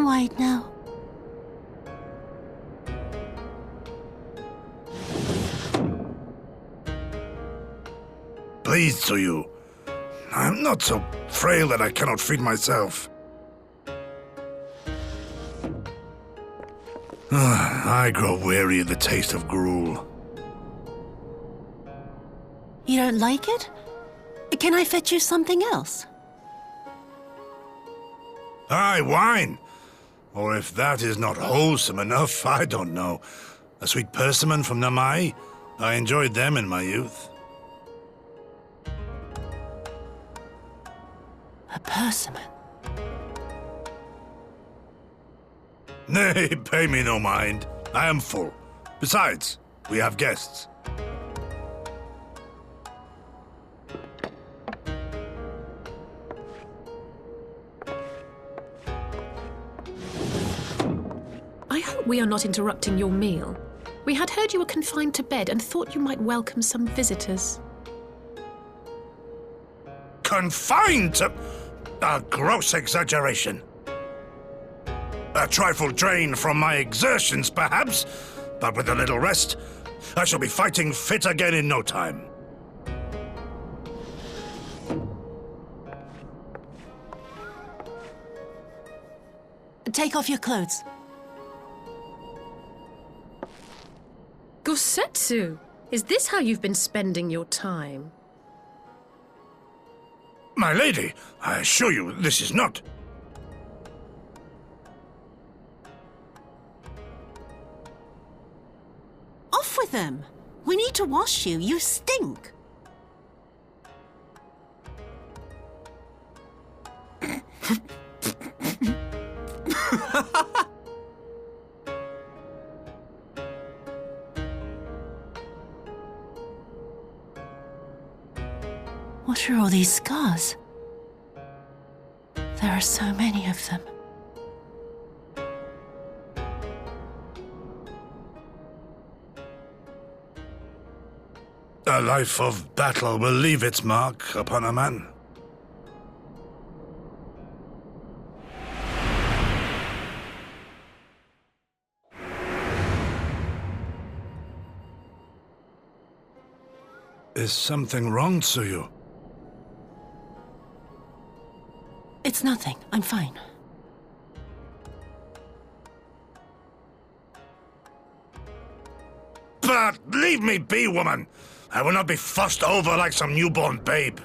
wide now. Pleased to you. I'm not so frail that I cannot feed myself. I grow weary of the taste of gruel. You don't like it? Can I fetch you something else? Aye, wine. Or if that is not wholesome enough, I don't know. A sweet persimmon from Namai? I enjoyed them in my youth. A persimmon? Nay, pay me no mind. I am full. Besides, we have guests. I hope we are not interrupting your meal. We had heard you were confined to bed and thought you might welcome some visitors. Confined to... a gross exaggeration. A trifle drain from my exertions, perhaps, but with a little rest, I shall be fighting fit again in no time. Take off your clothes. Gosetsu, is this how you've been spending your time? My lady, I assure you this is not. Off with them! We need to wash you. You stink. What are all these scars? There are so many of them. A life of battle will leave its mark upon a man. Is something wrong, Tsuyu? It's nothing. I'm fine. But leave me be, woman! I will not be fussed over like some newborn babe.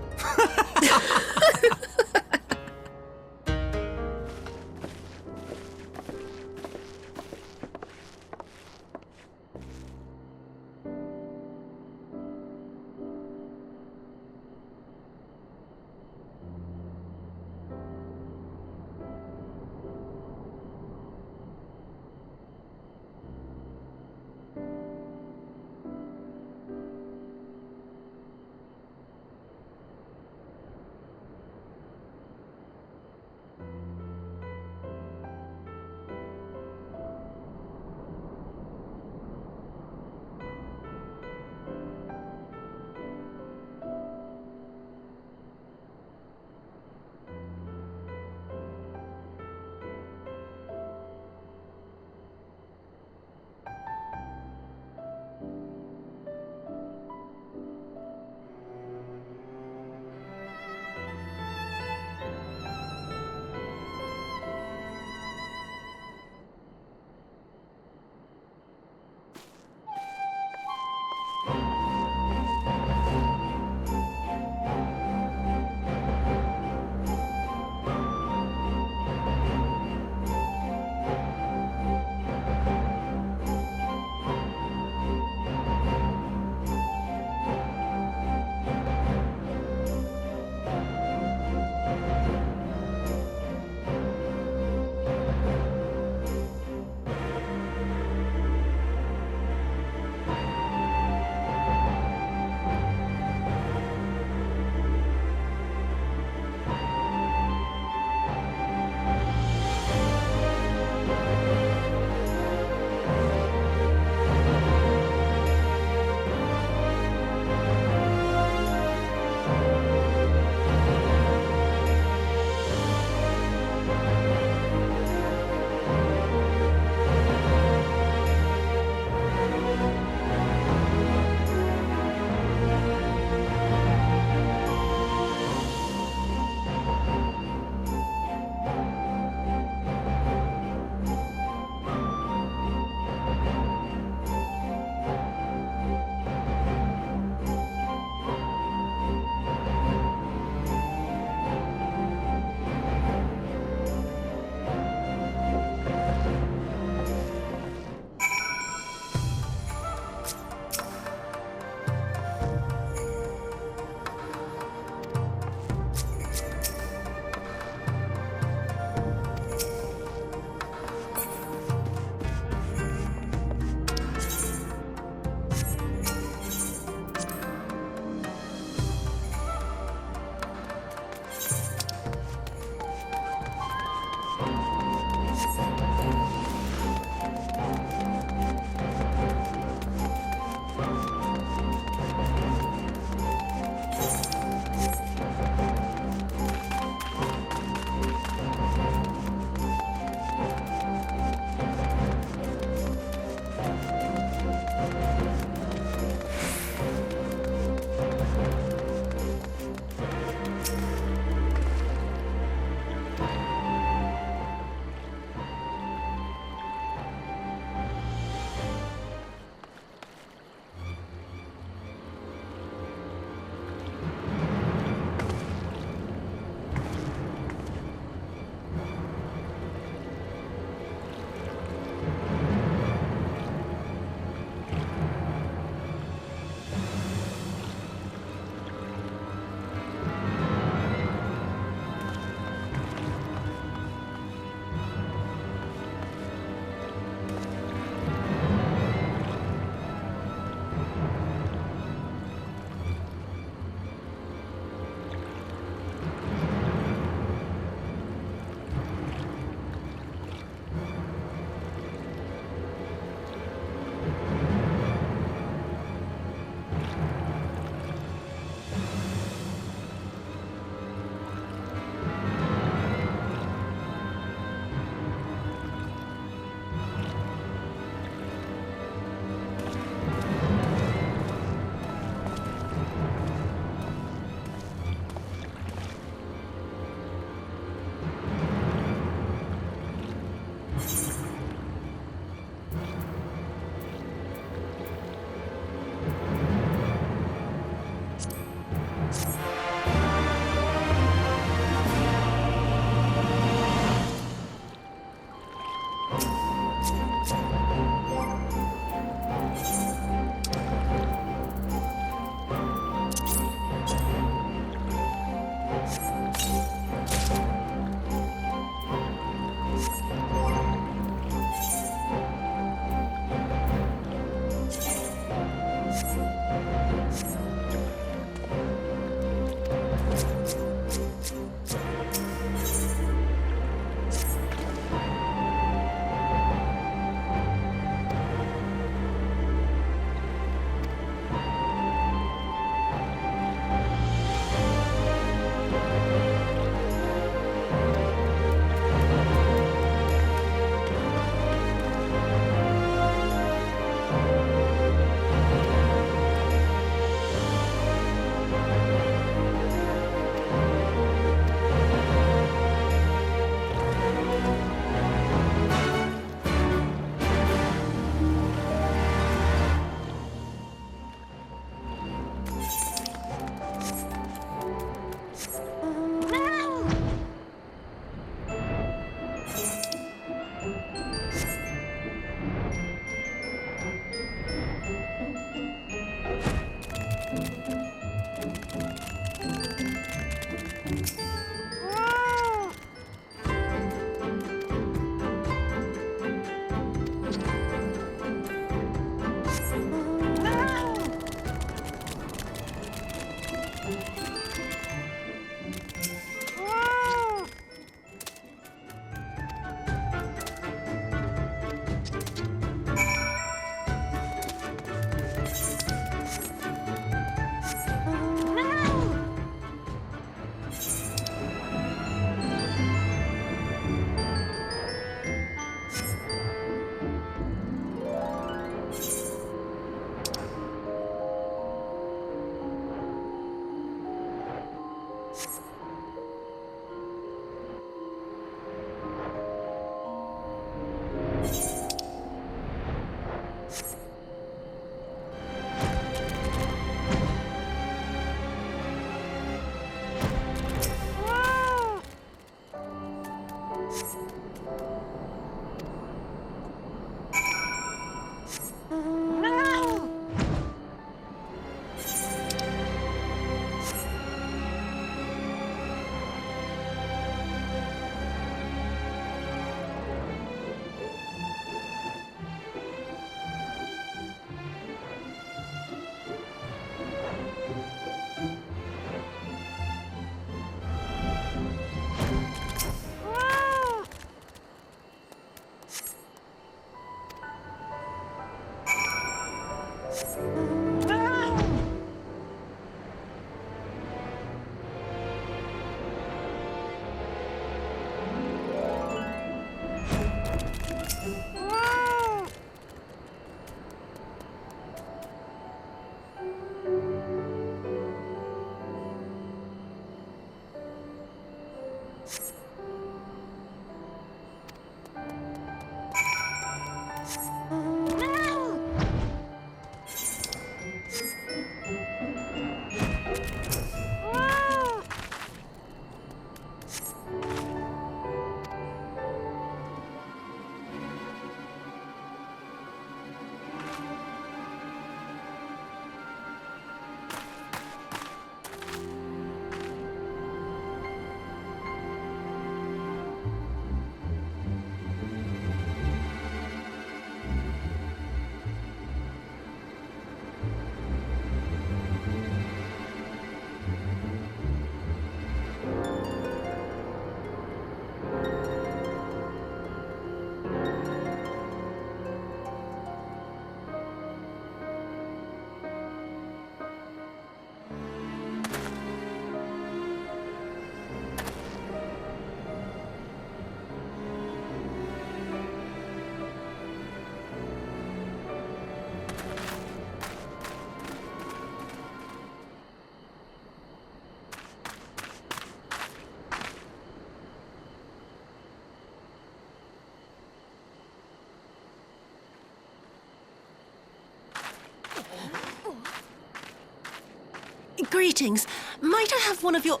Greetings. Might I have one of your...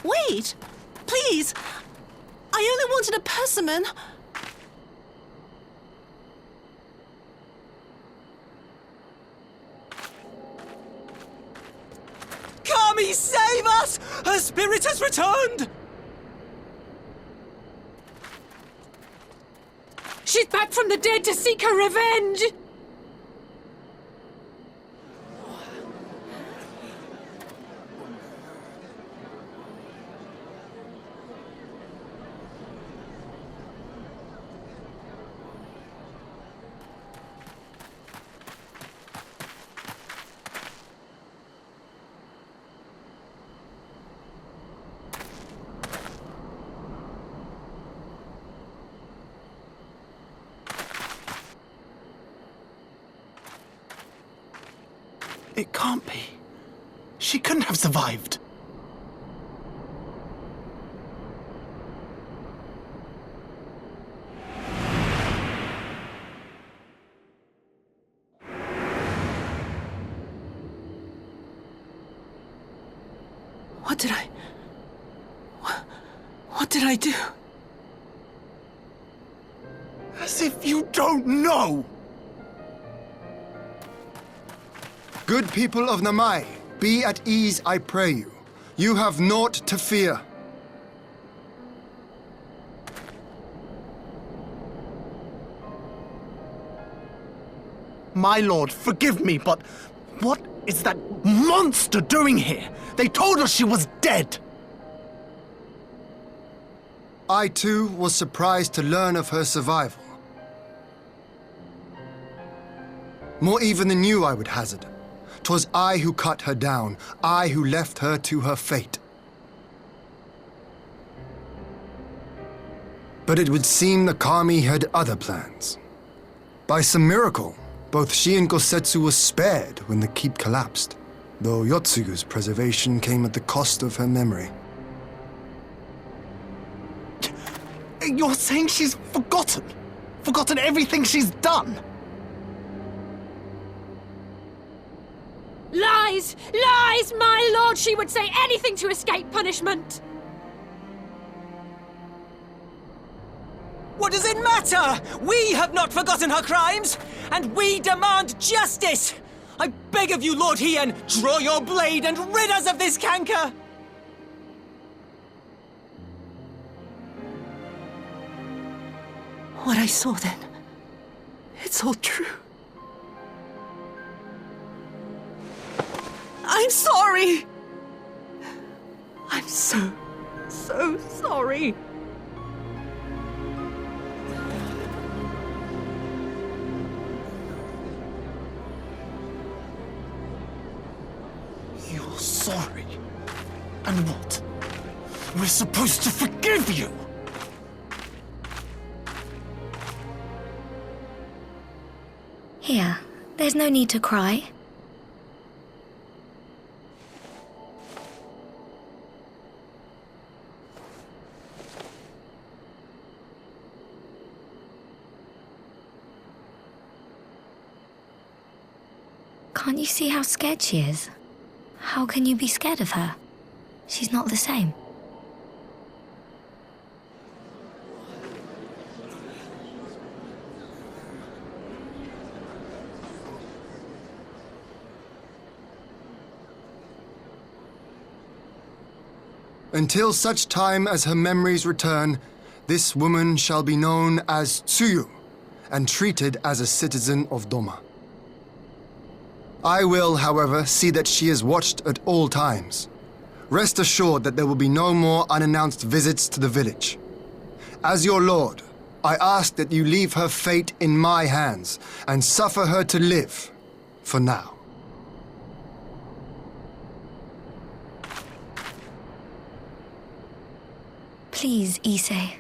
Wait! Please! I only wanted a persimmon. Kami, save us! Her spirit has returned! She's back from the dead to seek her revenge! It can't be. She couldn't have survived. What did I... What did I do? As if you don't know! Good people of Namai, be at ease, I pray you. You have naught to fear. My lord, forgive me, but what is that monster doing here? They told us she was dead. I too was surprised to learn of her survival. More even than you, I would hazard. 'Twas I who cut her down, I who left her to her fate. But it would seem the Kami had other plans. By some miracle, both she and Gosetsu were spared when the keep collapsed, though Yotsugu's preservation came at the cost of her memory. You're saying she's forgotten? Forgotten everything she's done? Lies! Lies! My lord, she would say anything to escape punishment! What does it matter? We have not forgotten her crimes, and we demand justice! I beg of you, Lord Hien, draw your blade and rid us of this canker! What I saw then, it's all true. I'm sorry! I'm so sorry. You're sorry? And what? We're supposed to forgive you? Here, there's no need to cry. Can't you see how scared she is? How can you be scared of her? She's not the same. Until such time as her memories return, this woman shall be known as Tsuyu and treated as a citizen of Doma. I will, however, see that she is watched at all times. Rest assured that there will be no more unannounced visits to the village. As your lord, I ask that you leave her fate in my hands and suffer her to live, for now. Please, Issei.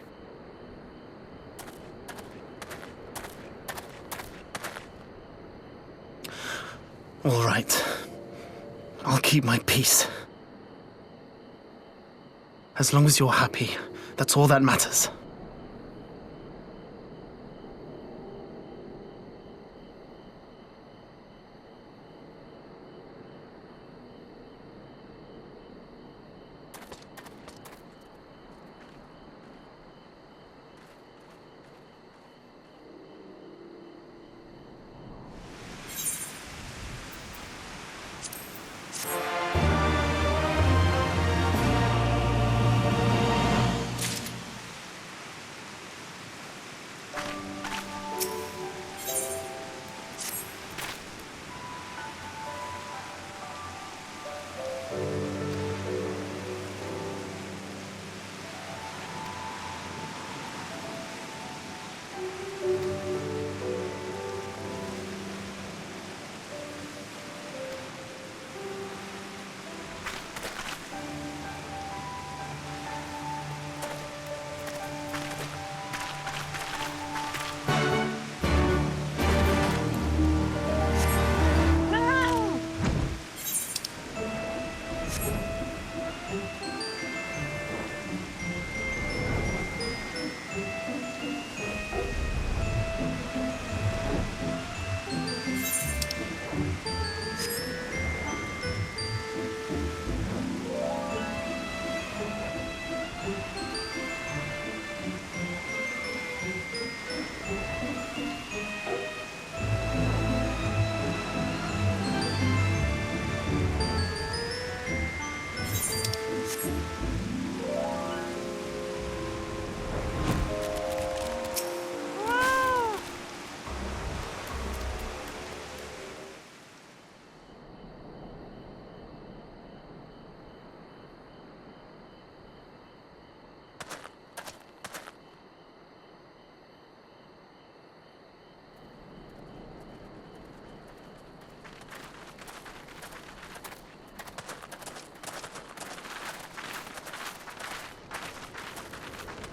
All right. I'll keep my peace. As long as you're happy, that's all that matters.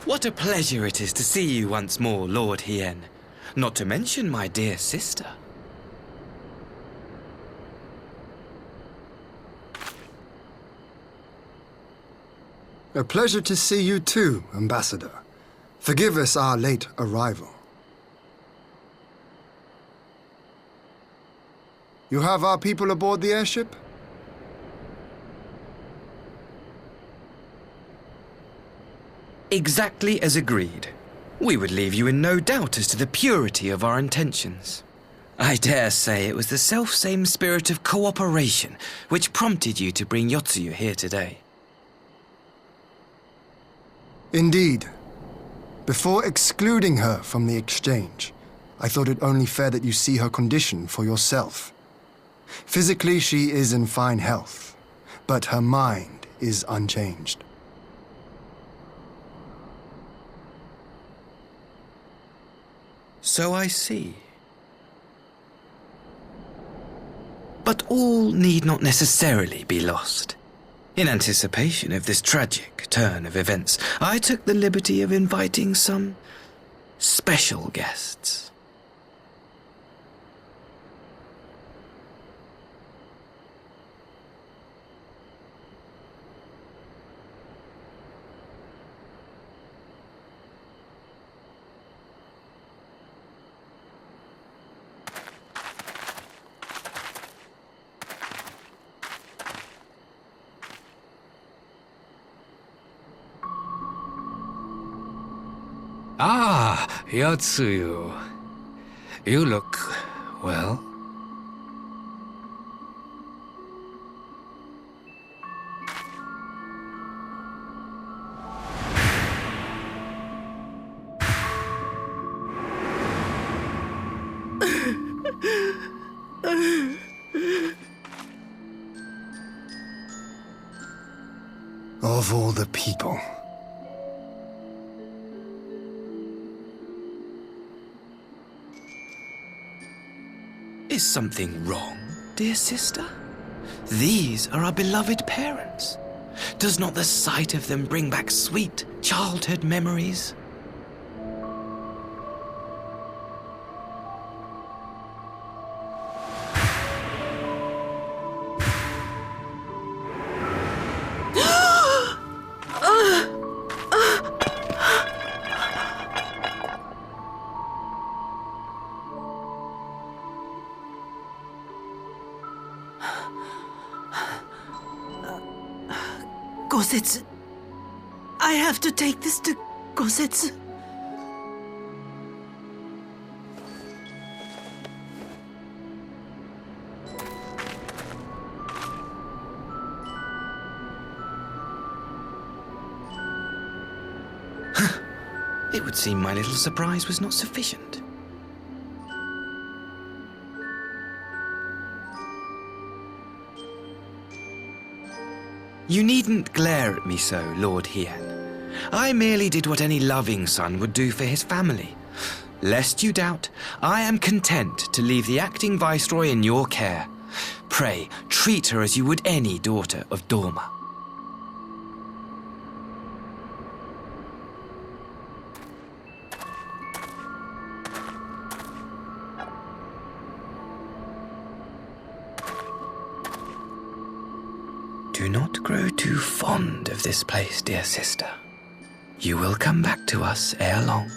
What a pleasure it is to see you once more, Lord Hien. Not to mention my dear sister. A pleasure to see you too, Ambassador. Forgive us our late arrival. You have our people aboard the airship? Exactly as agreed. We would leave you in no doubt as to the purity of our intentions. I dare say it was the selfsame spirit of cooperation which prompted you to bring Yotsuyu here today. Indeed. Before excluding her from the exchange, I thought it only fair that you see her condition for yourself. Physically, she is in fine health, but her mind is unchanged. So I see. But all need not necessarily be lost. In anticipation of this tragic turn of events, I took the liberty of inviting some special guests. Ah, Yotsuyu. You look, well. Of all the people. Is something wrong, dear sister? These are our beloved parents. Does not the sight of them bring back sweet childhood memories? Gosetsu. I have to take this to Gosetsu. It would seem my little surprise was not sufficient. You needn't glare at me so, Lord Hien. I merely did what any loving son would do for his family. Lest you doubt, I am content to leave the acting viceroy in your care. Pray, treat her as you would any daughter of Dorma. Do not grow too fond of this place, dear sister. You will come back to us ere long.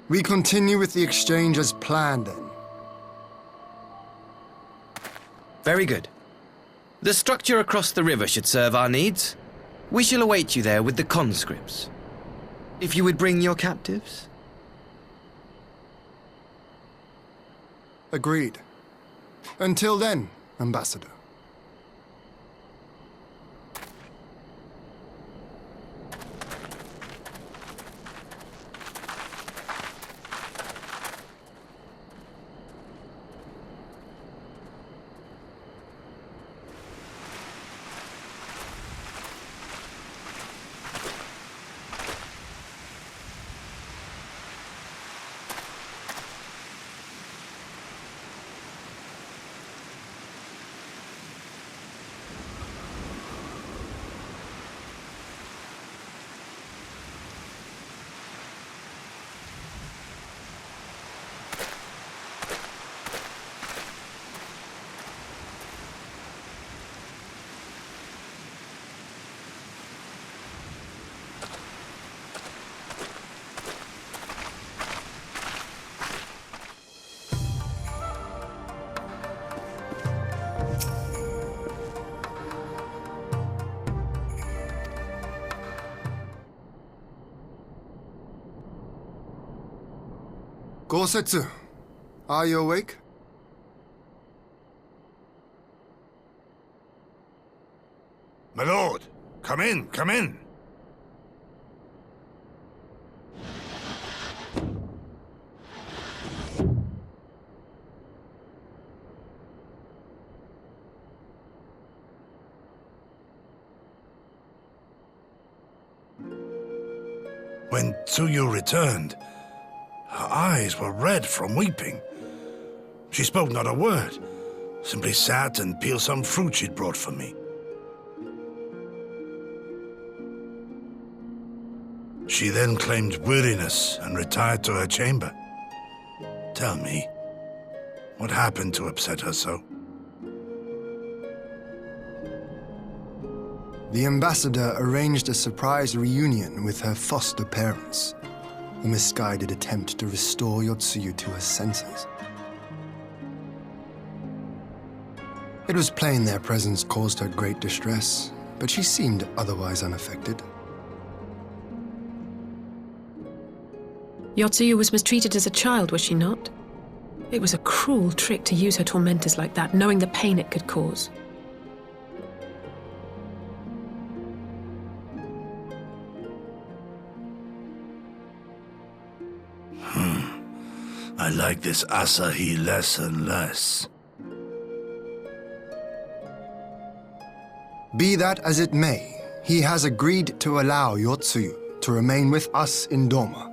We continue with the exchange as planned then. Very good. The structure across the river should serve our needs. We shall await you there with the conscripts. If you would bring your captives. Agreed. Until then, Ambassador. Gosetsu, are you awake? My lord, come in, come in. When Tsuyu returned, her eyes were red from weeping. She spoke not a word, simply sat and peeled some fruit she'd brought for me. She then claimed weariness and retired to her chamber. Tell me, what happened to upset her so? the ambassador arranged a surprise reunion with her foster parents, a misguided attempt to restore Yotsuyu to her senses. It was plain their presence caused her great distress, but she seemed otherwise unaffected. Yotsuyu was mistreated as a child, was she not? It was a cruel trick to use her tormentors like that, knowing the pain it could cause. I like this Asahi less and less. Be that as it may, he has agreed to allow Yotsuyu to remain with us in Doma.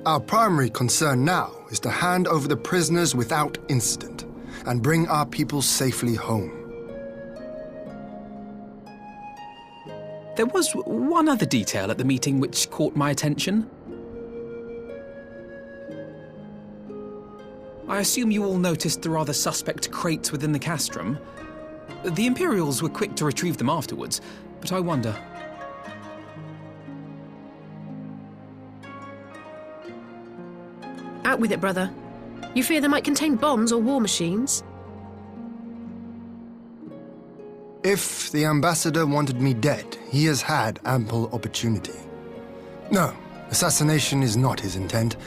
Our primary concern now is to hand over the prisoners without incident and bring our people safely home. There was one other detail at the meeting which caught my attention. I assume you all noticed the rather suspect crates within the castrum. The Imperials were quick to retrieve them afterwards, but I wonder... Out with it, brother. You fear they might contain bombs or war machines? If the ambassador wanted me dead, he has had ample opportunity. No, assassination is not his intent,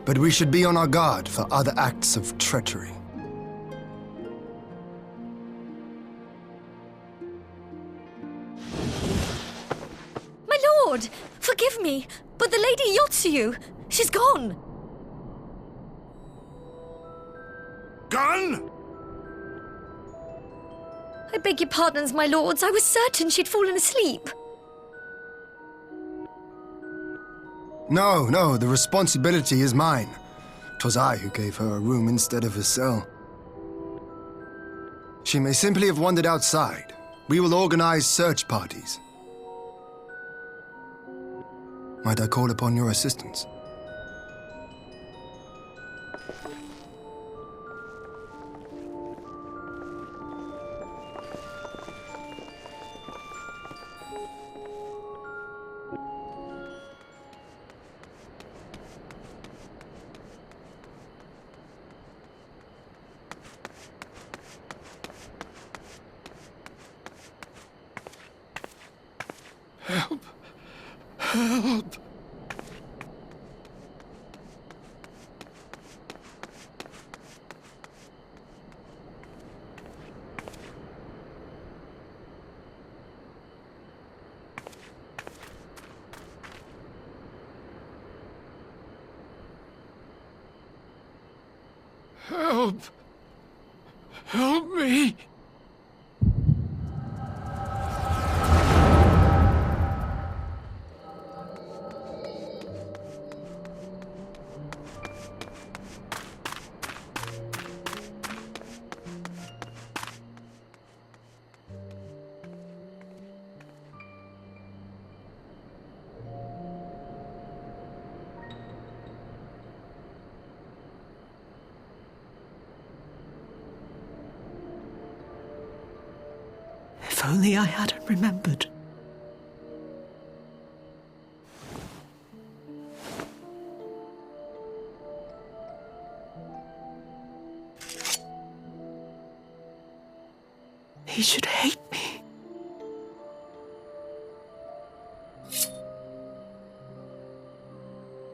but we should be on our guard for other acts of treachery. My lord! Forgive me, but the Lady Yotsuyu, she's gone! Gone? I beg your pardons, my lords. I was certain she'd fallen asleep. No, the responsibility is mine. 'Twas I who gave her a room instead of a cell. She may simply have wandered outside. We will organize search parties. Might I call upon your assistance? Help! Help! Help! Help me! If only I hadn't remembered. He should hate me.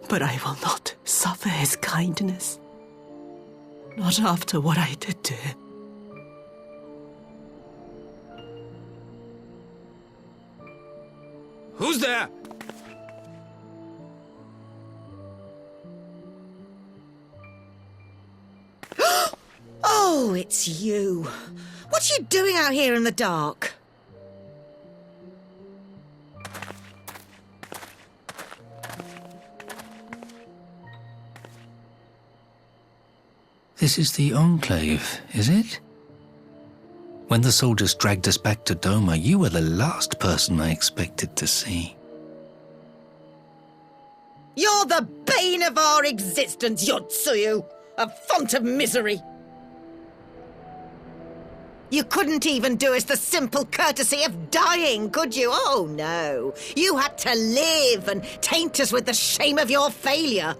But I will not suffer his kindness. Not after what I did to him. Who's there? Oh, it's you. What are you doing out here in the dark? This is the Enclave, is it? When the soldiers dragged us back to Doma, you were the last person I expected to see. You're the bane of our existence, Yotsuyu! A font of misery! You couldn't even do us the simple courtesy of dying, could you? Oh, no. You had to live and taint us with the shame of your failure.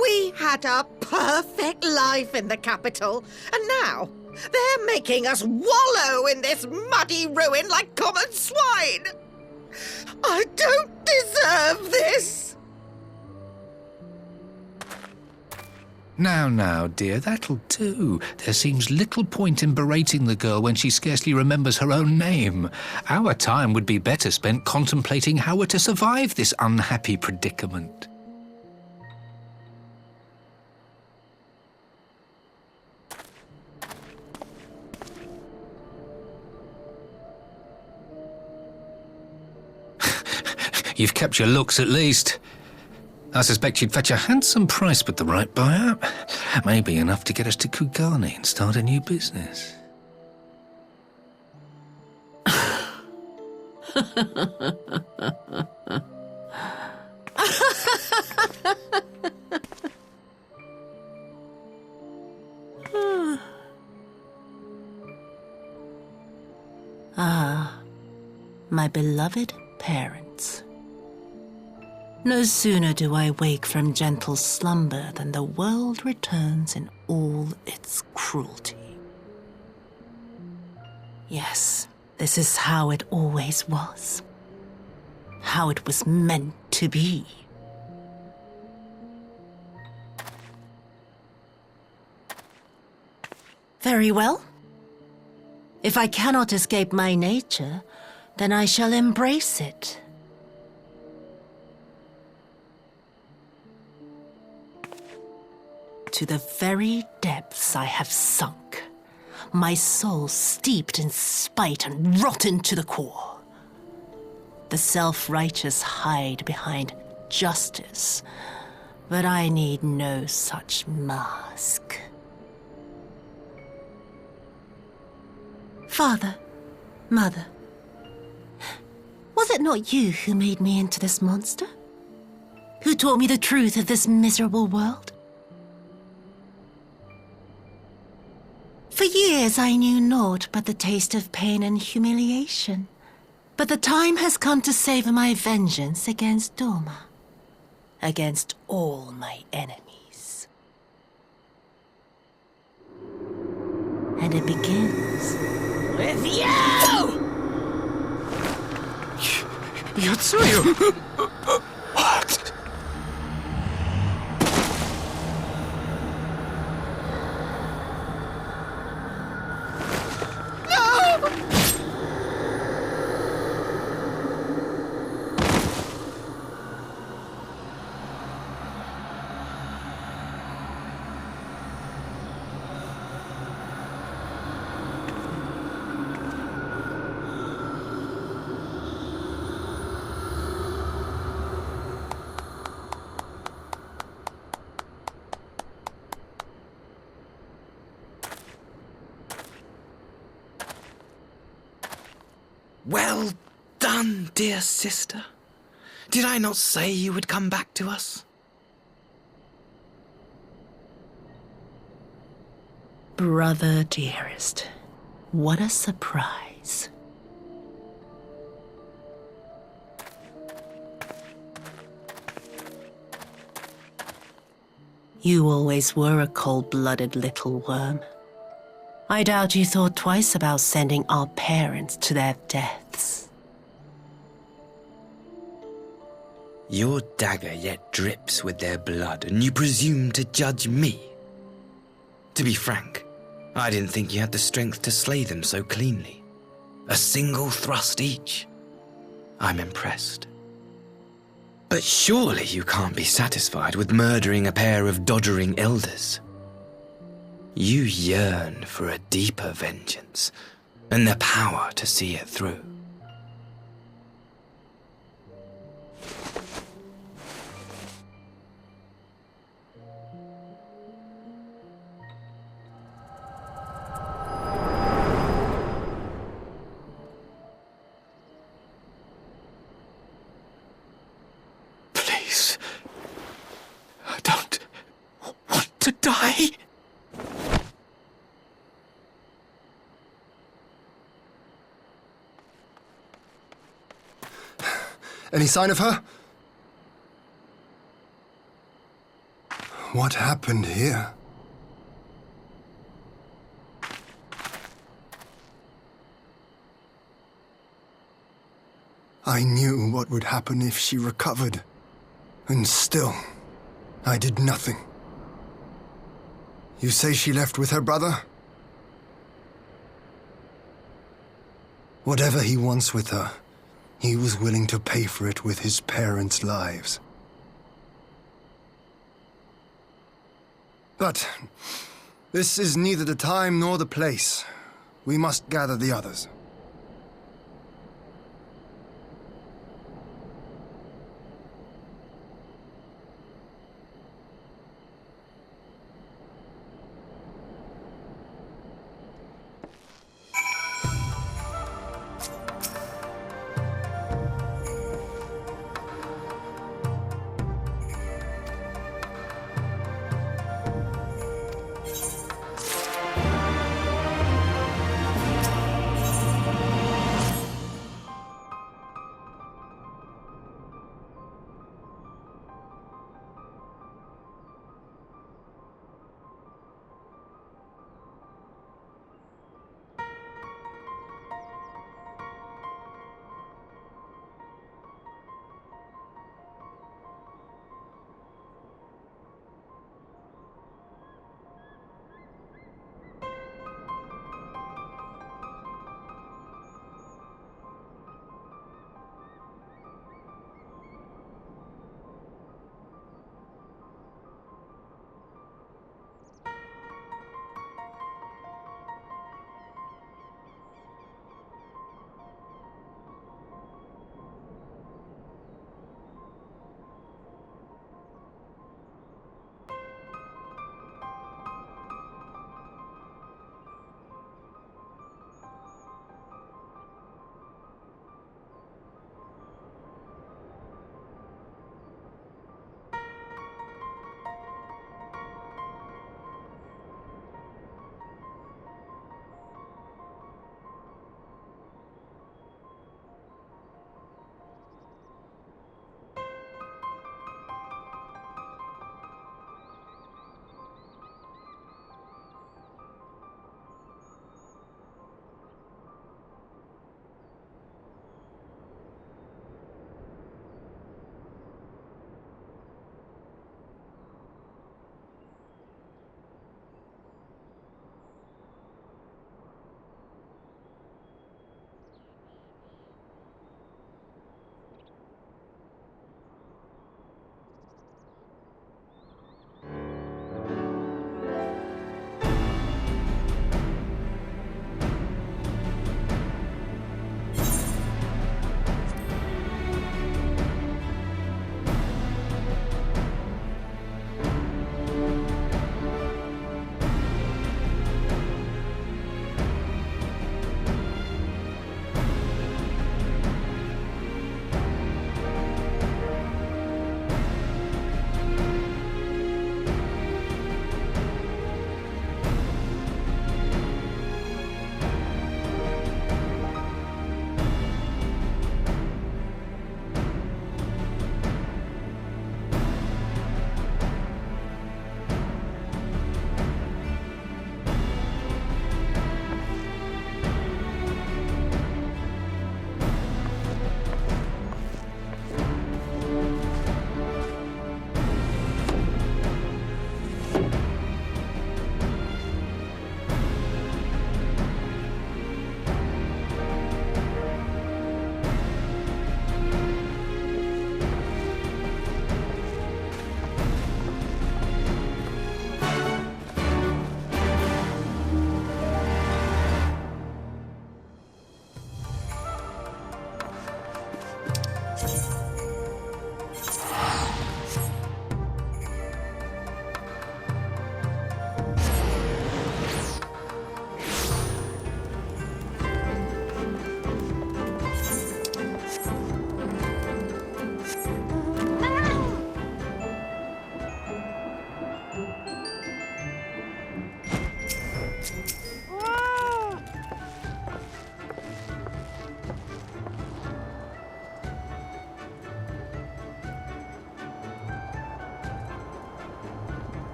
We had a perfect life in the capital, and now they're making us wallow in this muddy ruin like common swine. I don't deserve this. Now, dear, that'll do. There seems little point in berating the girl when she scarcely remembers her own name. Our time would be better spent contemplating how we're to survive this unhappy predicament. You've kept your looks at least. I suspect you'd fetch a handsome price with the right buyer. Maybe enough to get us to Kugane and start a new business. Ah, my beloved parents. No sooner do I wake from gentle slumber than the world returns in all its cruelty. Yes, this is how it always was. How it was meant to be. Very well. If I cannot escape my nature, then I shall embrace it. To the very depths I have sunk, my soul steeped in spite and rotten to the core. The self-righteous hide behind justice, but I need no such mask. Father, Mother, was it not you who made me into this monster? Who taught me the truth of this miserable world? For years I knew naught but the taste of pain and humiliation. But the time has come to savor my vengeance against Doma. Against all my enemies. And it begins with you! Yotsuyu! What? Well done, dear sister. Did I not say you would come back to us? Brother dearest, what a surprise. You always were a cold-blooded little worm. I doubt you thought twice about sending our parents to their deaths. Your dagger yet drips with their blood, and you presume to judge me? To be frank, I didn't think you had the strength to slay them so cleanly. A single thrust each. I'm impressed. But surely you can't be satisfied with murdering a pair of doddering elders. You yearn for a deeper vengeance, and the power to see it through. Please. I don't want to die. Any sign of her? What happened here? I knew what would happen if she recovered. And still, I did nothing. You say she left with her brother? Whatever he wants with her, he was willing to pay for it with his parents' lives. But this is neither the time nor the place. We must gather the others.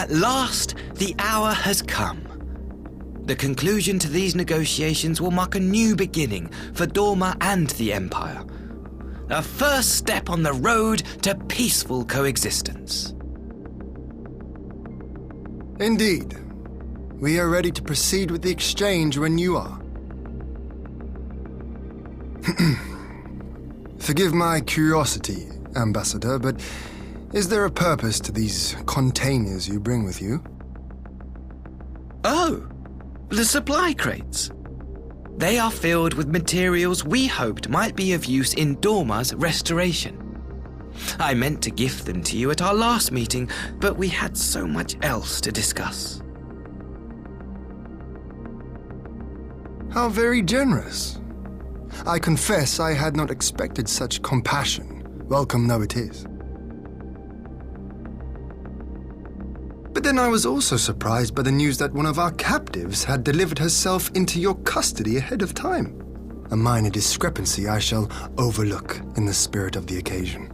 At last, the hour has come. The conclusion to these negotiations will mark a new beginning for Dorma and the Empire. A first step on the road to peaceful coexistence. Indeed. We are ready to proceed with the exchange when you are. Forgive my curiosity, Ambassador, but is there a purpose to these containers you bring with you? Oh, the supply crates. They are filled with materials we hoped might be of use in Dorma's restoration. I meant to gift them to you at our last meeting, but we had so much else to discuss. How very generous. I confess I had not expected such compassion, welcome though it is. But then I was also surprised by the news that one of our captives had delivered herself into your custody ahead of time. A minor discrepancy I shall overlook in the spirit of the occasion.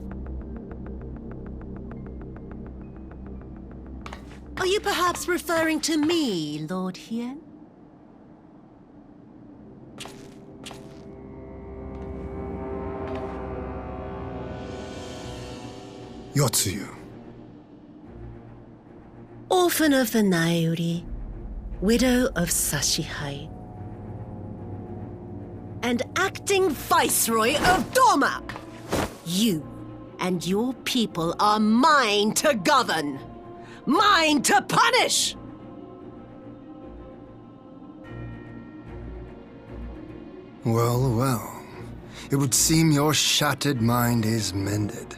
Are you perhaps referring to me, Lord Hien? Yotsuyu. Orphan of the Nairi, widow of Sashihai, and acting Viceroy of Dorma. You and your people are mine to govern, mine to punish! Well, well. It would seem your shattered mind is mended.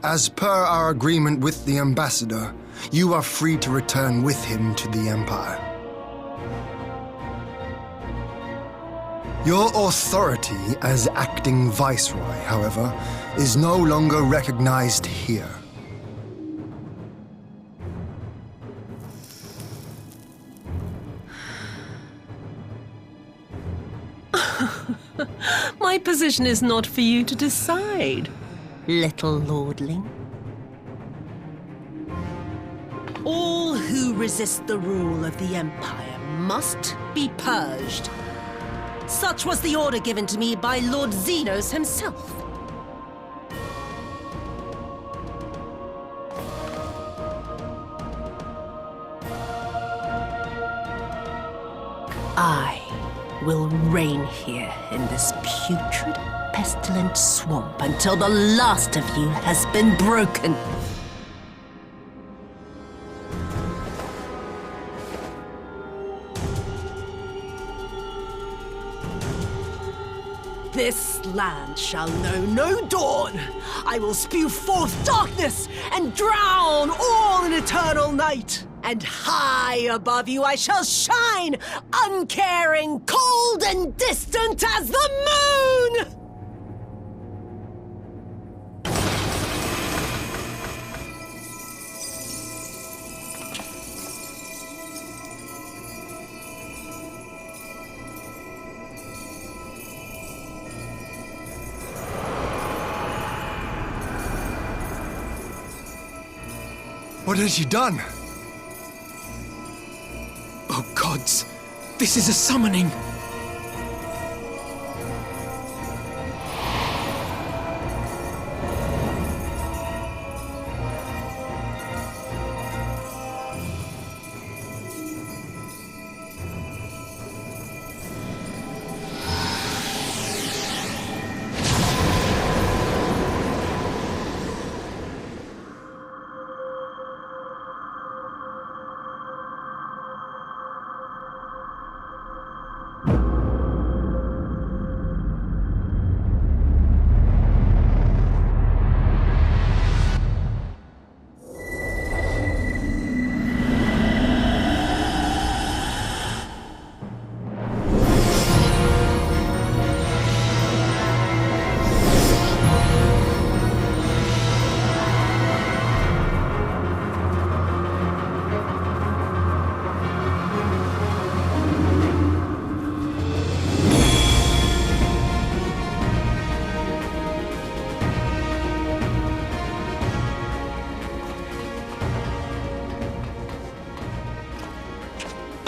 As per our agreement with the Ambassador, you are free to return with him to the Empire. Your authority as acting Viceroy, however, is no longer recognized here. My position is not for you to decide, little lordling. All who resist the rule of the Empire must be purged. Such was the order given to me by Lord Xenos himself. I will reign here in this putrid, pestilent swamp until the last of you has been broken. This land shall know no dawn. I will spew forth darkness and drown all in eternal night. And high above you I shall shine, uncaring, cold and distant as the moon! What has she done? Oh gods, this is a summoning!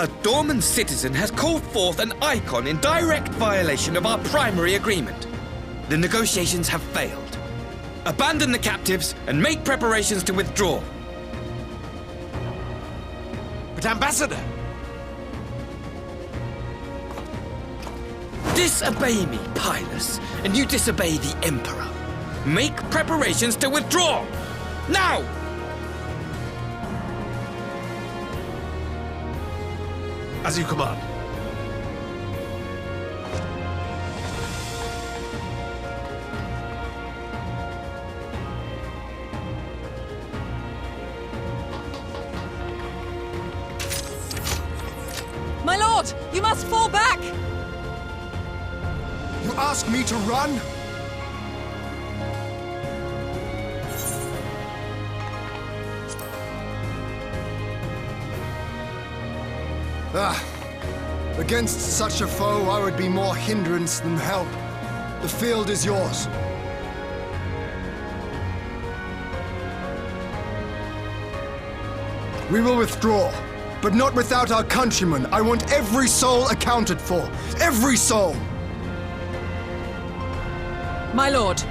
A Dorman citizen has called forth an icon in direct violation of our primary agreement. The negotiations have failed. Abandon the captives and make preparations to withdraw. But Ambassador! Disobey me, Pilus, and you disobey the Emperor. Make preparations to withdraw! Now! As you command. My lord, you must fall back! You ask me to run? Against such a foe, I would be more hindrance than help. The field is yours. We will withdraw, but not without our countrymen. I want every soul accounted for. Every soul! My lord.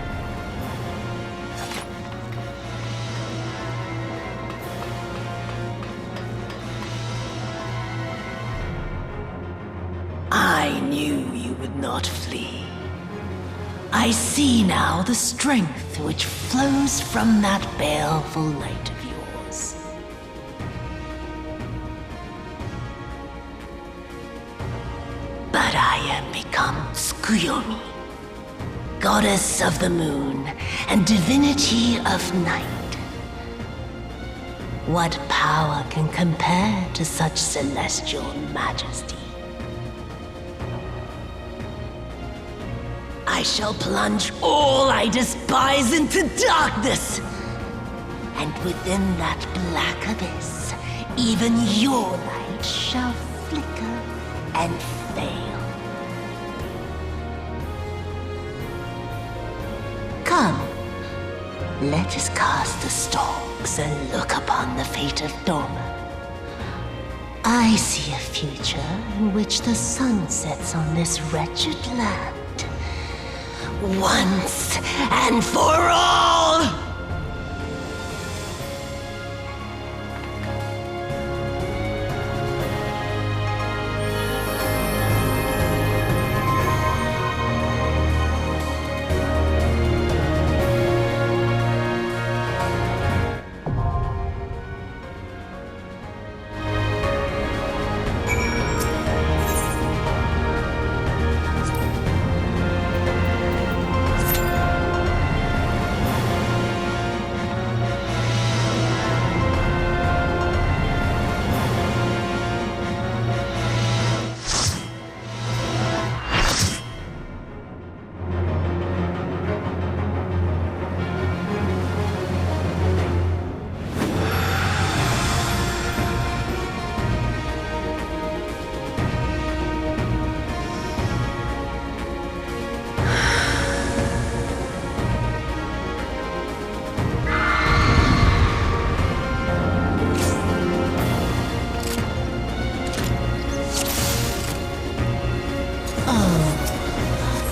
I knew you would not flee. I see now the strength which flows from that baleful light of yours. But I am become Tsukuyomi, goddess of the moon and divinity of night. What power can compare to such celestial majesty? I shall plunge all I despise into darkness. And within that black abyss, even your light shall flicker and fail. Come, let us cast the stalks and look upon the fate of Dorma. I see a future in which the sun sets on this wretched land. Once and for all!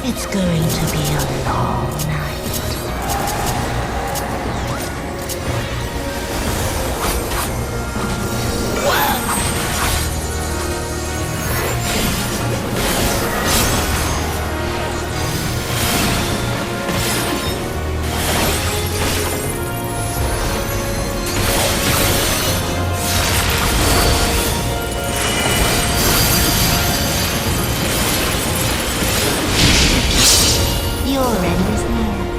It's going to be a long night. Your end is near.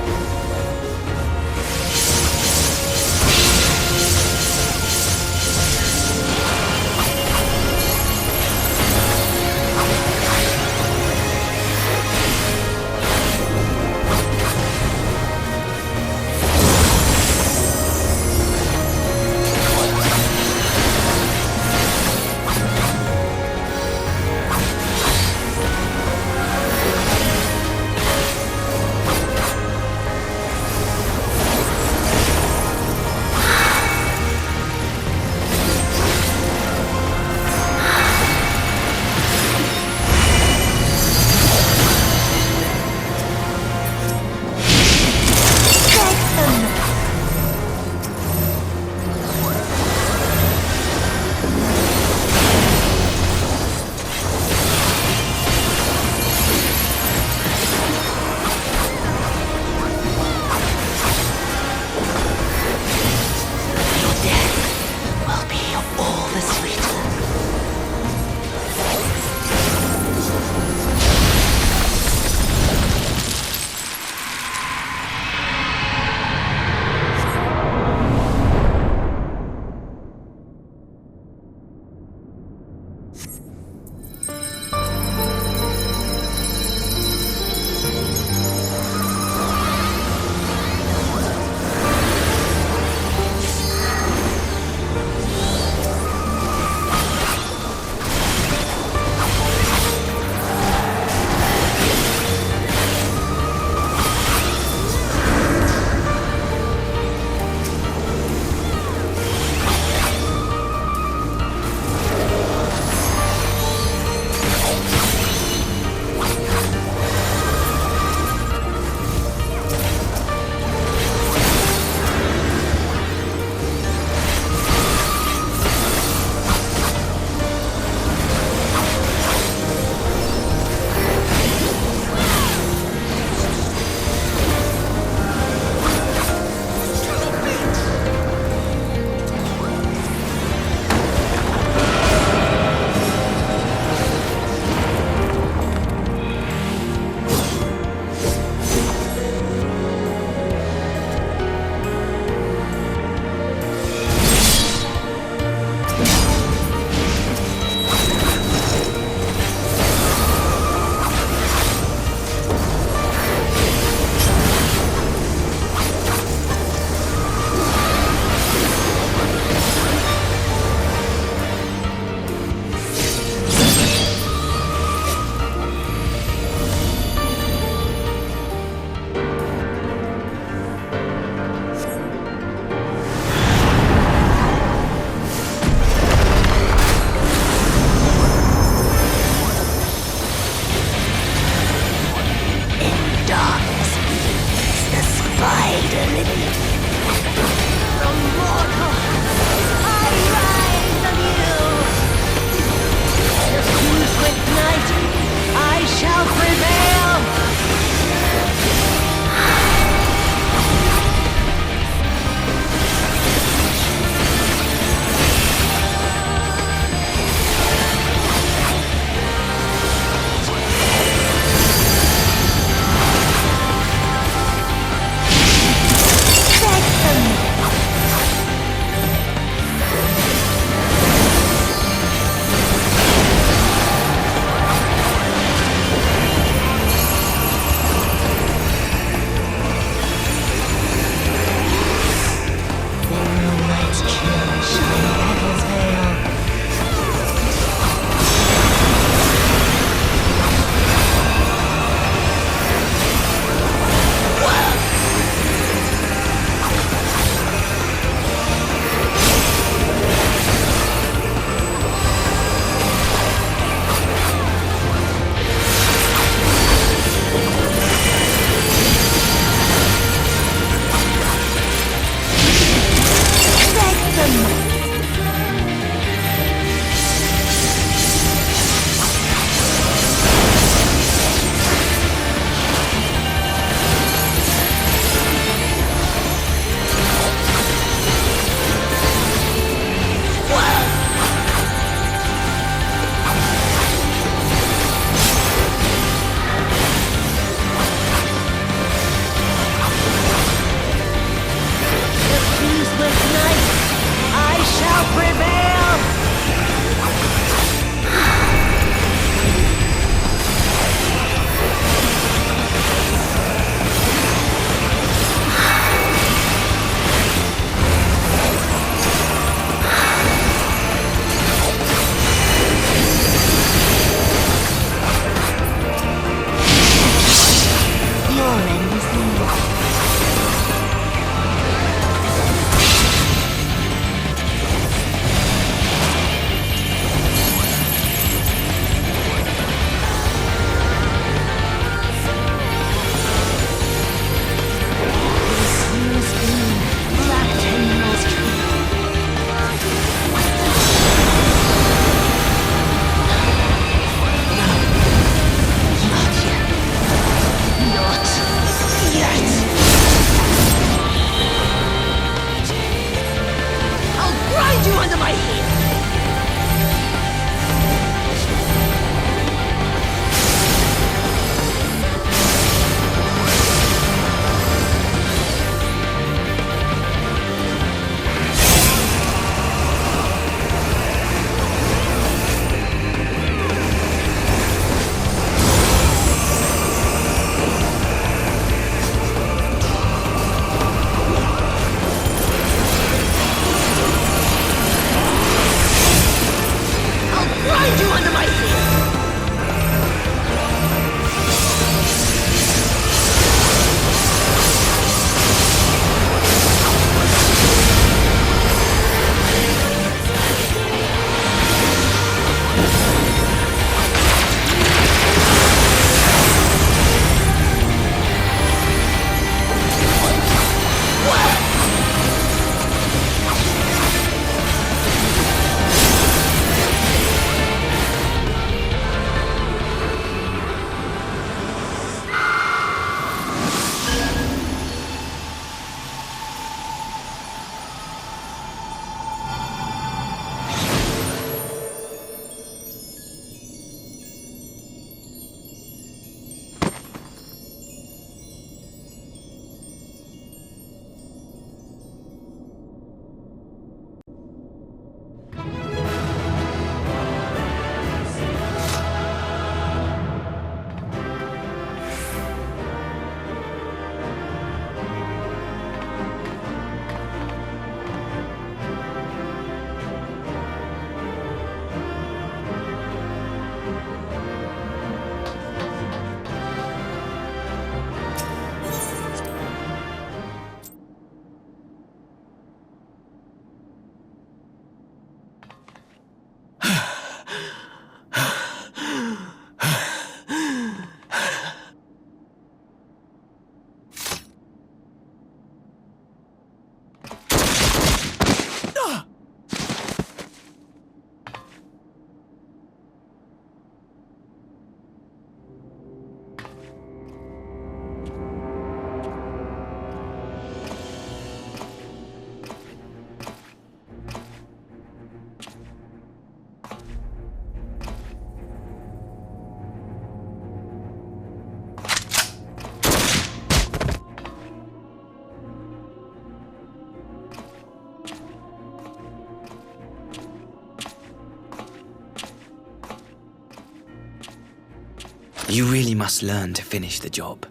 You really must learn to finish the job.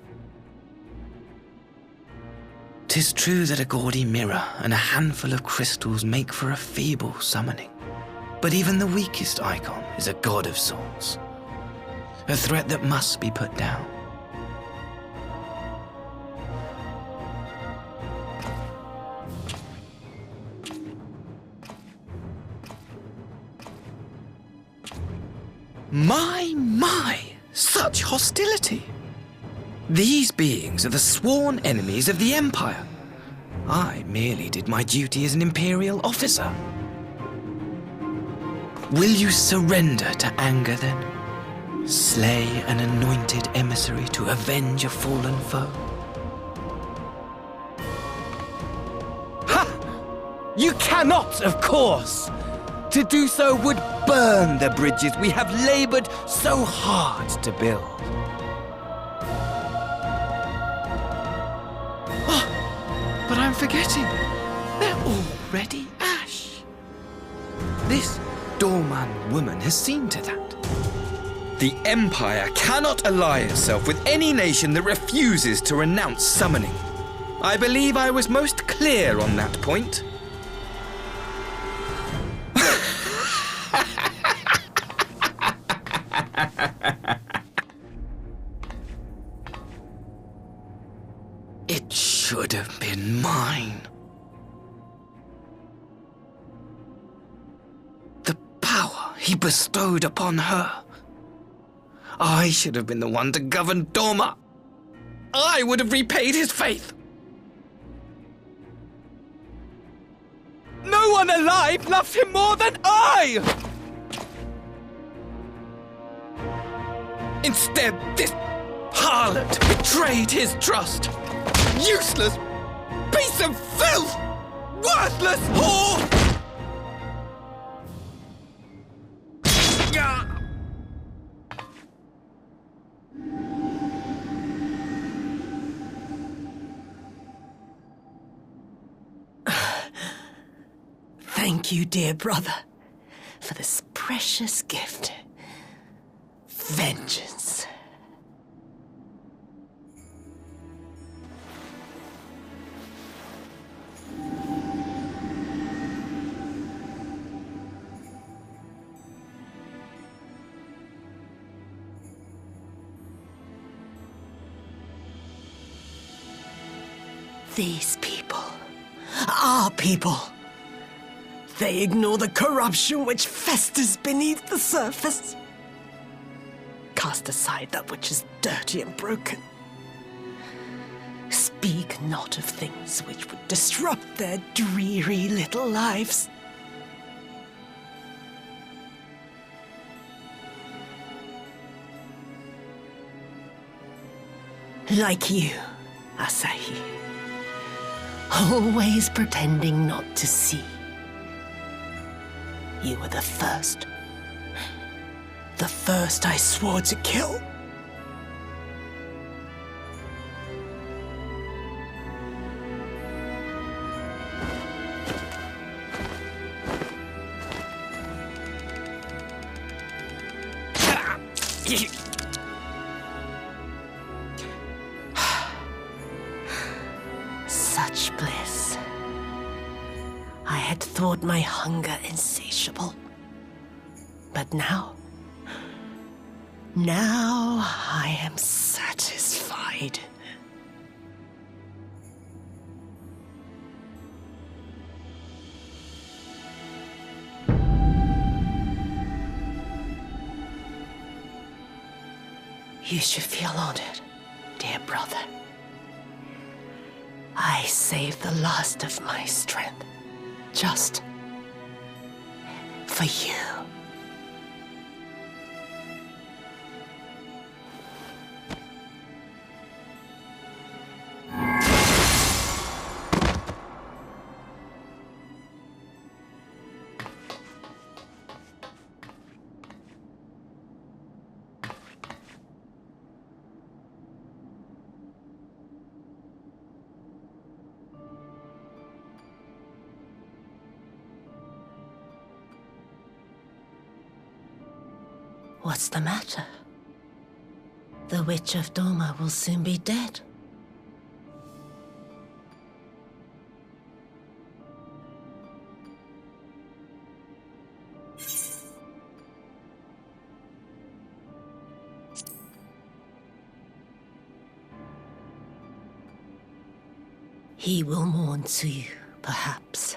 'Tis true that a gaudy mirror and a handful of crystals make for a feeble summoning. But even the weakest icon is a god of sorts. A threat that must be put down. My! Such hostility! These beings are the sworn enemies of the Empire. I merely did my duty as an Imperial officer. Will you surrender to anger then? Slay an anointed emissary to avenge a fallen foe? Ha! You cannot, of course! To do so would burn the bridges we have labored so hard to build. Oh, but I'm forgetting. They're already ash. This Doorman woman has seen to that. The Empire cannot ally itself with any nation that refuses to renounce summoning. I believe I was most clear on that point. It should have been mine. The power he bestowed upon her. I should have been the one to govern Dorma. I would have repaid his faith. No one alive loves him more than I! Instead, this harlot betrayed his trust. Useless piece of filth! Worthless whore! Thank you, dear brother, for this precious gift. Vengeance. These people, our people, they ignore the corruption which festers beneath the surface. Cast aside that which is dirty and broken. Speak not of things which would disrupt their dreary little lives. Like you, Asahi. Always pretending not to see. You were the first. The first I swore to kill. Such bliss. I had thought my hunger insatiable. But now I am satisfied. You should feel honored, dear brother. I saved the last of my strength, just for you. What's the matter? The Witch of Doma will soon be dead. He will mourn too, perhaps.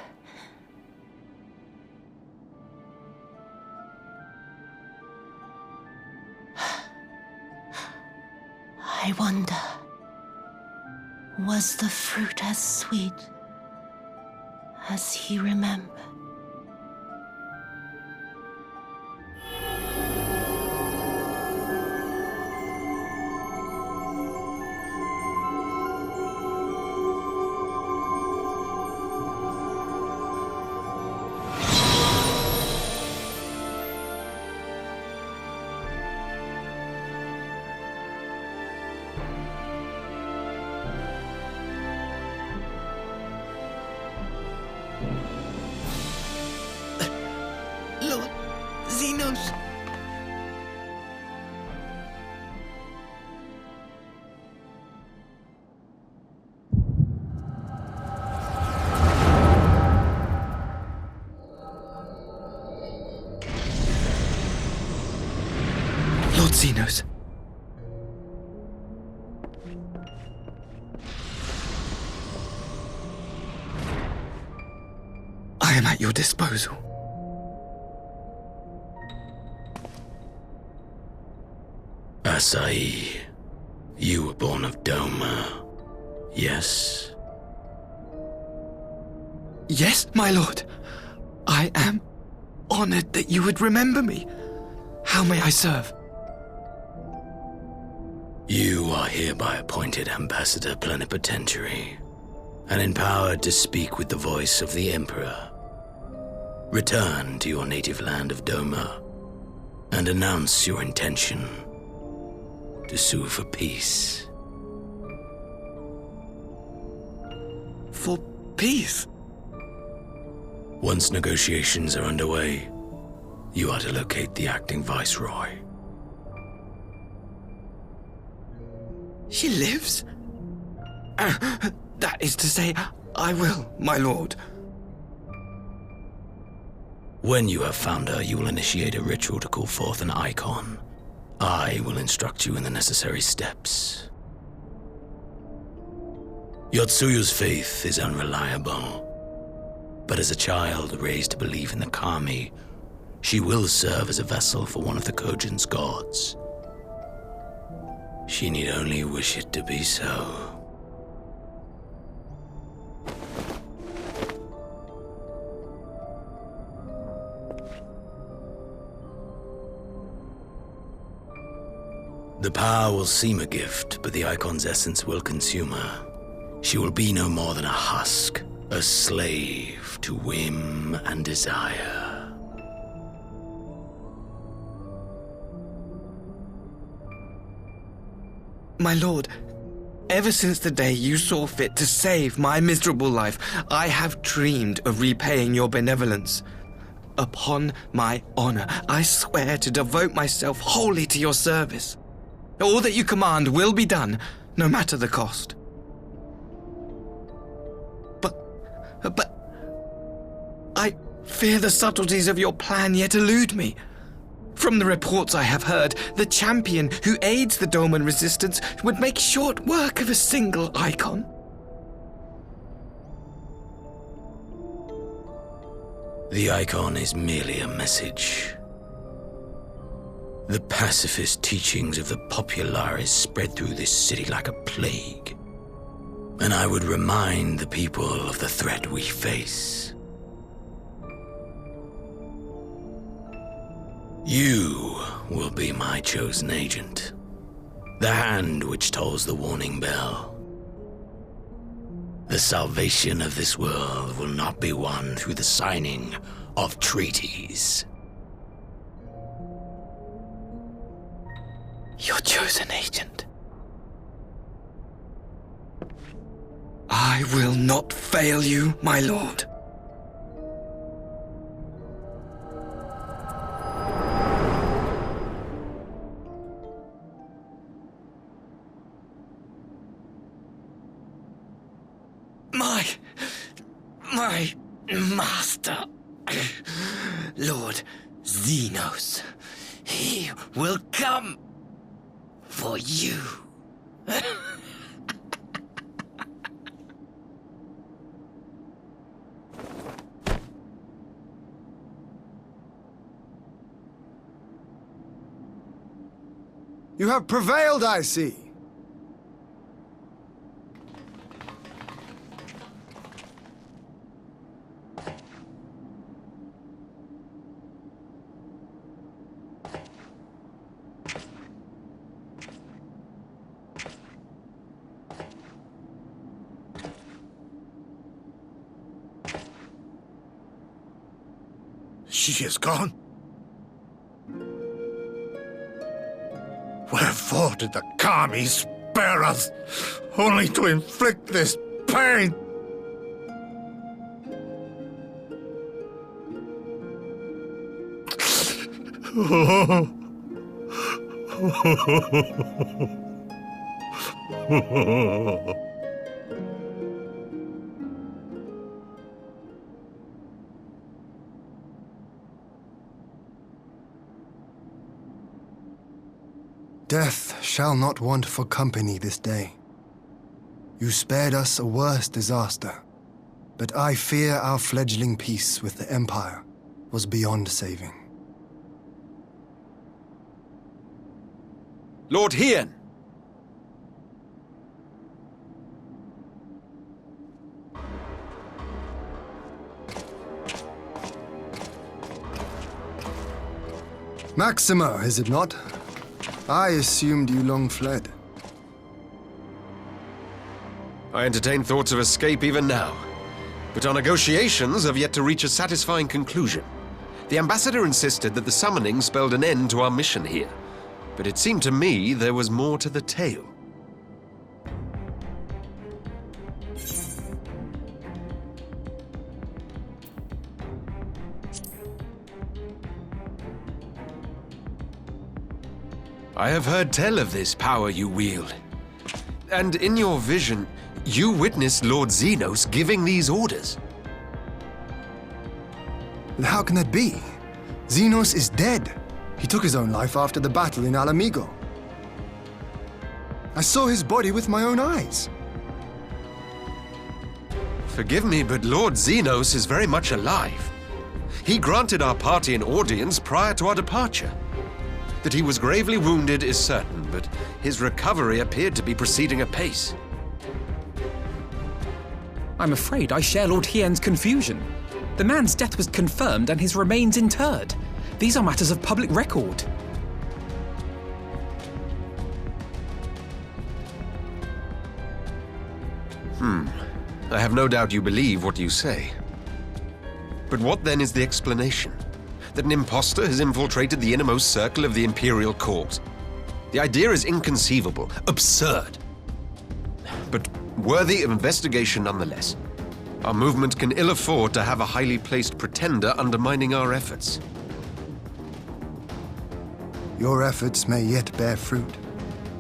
I wonder, was the fruit as sweet as he remembered? Lord Xenos! Lord Xenos. I am at your disposal. Asai, you were born of Doma, yes? Yes, my lord. I am honored that you would remember me. How may I serve? You are hereby appointed Ambassador Plenipotentiary and empowered to speak with the voice of the Emperor. Return to your native land of Doma and announce your intention to sue for peace. For peace? Once negotiations are underway, you are to locate the acting Viceroy. She lives? That is to say, I will, my lord. When you have found her, you will initiate a ritual to call forth an icon. I will instruct you in the necessary steps. Yotsuyu's faith is unreliable, but as a child raised to believe in the Kami, she will serve as a vessel for one of the Kojin's gods. She need only wish it to be so. The power will seem a gift, but the icon's essence will consume her. She will be no more than a husk, a slave to whim and desire. My lord, ever since the day you saw fit to save my miserable life, I have dreamed of repaying your benevolence. Upon my honor, I swear to devote myself wholly to your service. All that you command will be done, no matter the cost. But I fear the subtleties of your plan yet elude me. From the reports I have heard, the champion who aids the Doman resistance would make short work of a single icon. The icon is merely a message. The pacifist teachings of the Populares spread through this city like a plague. And I would remind the people of the threat we face. You will be my chosen agent. The hand which tolls the warning bell. The salvation of this world will not be won through the signing of treaties. Your chosen agent. I will not fail you, my lord. my master, Lord Xenos. He will come for you. You have prevailed, I see. She is gone. Wherefore did the Kami spare us, only to inflict this pain? Death shall not want for company this day. You spared us a worse disaster, but I fear our fledgling peace with the Empire was beyond saving. Lord Hien! Maxima, is it not? I assumed you long fled. I entertain thoughts of escape even now, but our negotiations have yet to reach a satisfying conclusion. The ambassador insisted that the summoning spelled an end to our mission here, but it seemed to me there was more to the tale. I have heard tell of this power you wield. And in your vision, you witnessed Lord Xenos giving these orders. How can that be? Xenos is dead. He took his own life after the battle in Alamigo. I saw his body with my own eyes. Forgive me, but Lord Xenos is very much alive. He granted our party an audience prior to our departure. That he was gravely wounded is certain, but his recovery appeared to be proceeding apace. I'm afraid I share Lord Hien's confusion. The man's death was confirmed and his remains interred. These are matters of public record. I have no doubt you believe what you say. But what then is the explanation? That an impostor has infiltrated the innermost circle of the Imperial Court? The idea is inconceivable, absurd. But worthy of investigation nonetheless. Our movement can ill afford to have a highly placed pretender undermining our efforts. Your efforts may yet bear fruit.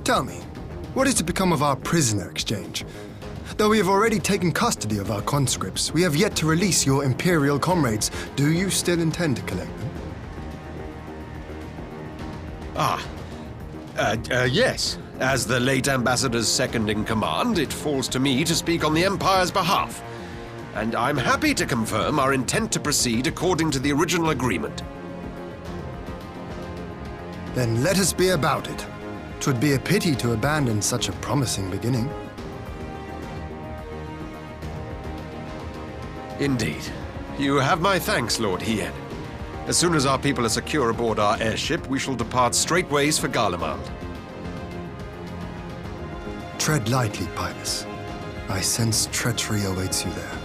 Tell me, what is to become of our prisoner exchange? Though we have already taken custody of our conscripts, we have yet to release your Imperial comrades. Do you still intend to collect them? Yes. As the late Ambassador's second-in-command, it falls to me to speak on the Empire's behalf. And I'm happy to confirm our intent to proceed according to the original agreement. Then let us be about it. 'Twould be a pity to abandon such a promising beginning. Indeed. You have my thanks, Lord Hien. As soon as our people are secure aboard our airship, we shall depart straightways for Garlemald. Tread lightly, Pybus. I sense treachery awaits you there.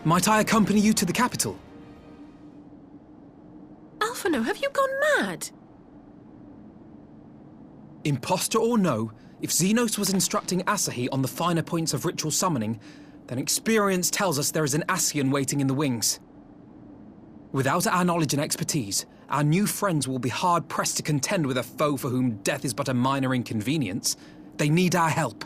Might I accompany you to the capital? Alphino, have you gone mad? Imposter or no, if Xenos was instructing Asahi on the finer points of ritual summoning, then experience tells us there is an Ascian waiting in the wings. Without our knowledge and expertise, our new friends will be hard-pressed to contend with a foe for whom death is but a minor inconvenience. They need our help.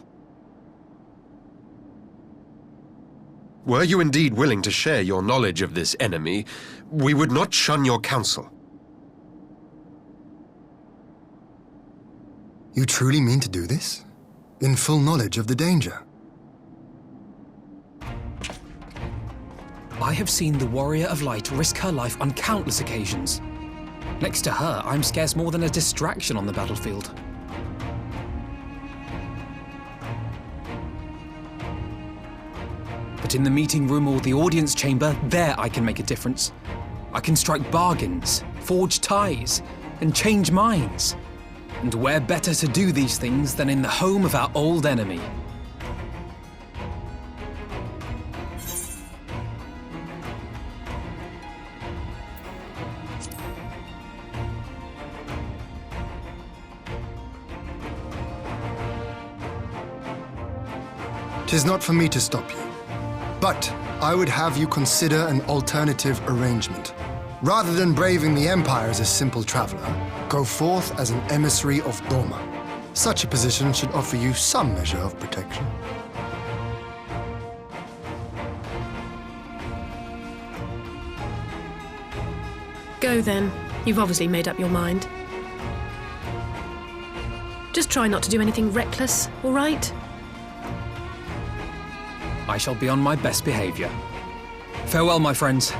Were you indeed willing to share your knowledge of this enemy, we would not shun your counsel. You truly mean to do this? In full knowledge of the danger? I have seen the Warrior of Light risk her life on countless occasions. Next to her, I'm scarce more than a distraction on the battlefield. But in the meeting room or the audience chamber, there I can make a difference. I can strike bargains, forge ties, and change minds. And where better to do these things than in the home of our old enemy? Tis not for me to stop you, but I would have you consider an alternative arrangement. Rather than braving the Empire as a simple traveler, go forth as an emissary of Doma. Such a position should offer you some measure of protection. Go then. You've obviously made up your mind. Just try not to do anything reckless, all right? I shall be on my best behavior. Farewell, my friends.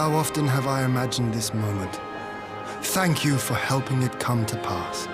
How often have I imagined this moment? Thank you for helping it come to pass.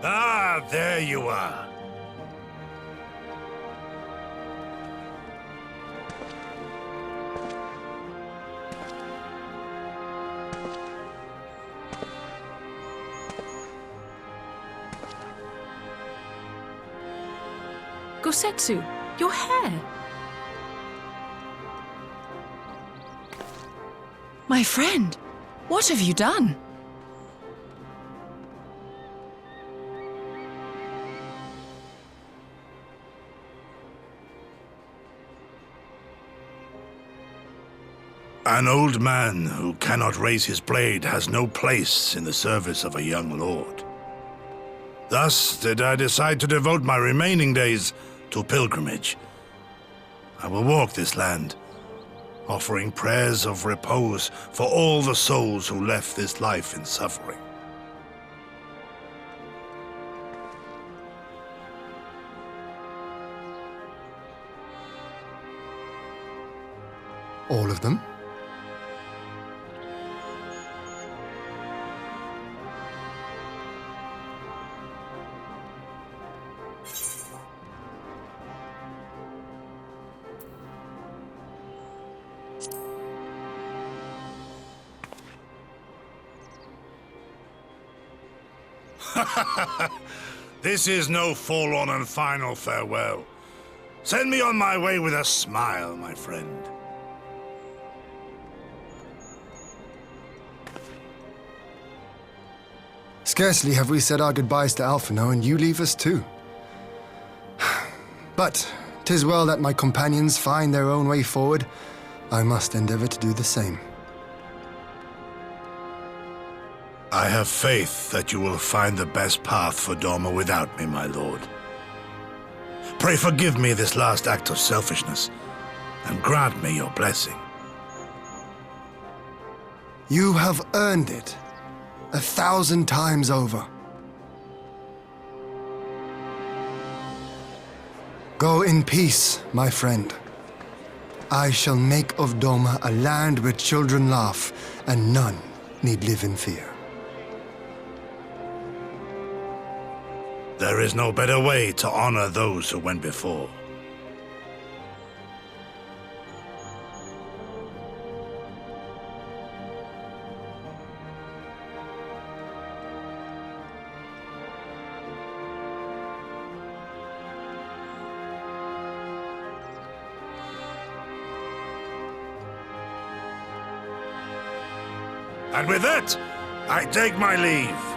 Ah, there you are. Gosetsu, your hair. My friend, what have you done? An old man who cannot raise his blade has no place in the service of a young lord. Thus did I decide to devote my remaining days to pilgrimage. I will walk this land, offering prayers of repose for all the souls who left this life in suffering. All of them? This is no forlorn and final farewell. Send me on my way with a smile, my friend. Scarcely have we said our goodbyes to Alphino, and you leave us too. But 'tis well that my companions find their own way forward. I must endeavor to do the same. I have faith that you will find the best path for Doma without me, my lord. Pray forgive me this last act of selfishness, and grant me your blessing. You have earned it 1,000 times over. Go in peace, my friend. I shall make of Doma a land where children laugh and none need live in fear. There is no better way to honor those who went before. And with that, I take my leave.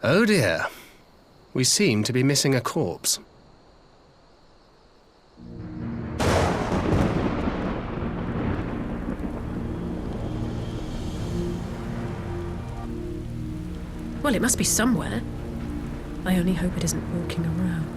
Oh dear. We seem to be missing a corpse. Well, it must be somewhere. I only hope it isn't walking around.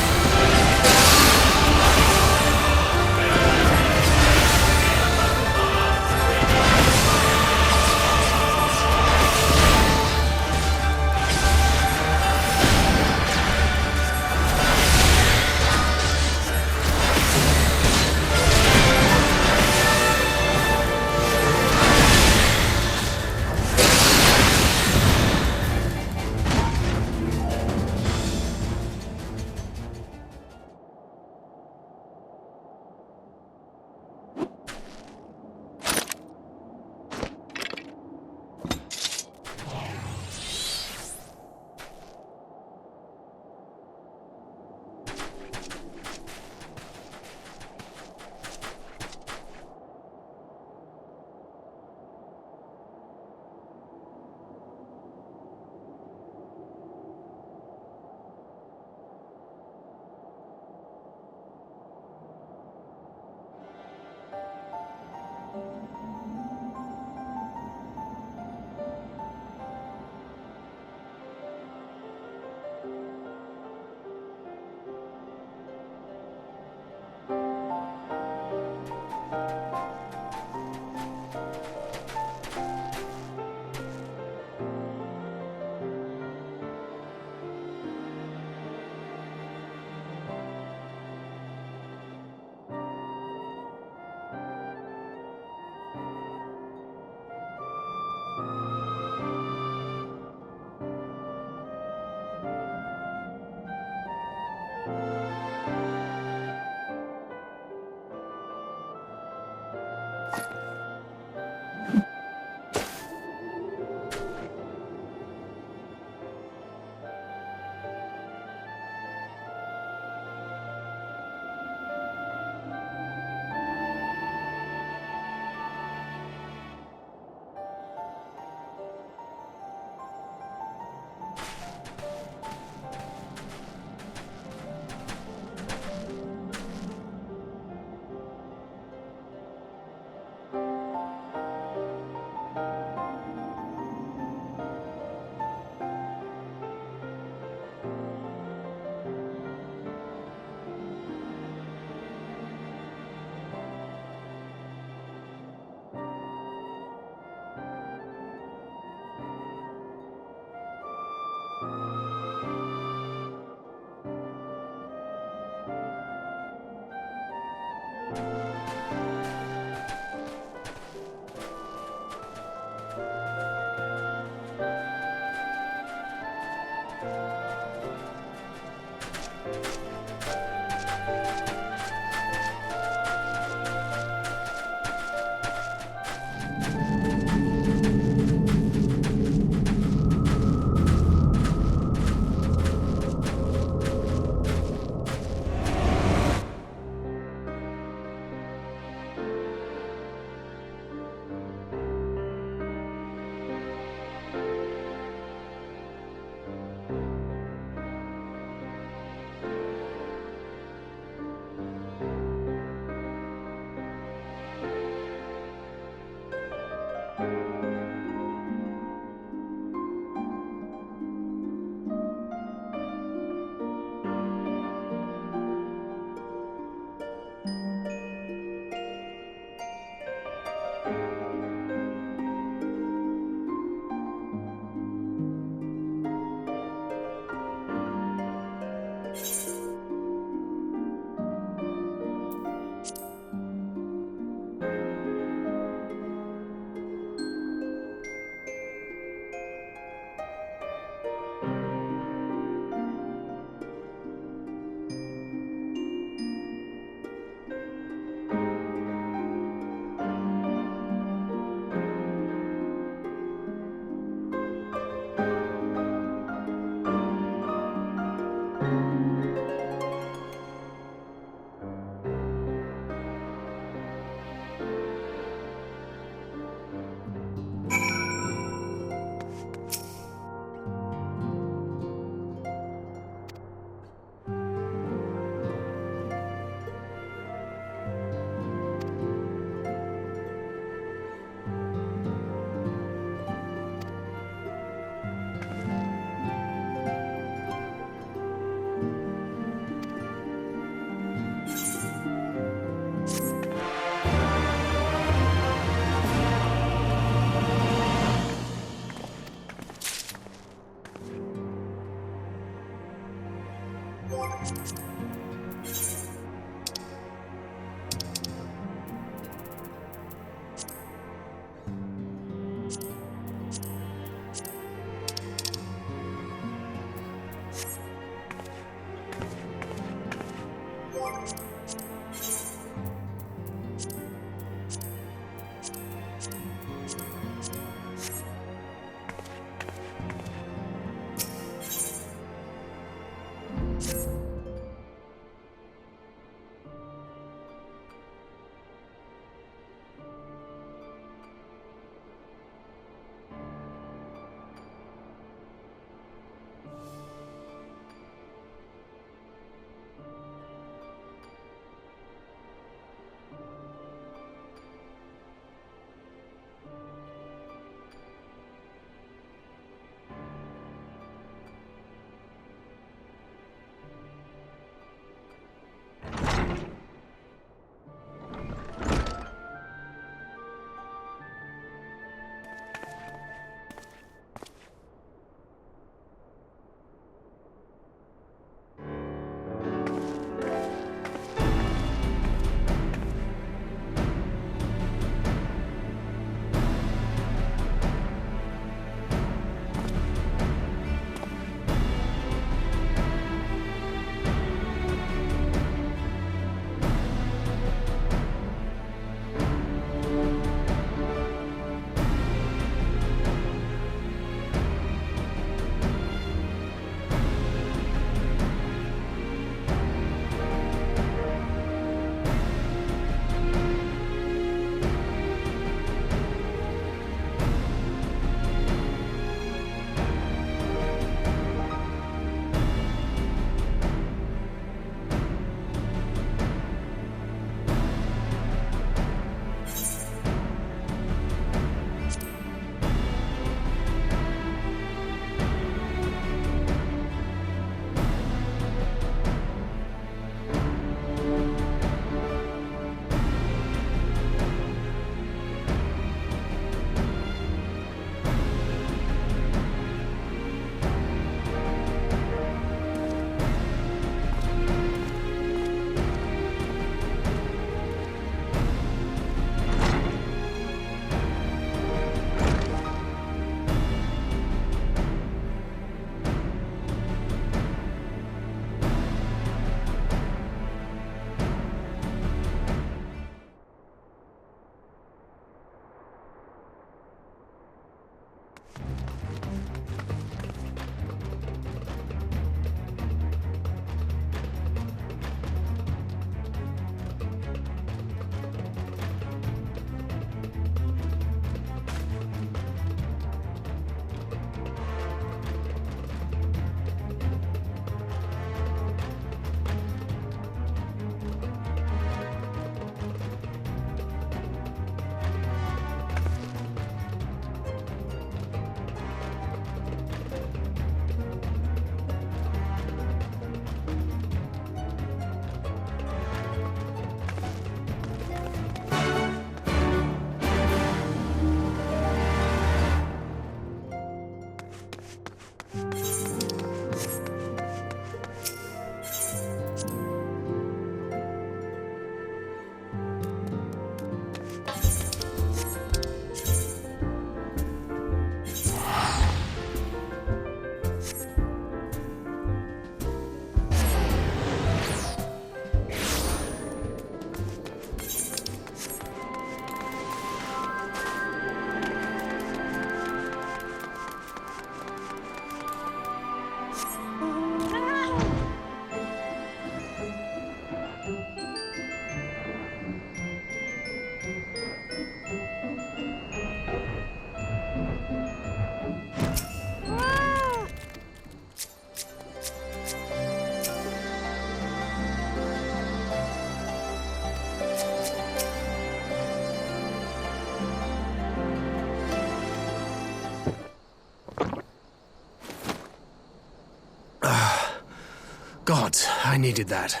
God, I needed that.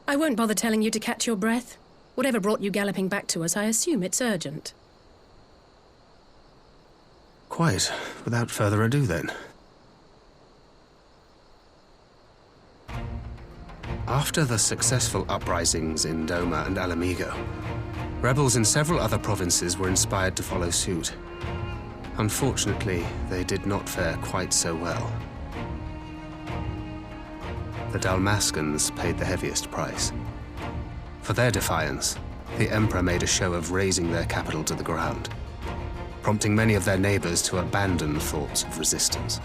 I won't bother telling you to catch your breath. Whatever brought you galloping back to us, I assume it's urgent. Quite. Without further ado, then. After the successful uprisings in Doma and Alamigo, rebels in several other provinces were inspired to follow suit. Unfortunately, they did not fare quite so well. The Dalmascans paid the heaviest price. For their defiance, the Emperor made a show of razing their capital to the ground, prompting many of their neighbors to abandon thoughts of resistance.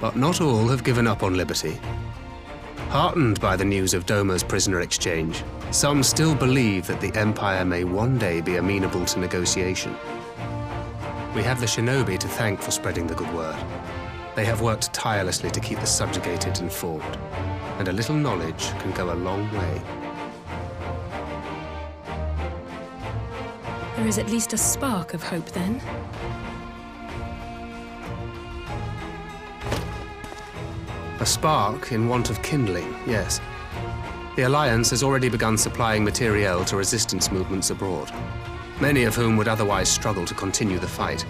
But not all have given up on liberty. Heartened by the news of Doma's prisoner exchange, some still believe that the Empire may one day be amenable to negotiation. We have the shinobi to thank for spreading the good word. They have worked tirelessly to keep the subjugated informed, and a little knowledge can go a long way. There is at least a spark of hope, then. A spark in want of kindling, yes. The Alliance has already begun supplying materiel to resistance movements abroad, many of whom would otherwise struggle to continue the fight.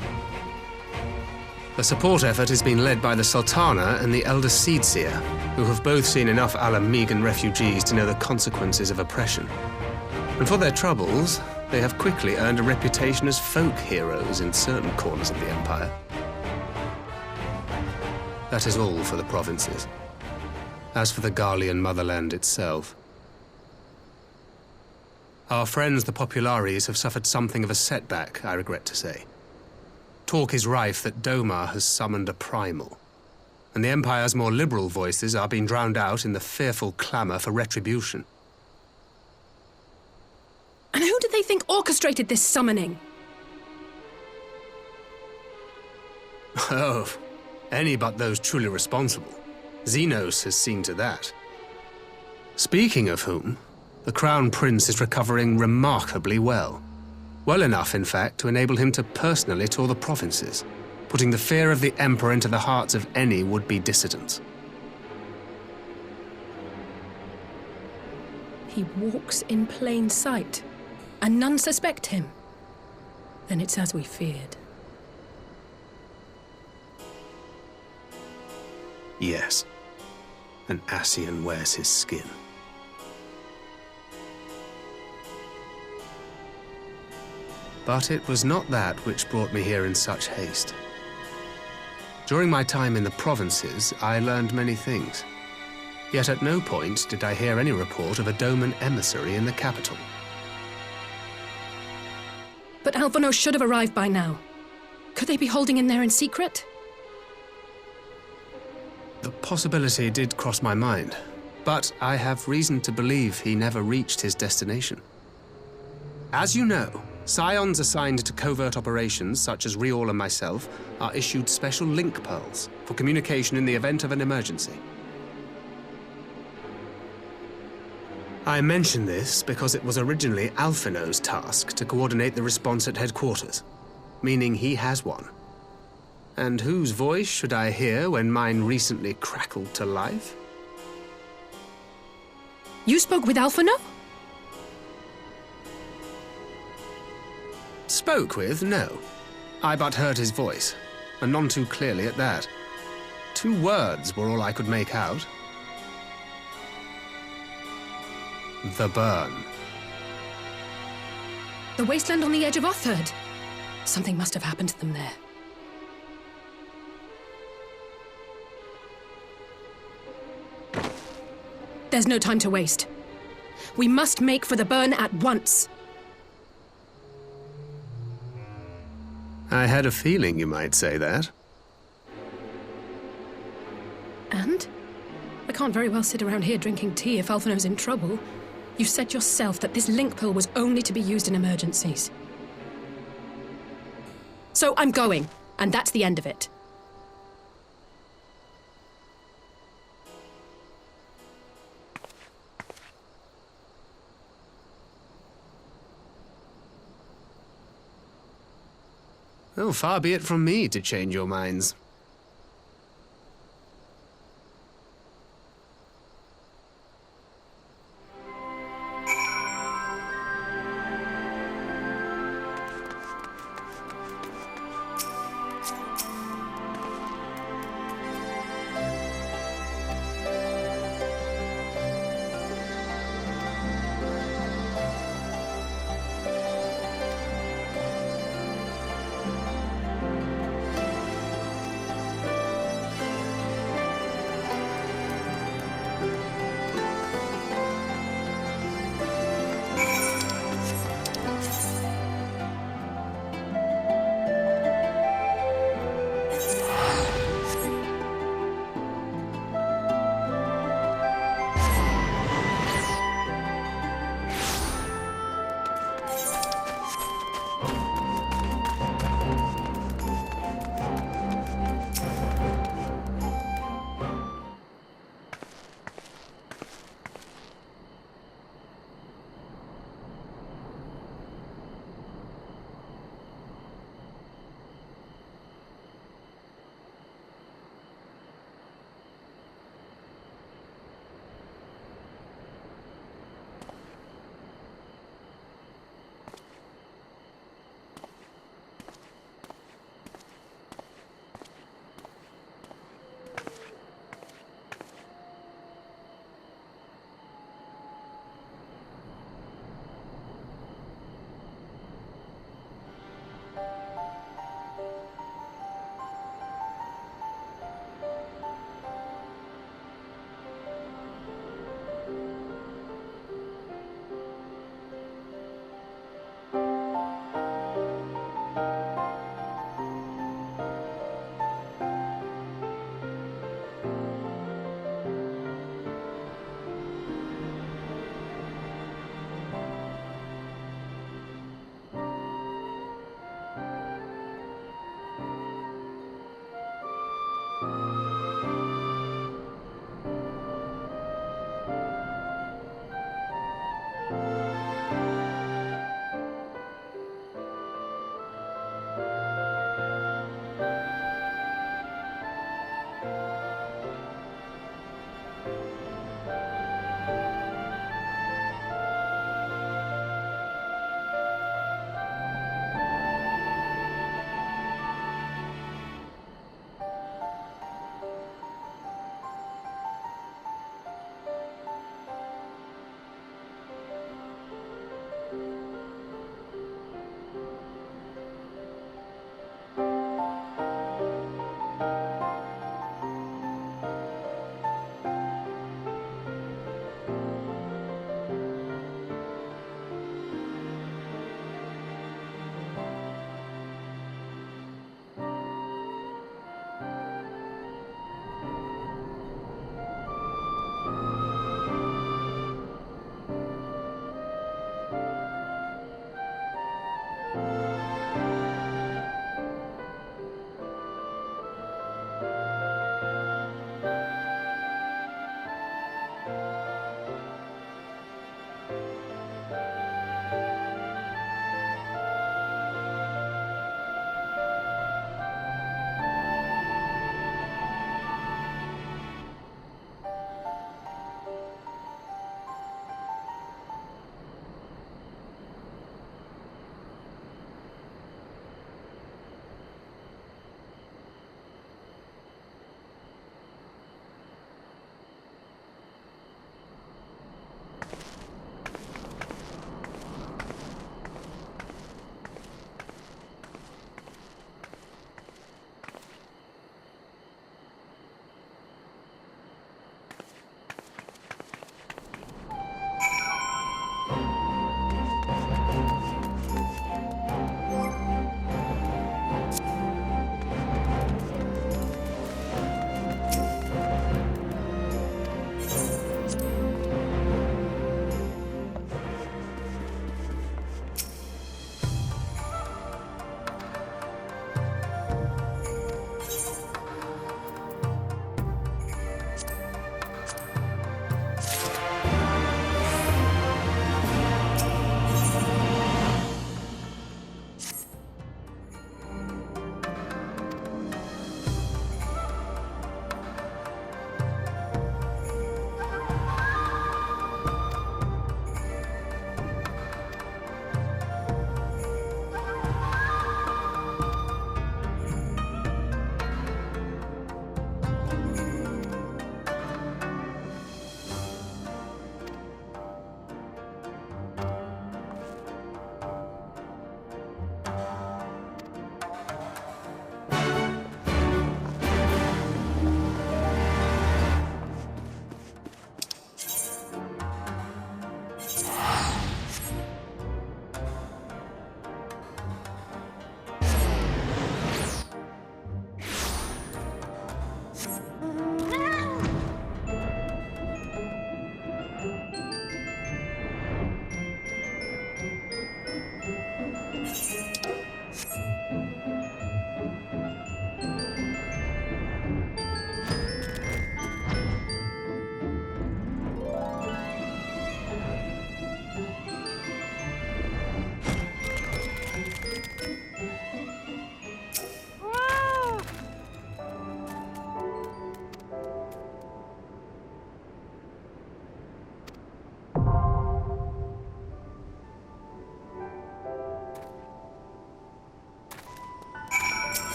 The support effort has been led by the Sultana and the Elder Seedseer, who have both seen enough Alamigan refugees to know the consequences of oppression. And for their troubles, they have quickly earned a reputation as folk heroes in certain corners of the Empire. That is all for the provinces. As for the Garlean motherland itself, our friends the Populares have suffered something of a setback, I regret to say. Talk is rife that Doma has summoned a primal, and the Empire's more liberal voices are being drowned out in the fearful clamor for retribution. And who do they think orchestrated this summoning? Oh, any but those truly responsible. Xenos has seen to that. Speaking of whom, the Crown Prince is recovering remarkably well. Well enough, in fact, to enable him to personally tour the provinces, putting the fear of the Emperor into the hearts of any would-be dissidents. He walks in plain sight, and none suspect him. Then it's as we feared. Yes, an Ascian wears his skin. But it was not that which brought me here in such haste. During my time in the provinces, I learned many things. Yet at no point did I hear any report of a Doman emissary in the capital. But Alphonse should have arrived by now. Could they be holding him there in secret? The possibility did cross my mind, but I have reason to believe he never reached his destination. As you know, Scions assigned to covert operations, such as Riol and myself, are issued special link pearls for communication in the event of an emergency. I mention this because it was originally Alphino's task to coordinate the response at headquarters, meaning he has one. And whose voice should I hear when mine recently crackled to life? You spoke with Alphino? Spoke with, no. I but heard his voice, and none too clearly at that. 2 words were all I could make out. The burn. The wasteland on the edge of Otherd. Something must have happened to them there. There's no time to waste. We must make for the burn at once. I had a feeling you might say that. And? I can't very well sit around here drinking tea if Alphino's in trouble. You said yourself that this link pill was only to be used in emergencies. So I'm going, and that's the end of it. Oh, far be it from me to change your minds.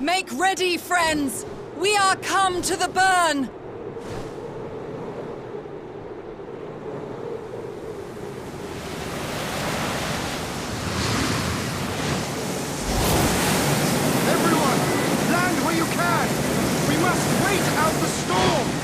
Make ready, friends! We are come to the burn! Everyone, land where you can! We must wait out the storm!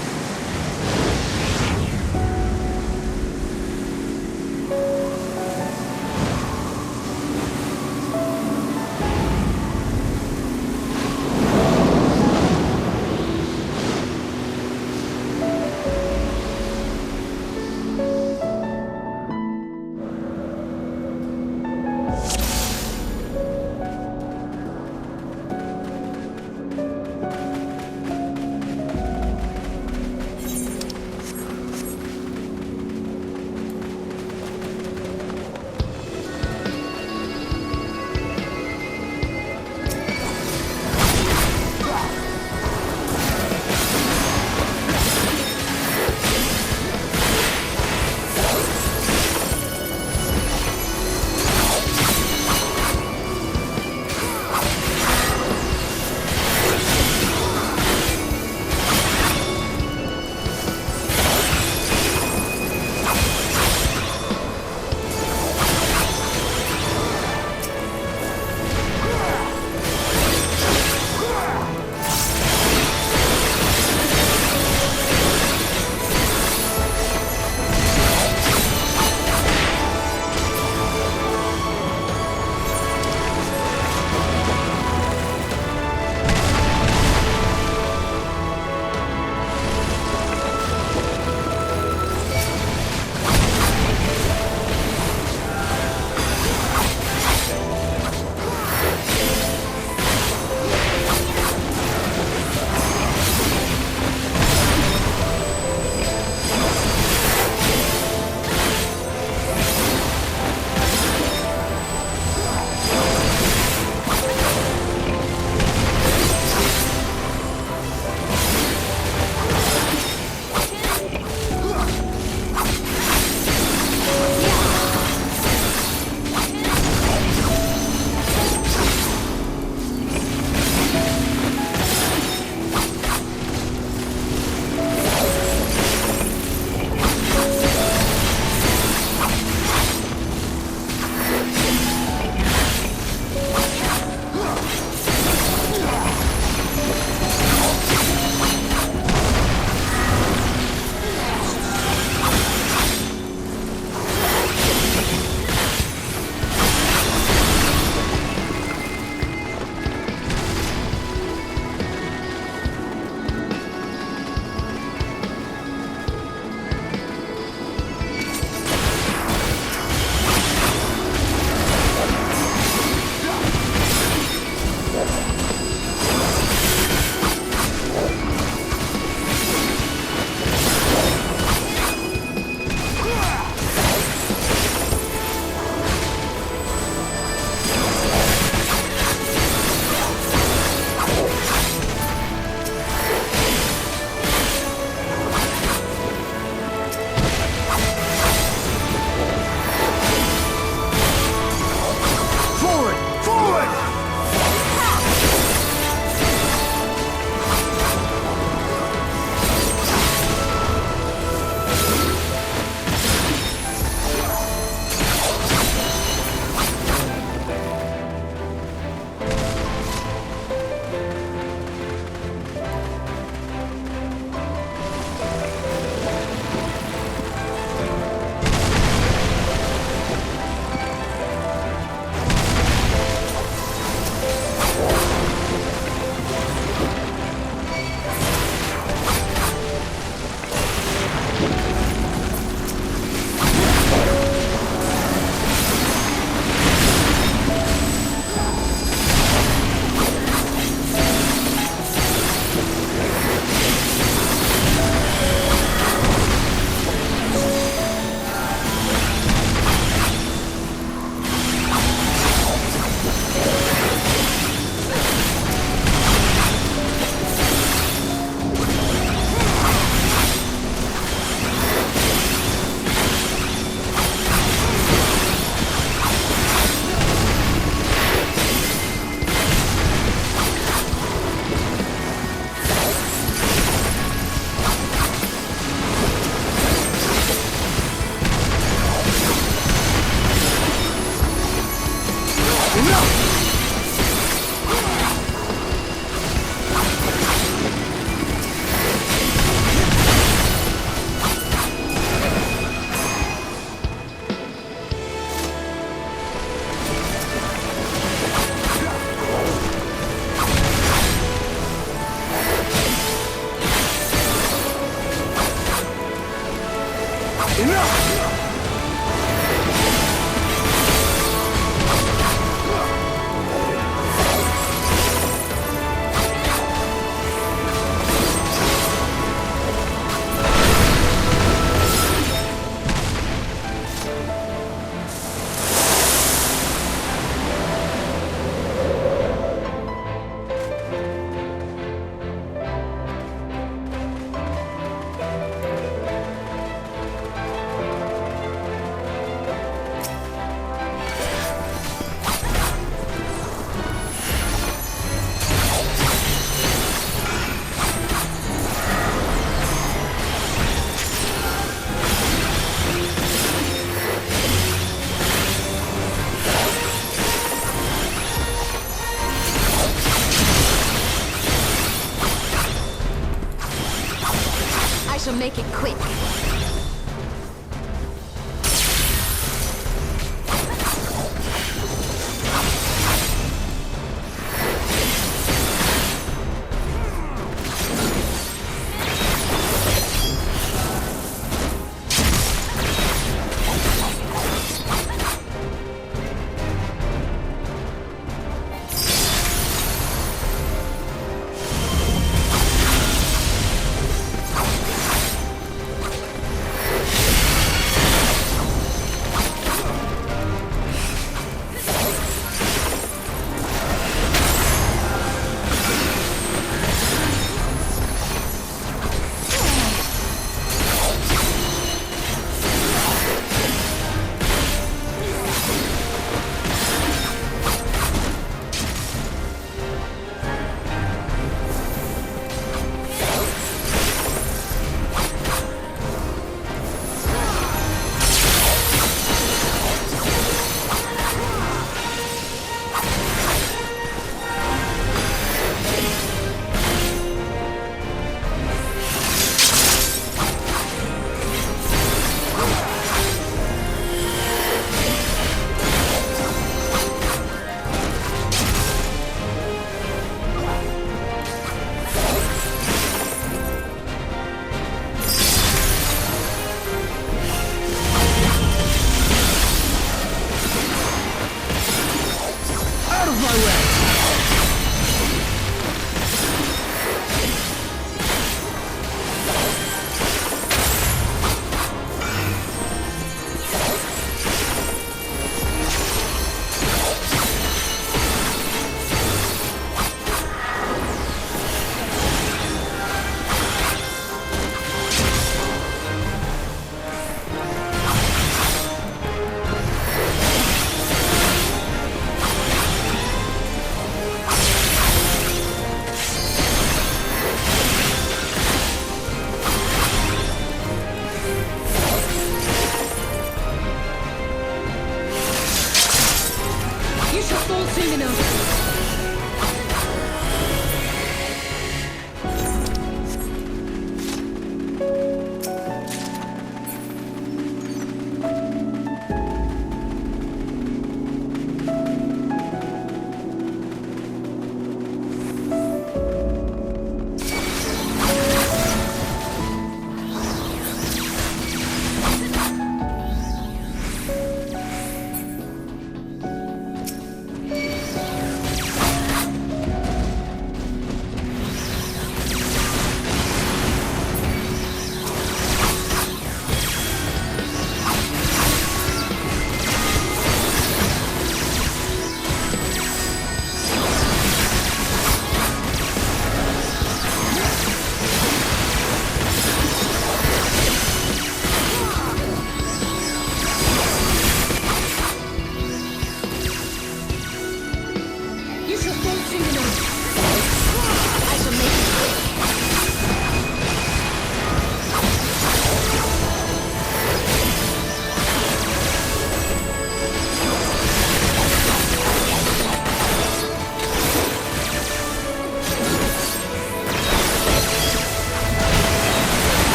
make it quick.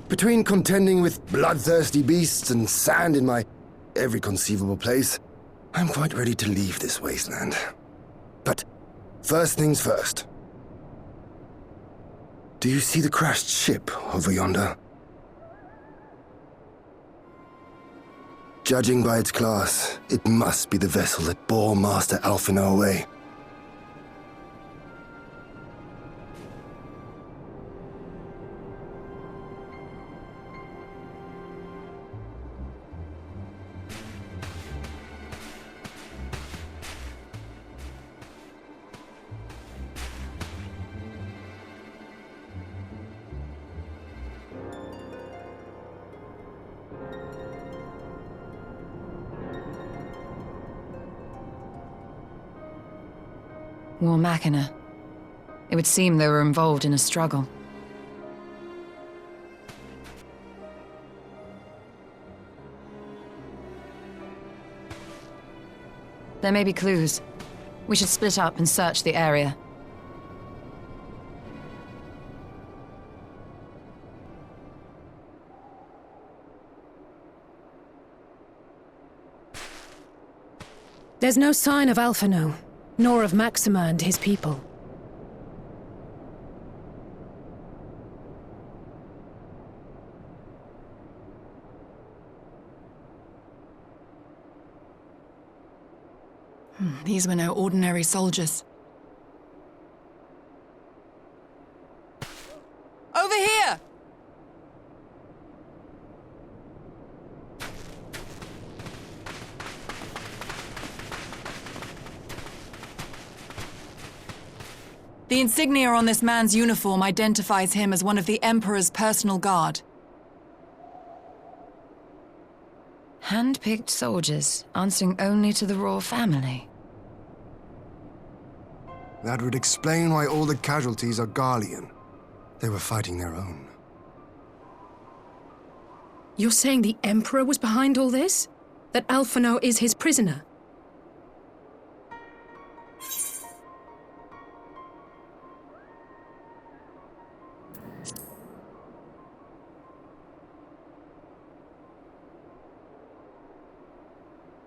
Between contending with bloodthirsty beasts and sand in my every conceivable place, I'm quite ready to leave this wasteland. But first things first. Do you see the crashed ship over yonder? Judging by its class, it must be the vessel that bore Master Alphinaud away. War Machina. It would seem they were involved in a struggle. There may be clues. We should split up and search the area. There's no sign of Alphinaud, nor of Maxima and his people. These were no ordinary soldiers. Over here! The insignia on this man's uniform identifies him as one of the Emperor's personal guard. Hand-picked soldiers, answering only to the royal family. That would explain why all the casualties are Garlean. They were fighting their own. You're saying the Emperor was behind all this? That Alphinaud is his prisoner?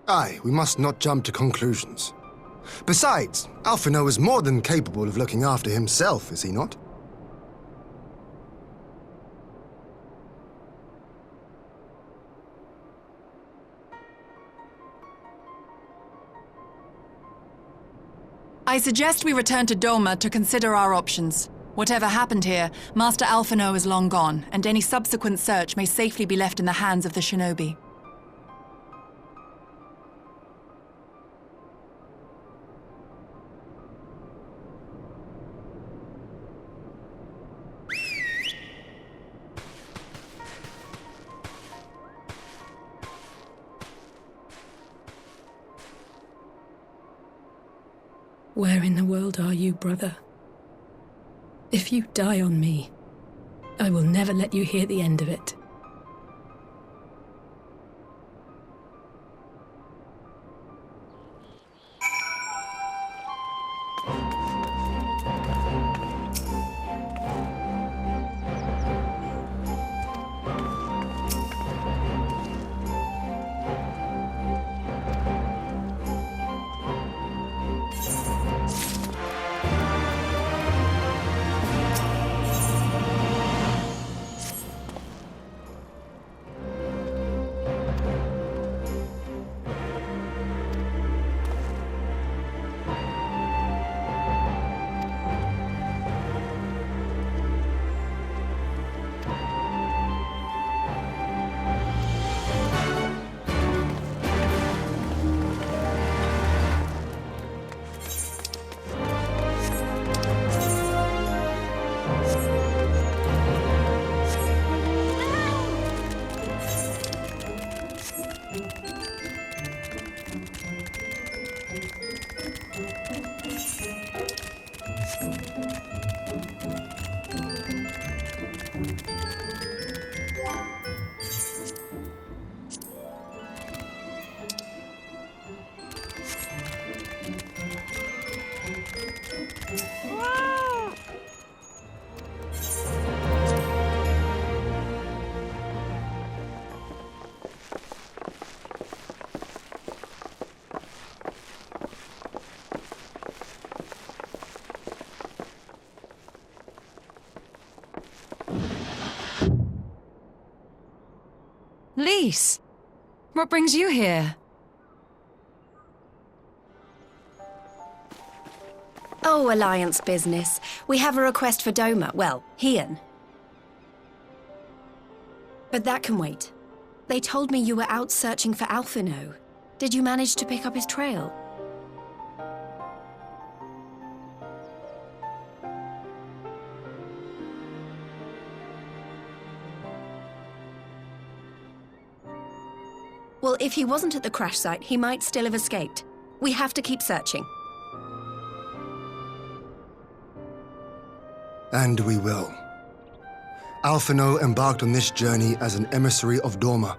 Aye, we must not jump to conclusions. Besides, Alphinaud is more than capable of looking after himself, is he not? I suggest we return to Doma to consider our options. Whatever happened here, Master Alphinaud is long gone, and any subsequent search may safely be left in the hands of the shinobi. Where in the world are you, brother? If you die on me, I will never let you hear the end of it. Lys, what brings you here? Oh, Alliance business. We have a request for Doma. Well, Hien. But that can wait. They told me you were out searching for Alphino. Did you manage to pick up his trail? Well, if he wasn't at the crash site, he might still have escaped. We have to keep searching. And we will. Alphino embarked on this journey as an emissary of Doma,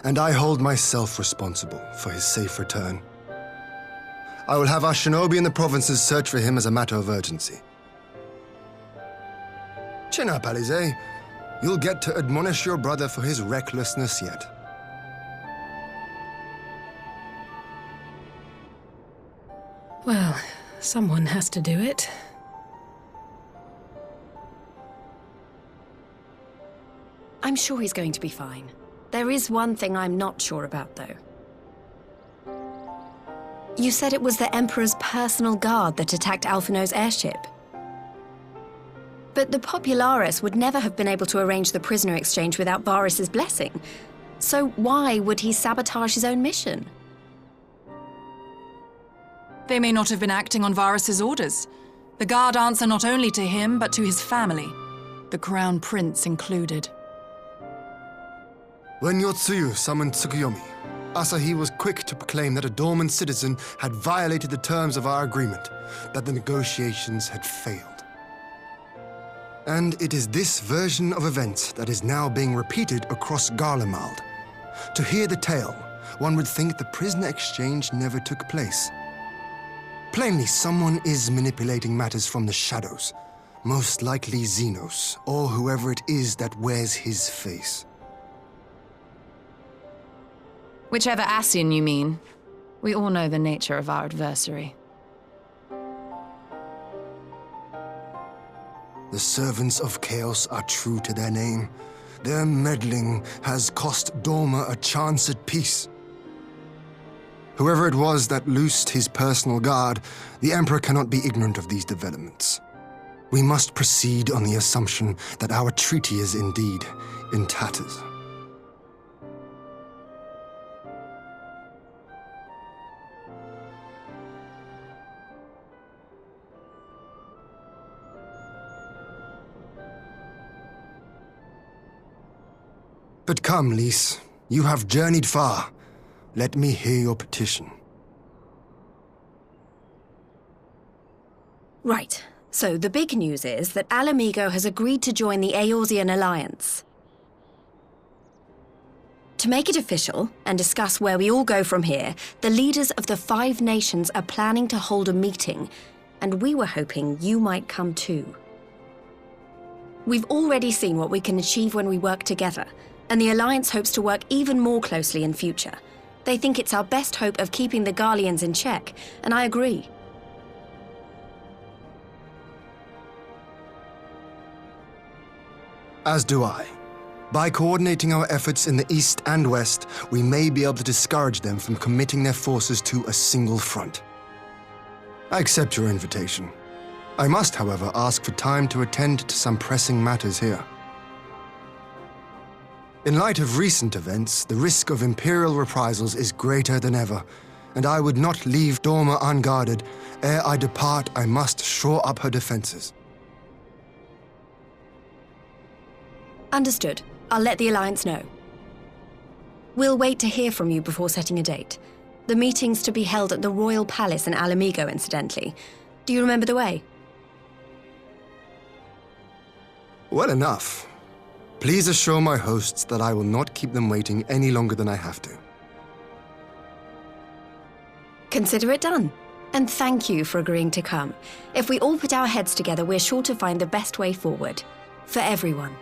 and I hold myself responsible for his safe return. I will have our shinobi in the provinces search for him as a matter of urgency. Chin up, Alize. You'll get to admonish your brother for his recklessness yet. Well, someone has to do it. I'm sure he's going to be fine. There is one thing I'm not sure about, though. You said it was the Emperor's personal guard that attacked Alphino's airship. But the Popularis would never have been able to arrange the prisoner exchange without Varys' blessing. So why would he sabotage his own mission? They may not have been acting on Varys' orders. The guard answer not only to him, but to his family, the Crown Prince included. When Yotsuyu summoned Tsukuyomi, Asahi was quick to proclaim that a Dorman citizen had violated the terms of our agreement, that the negotiations had failed. And it is this version of events that is now being repeated across Garlemald. To hear the tale, one would think the prisoner exchange never took place. Plainly, someone is manipulating matters from the shadows, most likely Xenos, or whoever it is that wears his face. Whichever Ascian you mean. We all know the nature of our adversary. The servants of chaos are true to their name. Their meddling has cost Doma a chance at peace. Whoever it was that loosed his personal guard, the Emperor cannot be ignorant of these developments. We must proceed on the assumption that our treaty is indeed in tatters. But come, Lys. You have journeyed far. Let me hear your petition. Right. So the big news is that Alamigo has agreed to join the Eorzean Alliance. To make it official and discuss where we all go from here, the leaders of the 5 nations are planning to hold a meeting, and we were hoping you might come too. We've already seen what we can achieve when we work together, and the Alliance hopes to work even more closely in future. They think it's our best hope of keeping the Garleans in check, and I agree. As do I. By coordinating our efforts in the east and west, we may be able to discourage them from committing their forces to a single front. I accept your invitation. I must, however, ask for time to attend to some pressing matters here. In light of recent events, the risk of Imperial reprisals is greater than ever, and I would not leave Doma unguarded. Ere I depart, I must shore up her defenses. Understood. I'll let the Alliance know. We'll wait to hear from you before setting a date. The meeting's to be held at the Royal Palace in Alamigo, incidentally. Do you remember the way? Well enough. Please assure my hosts that I will not keep them waiting any longer than I have to. Consider it done. And thank you for agreeing to come. If we all put our heads together, we're sure to find the best way forward. For everyone.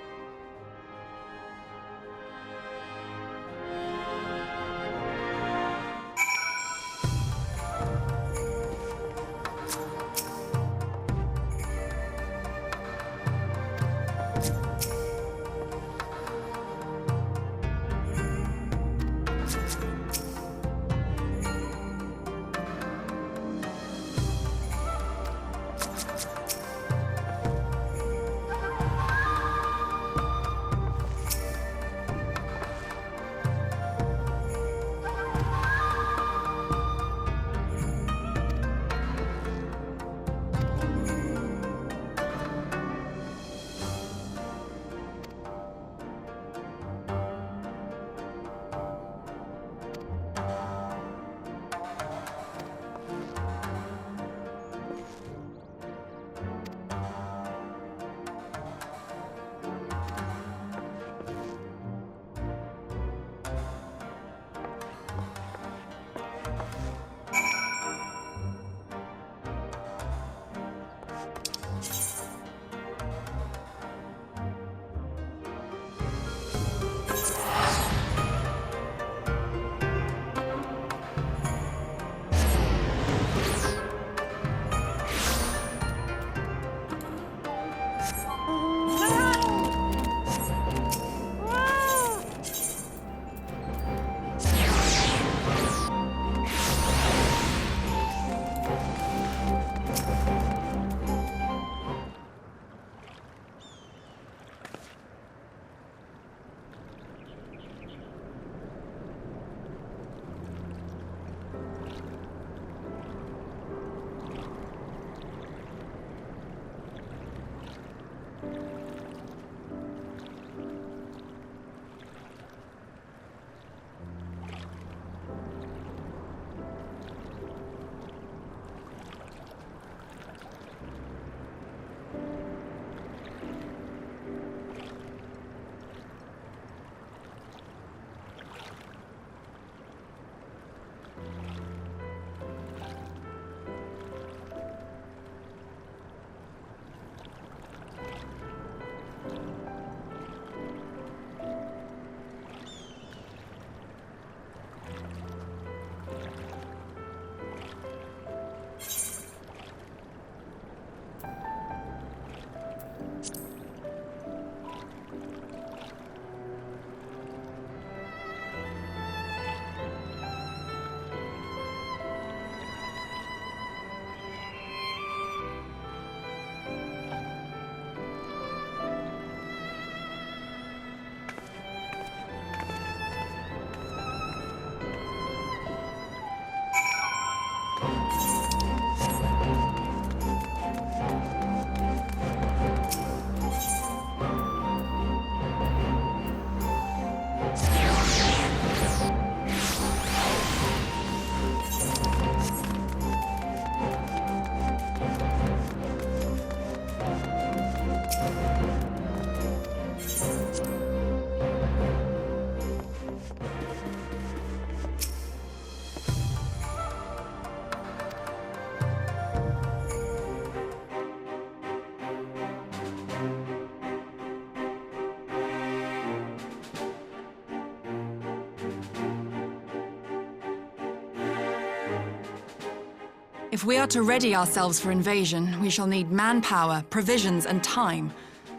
If we are to ready ourselves for invasion, we shall need manpower, provisions, and time,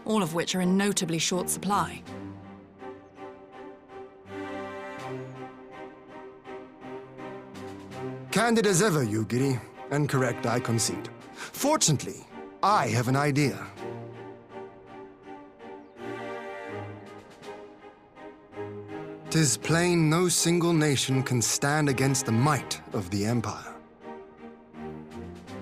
all of which are in notably short supply. Candid as ever, Yugiri, and correct, I concede. Fortunately, I have an idea. 'Tis plain no single nation can stand against the might of the Empire.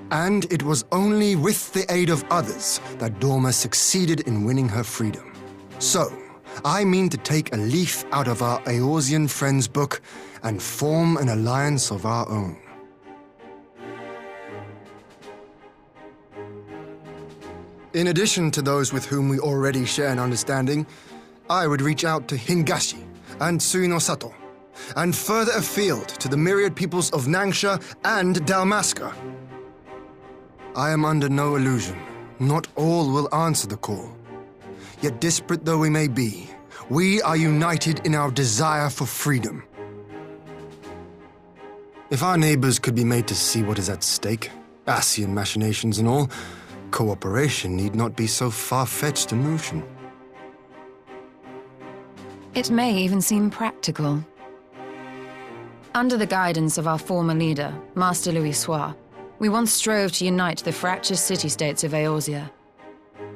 And it was only with the aid of others that Dorma succeeded in winning her freedom. So, I mean to take a leaf out of our Eorzean friends' book and form an alliance of our own. In addition to those with whom we already share an understanding, I would reach out to Hingashi and Suinosato, and further afield to the myriad peoples of Nangsha and Dalmasca. I am under no illusion. Not all will answer the call. Yet disparate though we may be, we are united in our desire for freedom. If our neighbors could be made to see what is at stake, Asian machinations and all, cooperation need not be so far-fetched a notion. It may even seem practical. Under the guidance of our former leader, Master Louis Soir, we once strove to unite the fractious city-states of Eorzea.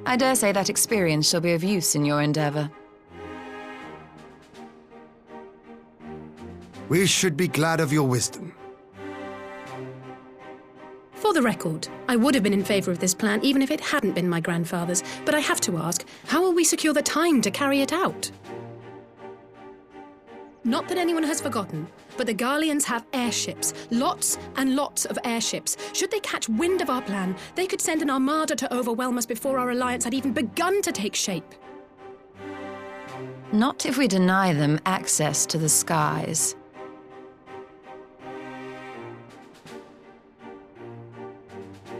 I dare say that experience shall be of use in your endeavor. We should be glad of your wisdom. For the record, I would have been in favor of this plan even if it hadn't been my grandfather's, but I have to ask, how will we secure the time to carry it out? Not that anyone has forgotten, but the Garleans have airships. Lots and lots of airships. Should they catch wind of our plan, they could send an armada to overwhelm us before our alliance had even begun to take shape. Not if we deny them access to the skies.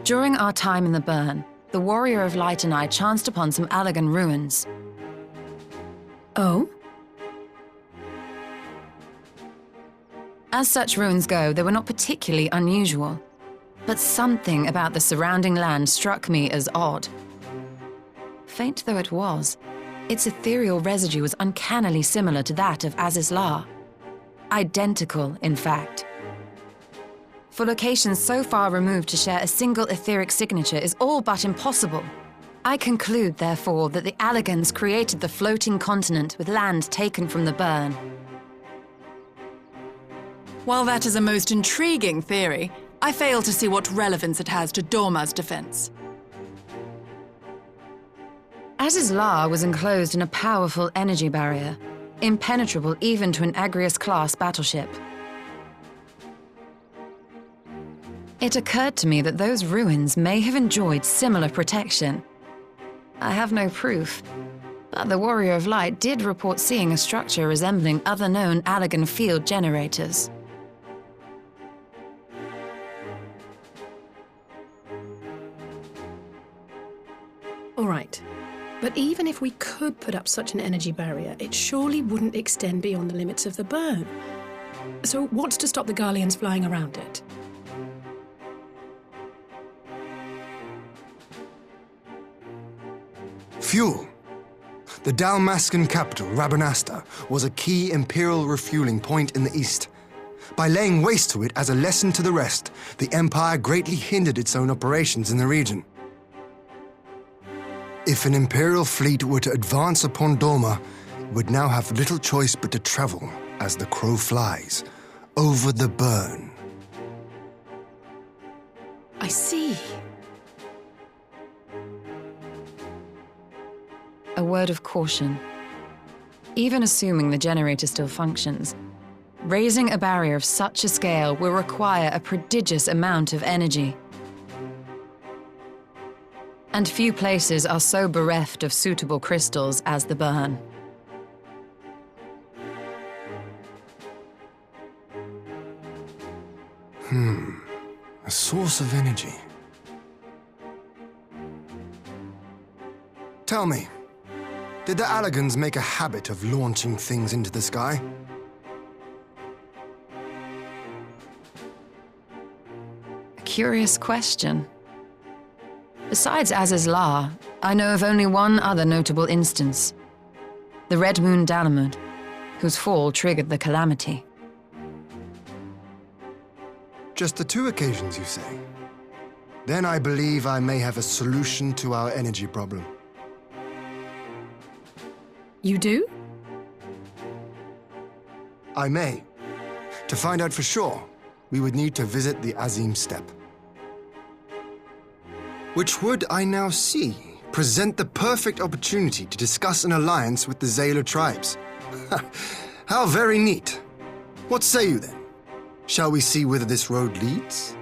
During our time in the Burn, the Warrior of Light and I chanced upon some Allagan ruins. Oh? As such ruins go, they were not particularly unusual, but something about the surrounding land struck me as odd. Faint though it was, its ethereal residue was uncannily similar to that of Azizlar. Identical, in fact. For locations so far removed to share a single etheric signature is all but impossible. I conclude, therefore, that the Allagans created the floating continent with land taken from the Burn. While that is a most intriguing theory, I fail to see what relevance it has to Dorma's defense. Azizlar was enclosed in a powerful energy barrier, impenetrable even to an Agrius-class battleship. It occurred to me that those ruins may have enjoyed similar protection. I have no proof, but the Warrior of Light did report seeing a structure resembling other known Allagan field generators. All right. But even if we could put up such an energy barrier, it surely wouldn't extend beyond the limits of the Burn. So what's to stop the Garleans flying around it? Fuel. The Dalmascan capital, Rabanasta, was a key Imperial refueling point in the east. By laying waste to it as a lesson to the rest, the Empire greatly hindered its own operations in the region. If an Imperial fleet were to advance upon Dorma, it would now have little choice but to travel, as the crow flies, over the Burn. I see. A word of caution. Even assuming the generator still functions, raising a barrier of such a scale will require a prodigious amount of energy. And few places are so bereft of suitable crystals as the Burn. A source of energy. Tell me, did the Allagans make a habit of launching things into the sky? curious question. Besides Azizlar, I know of only one other notable instance. The Red Moon Dalamud, whose fall triggered the calamity. Just the 2 occasions, you say? Then I believe I may have a solution to our energy problem. You do? I may. To find out for sure, we would need to visit the Azim Steppe. Which would, I now see, present the perfect opportunity to discuss an alliance with the Zayla tribes. How very neat. What say you then? Shall we see whither this road leads?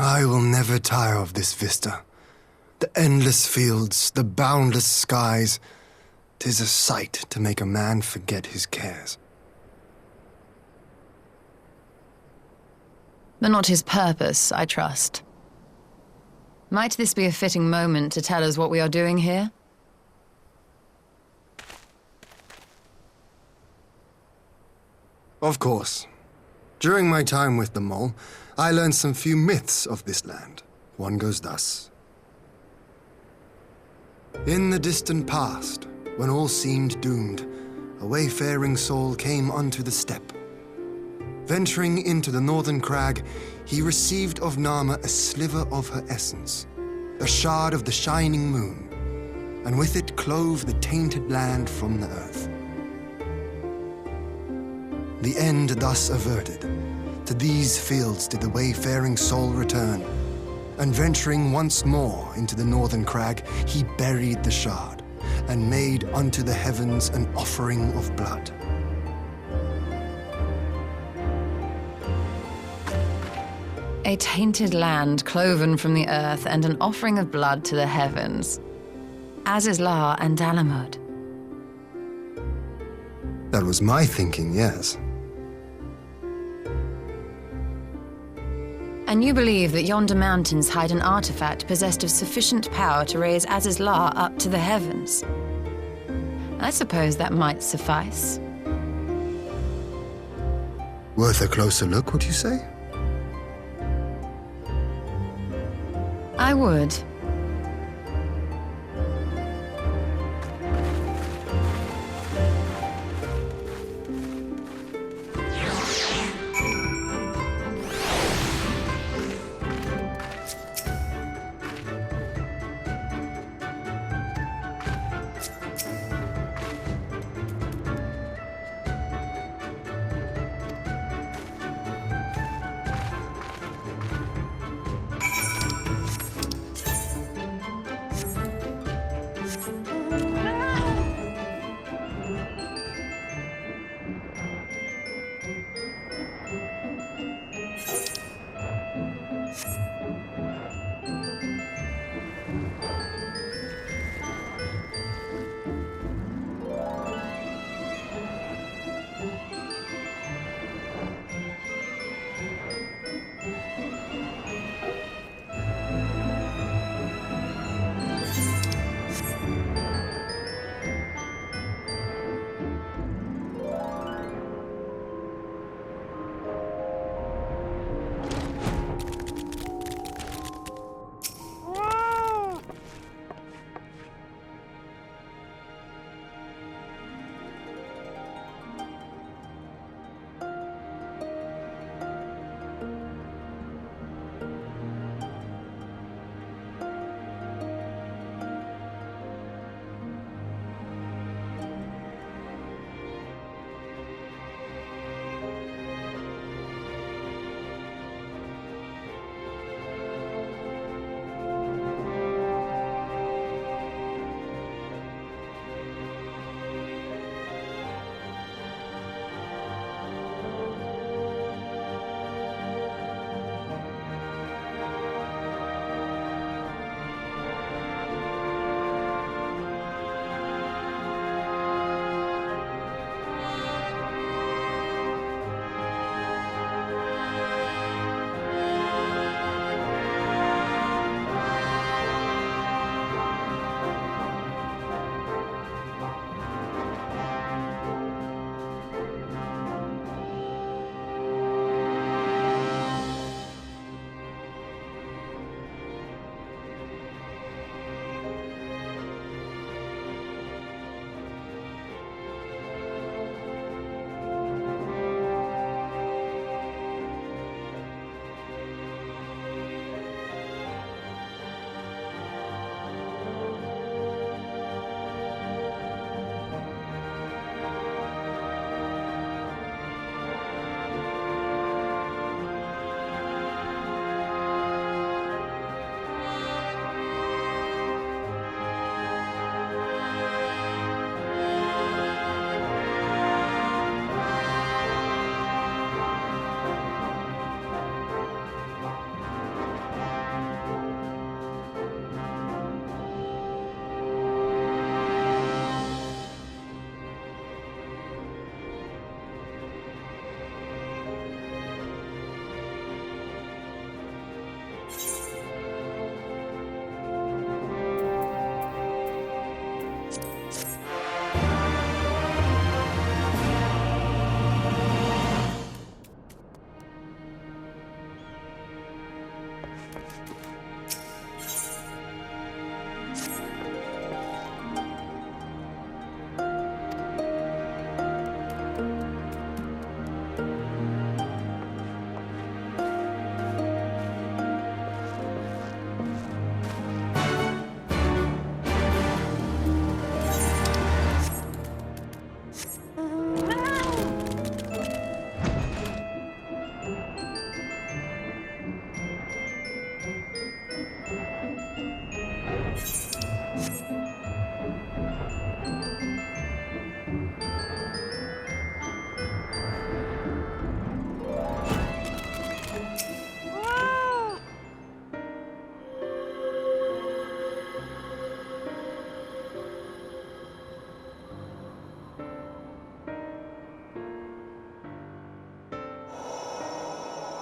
I will never tire of this vista. The endless fields, the boundless skies. 'Tis a sight to make a man forget his cares. But not his purpose, I trust. Might this be a fitting moment to tell us what we are doing here? Of course. During my time with the mole, I learned some few myths of this land. One goes thus. In the distant past, when all seemed doomed, a wayfaring soul came unto the steppe. Venturing into the northern crag, he received of Nama a sliver of her essence, a shard of the shining moon, and with it clove the tainted land from the earth. The end thus averted, to these fields did the wayfaring soul return, and venturing once more into the northern crag, he buried the shard, and made unto the heavens an offering of blood. A tainted land cloven from the earth and an offering of blood to the heavens. Azizlar and Dalamud. That was my thinking, yes. And you believe that yonder mountains hide an artifact possessed of sufficient power to raise Azizlar up to the heavens? I suppose that might suffice. Worth a closer look, would you say? I would.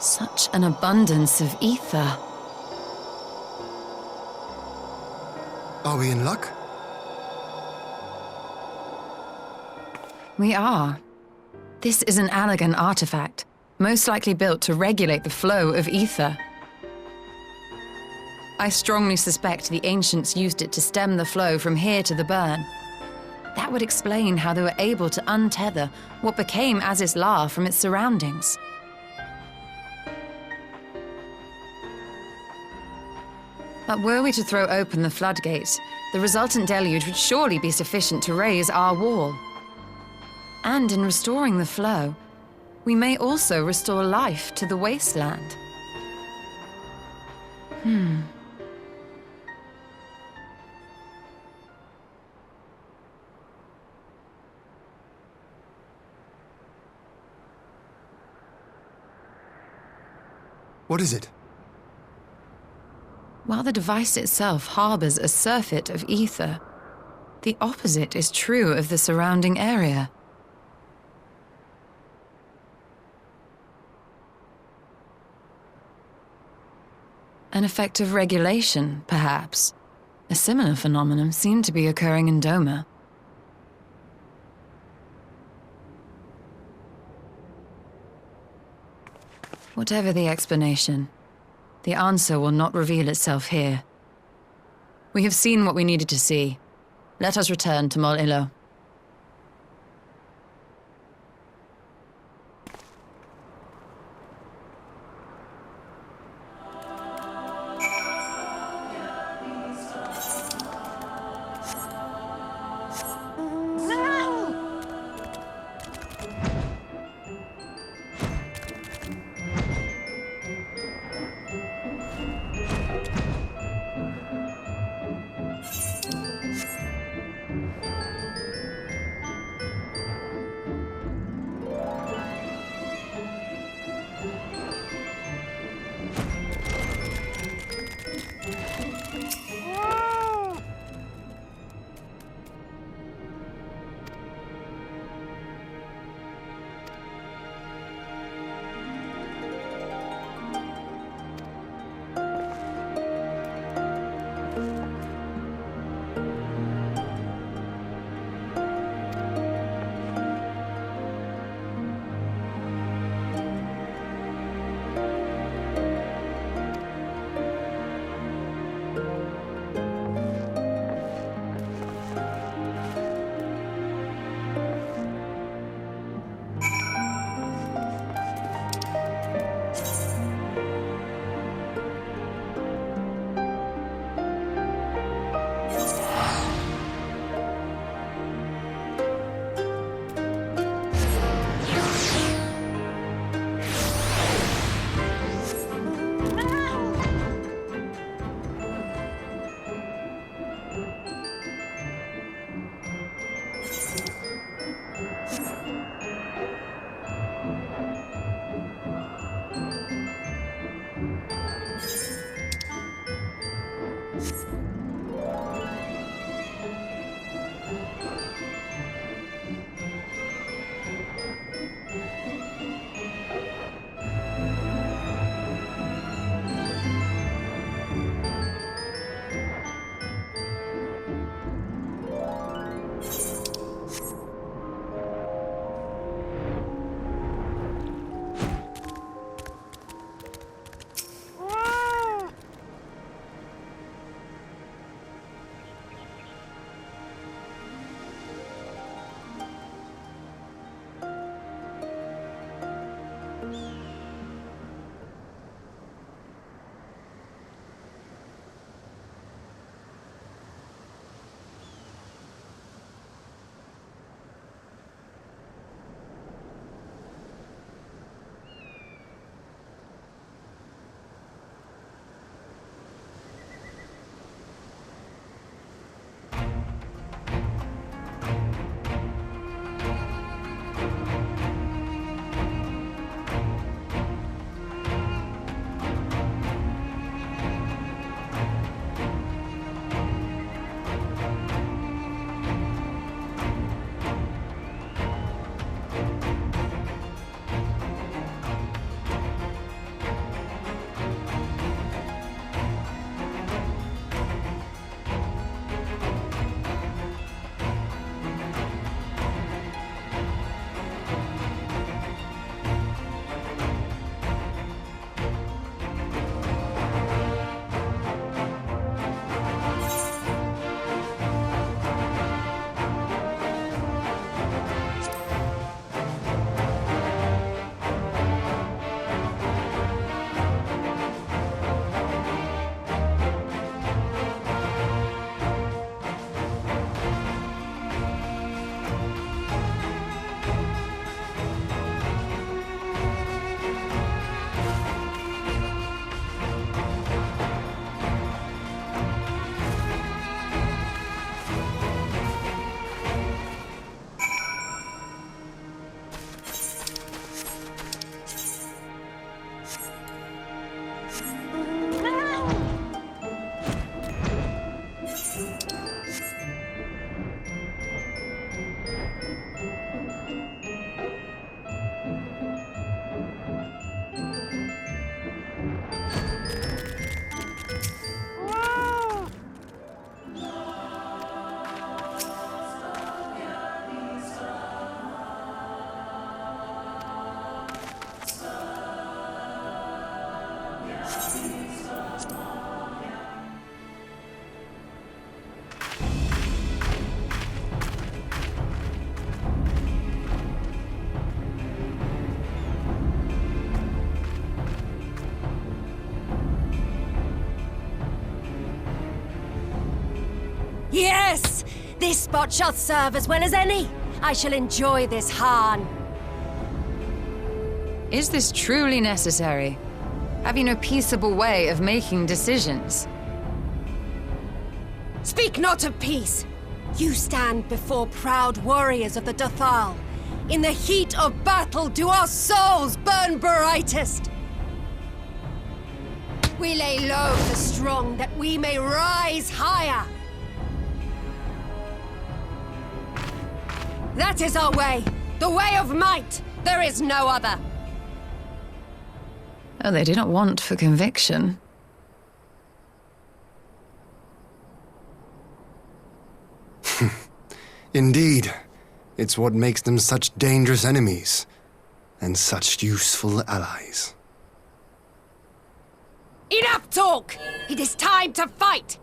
Such an abundance of ether. Are we in luck? We are. This is an Allagan artifact, most likely built to regulate the flow of ether. I strongly suspect the ancients used it to stem the flow from here to the burn. That would explain how they were able to untether what became Azys La from its surroundings. But were we to throw open the floodgates, the resultant deluge would surely be sufficient to raise our wall. And in restoring the flow, we may also restore life to the wasteland. What is it? While the device itself harbors a surfeit of ether, the opposite is true of the surrounding area. An effect of regulation, perhaps. A similar phenomenon seemed to be occurring in Doma. Whatever the explanation, the answer will not reveal itself here. We have seen what we needed to see. Let us return to Mol Ilo. Yes! This spot shall serve as well as any. I shall enjoy this Hahn. Is this truly necessary? Have you no peaceable way of making decisions? Speak not of peace. You stand before proud warriors of the Dathal. In the heat of battle do our souls burn brightest. We lay low the strong that we may rise higher. That is our way, the way of might. There is no other. Oh, they do not want for conviction. Indeed. It's what makes them such dangerous enemies, and such useful allies. Enough talk! It is time to fight!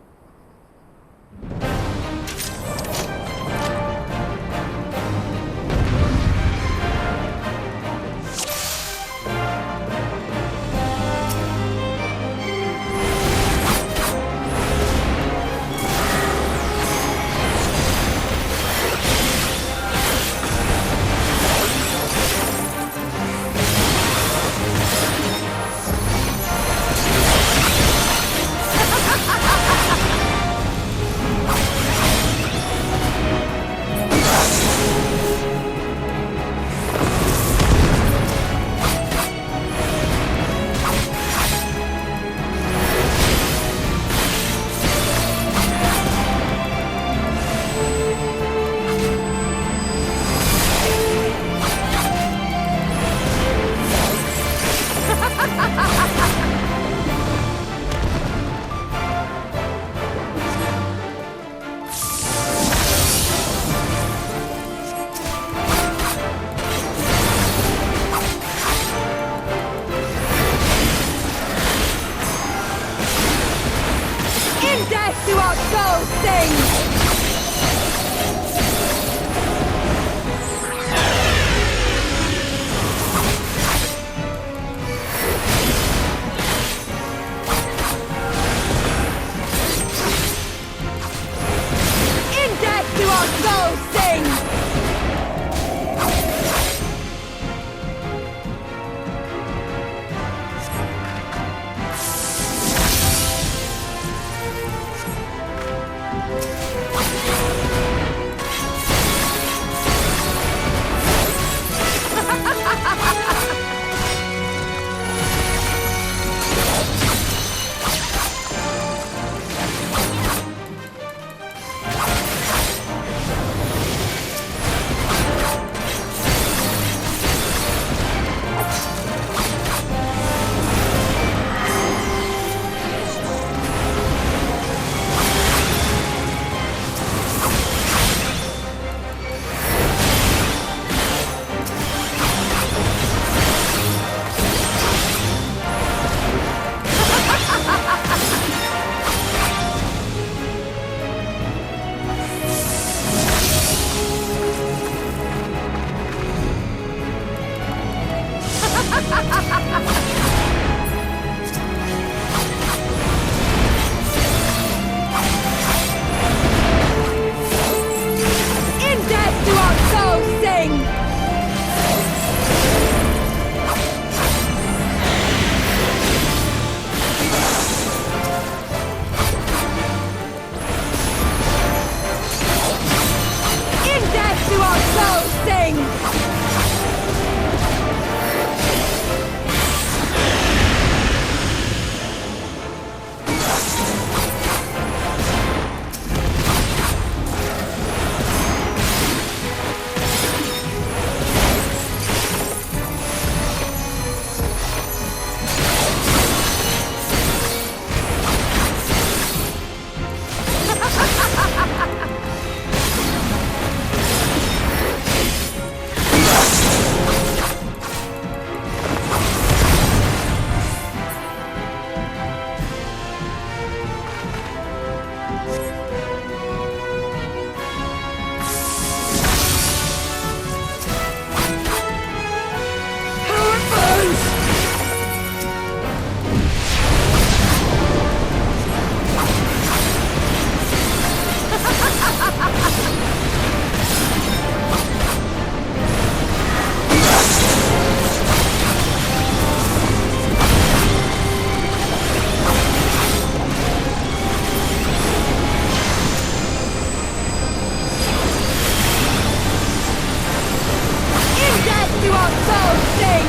do our souls sing!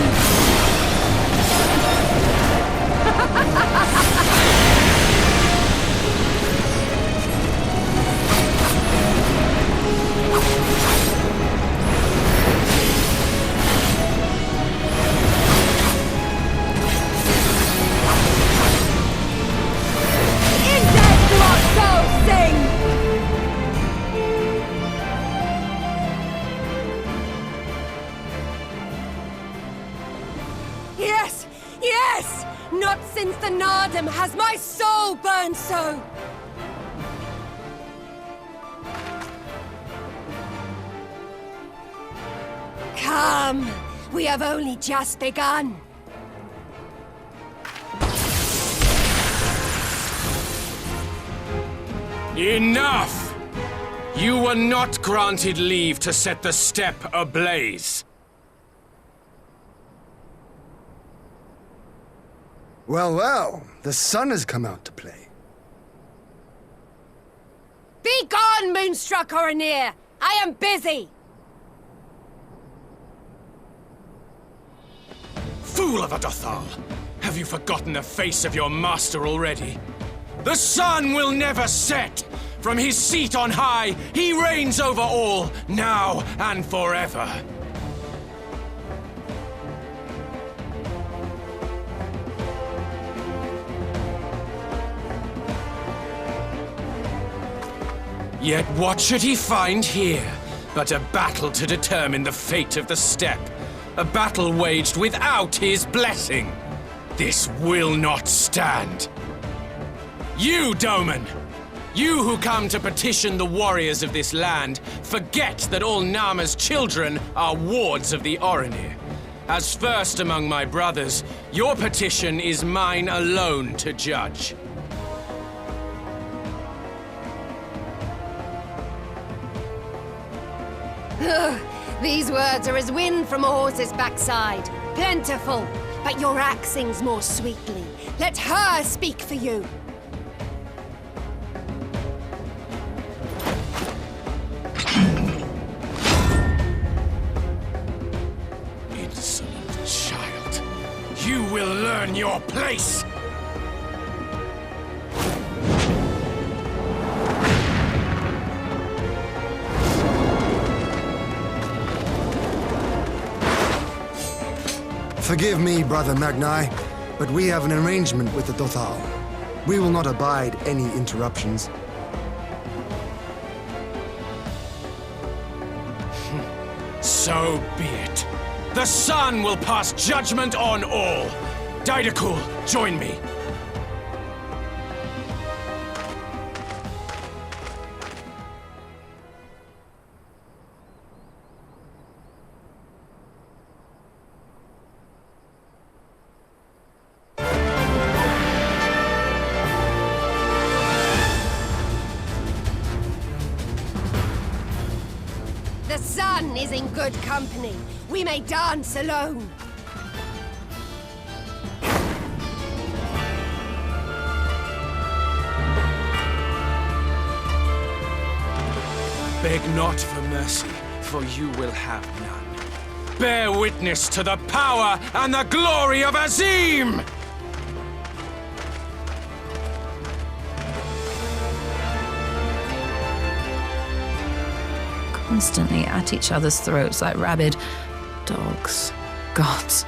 Indeed do our souls sing! Yes! Yes! Not since the Nardum has my soul burned so! Come! We have only just begun! Enough! You were not granted leave to set the steppe ablaze. Well, well, the sun has come out to play. Be gone, Moonstruck Oranir! I am busy! Fool of a Dothal! Have you forgotten the face of your master already? The sun will never set! From his seat on high, he reigns over all, now and forever. Yet what should he find here but a battle to determine the fate of the steppe? A battle waged without his blessing. This will not stand. You, Doman! You who come to petition the warriors of this land, forget that all Nama's children are wards of the Oranir. As first among my brothers, your petition is mine alone to judge. These words are as wind from a horse's backside. Plentiful, but your axe sings more sweetly. Let her speak for you. Insolent child. You will learn your place! Forgive me, Brother Magni, but we have an arrangement with the Dothal. We will not abide any interruptions. So be it. The sun will pass judgment on all. Daidakul, join me. The sun is in good company. We may dance alone. Beg not for mercy, for you will have none. Bear witness to the power and the glory of Azim! Constantly at each other's throats like rabid dogs. Gods,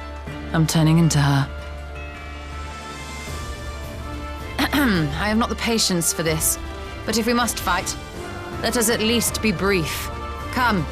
I'm turning into her. I have not the patience for this, but if we must fight, let us at least be brief. Come.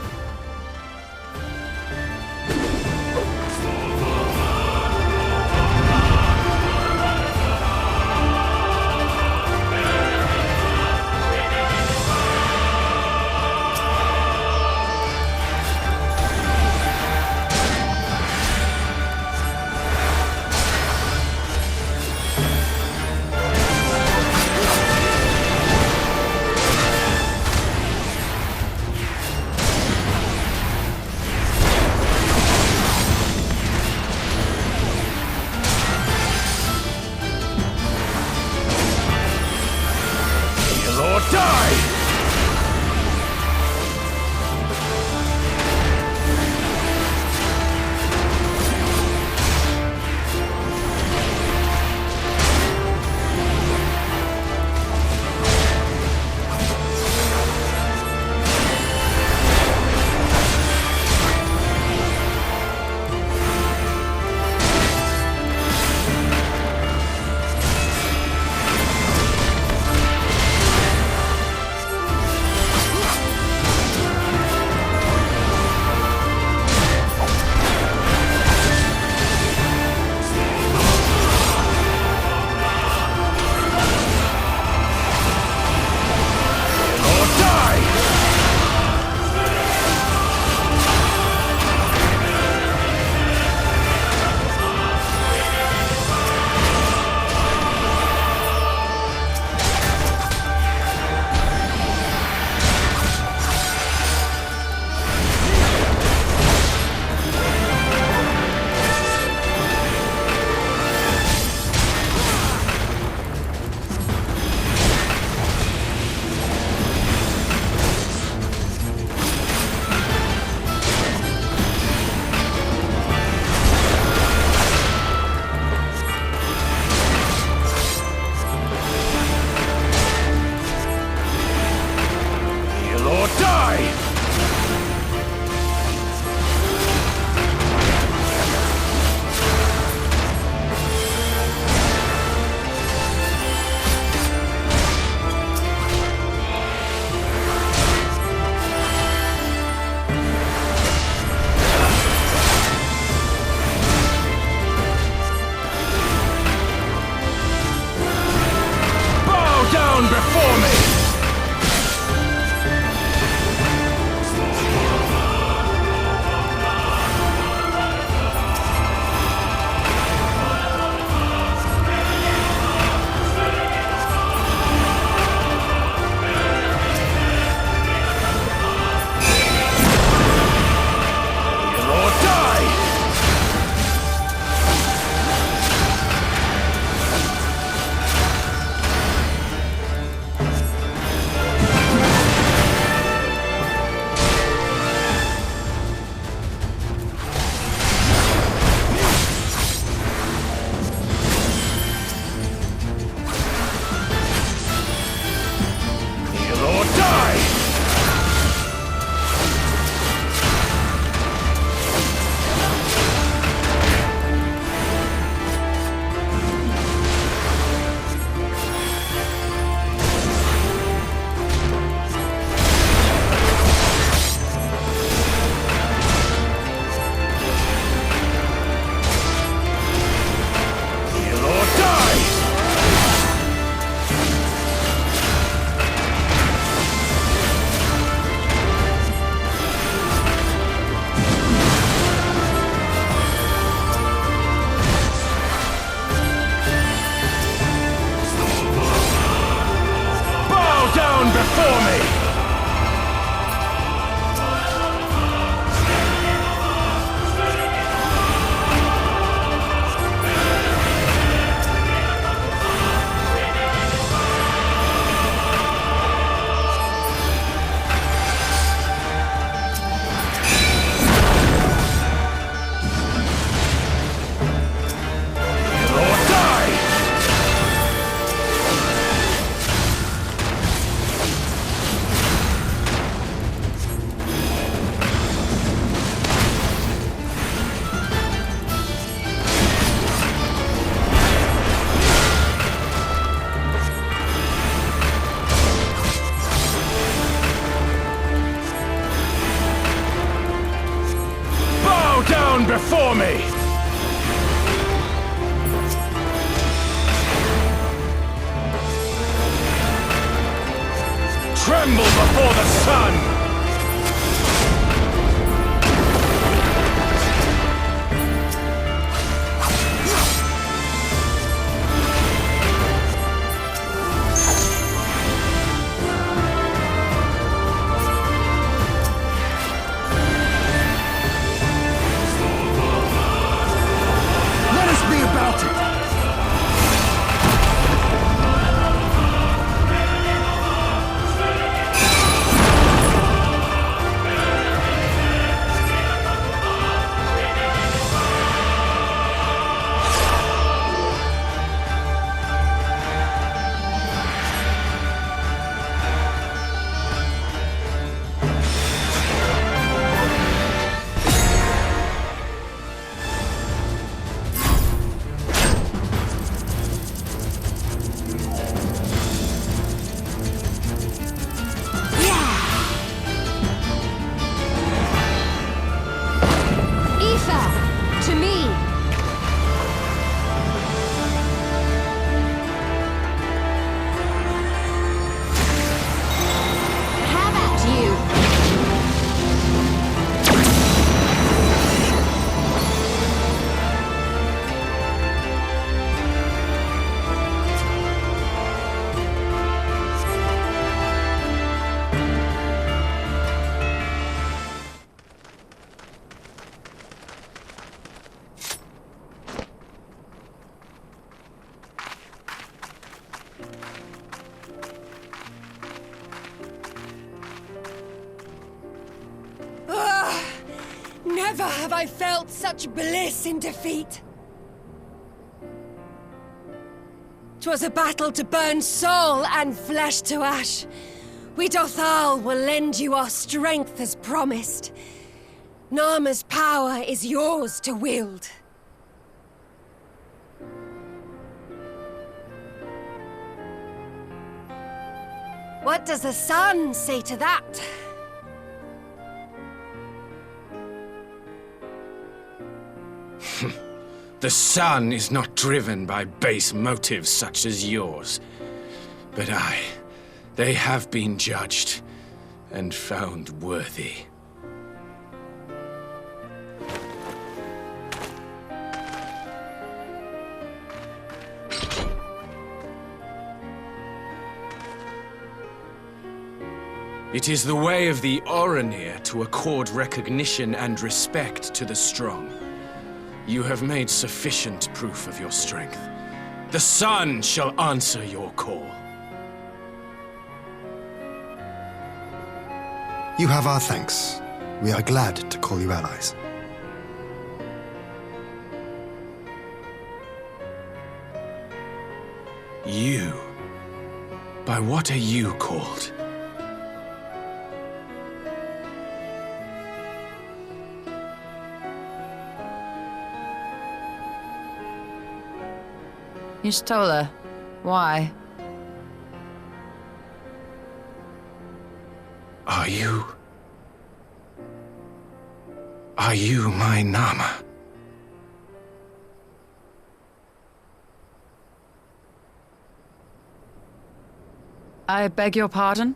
down before me! Tremble before the sun! Never have I felt such bliss in defeat. 'Twas a battle to burn soul and flesh to ash. We Dothal will lend you our strength as promised. Nama's power is yours to wield. What does the sun say to that? The sun is not driven by base motives such as yours. But they have been judged and found worthy. It is the way of the Oranir to accord recognition and respect to the strong. You have made sufficient proof of your strength. The sun shall answer your call. You have our thanks. We are glad to call you allies. You? By what are you called? Y'shtola, why? Are you my Nama? I beg your pardon?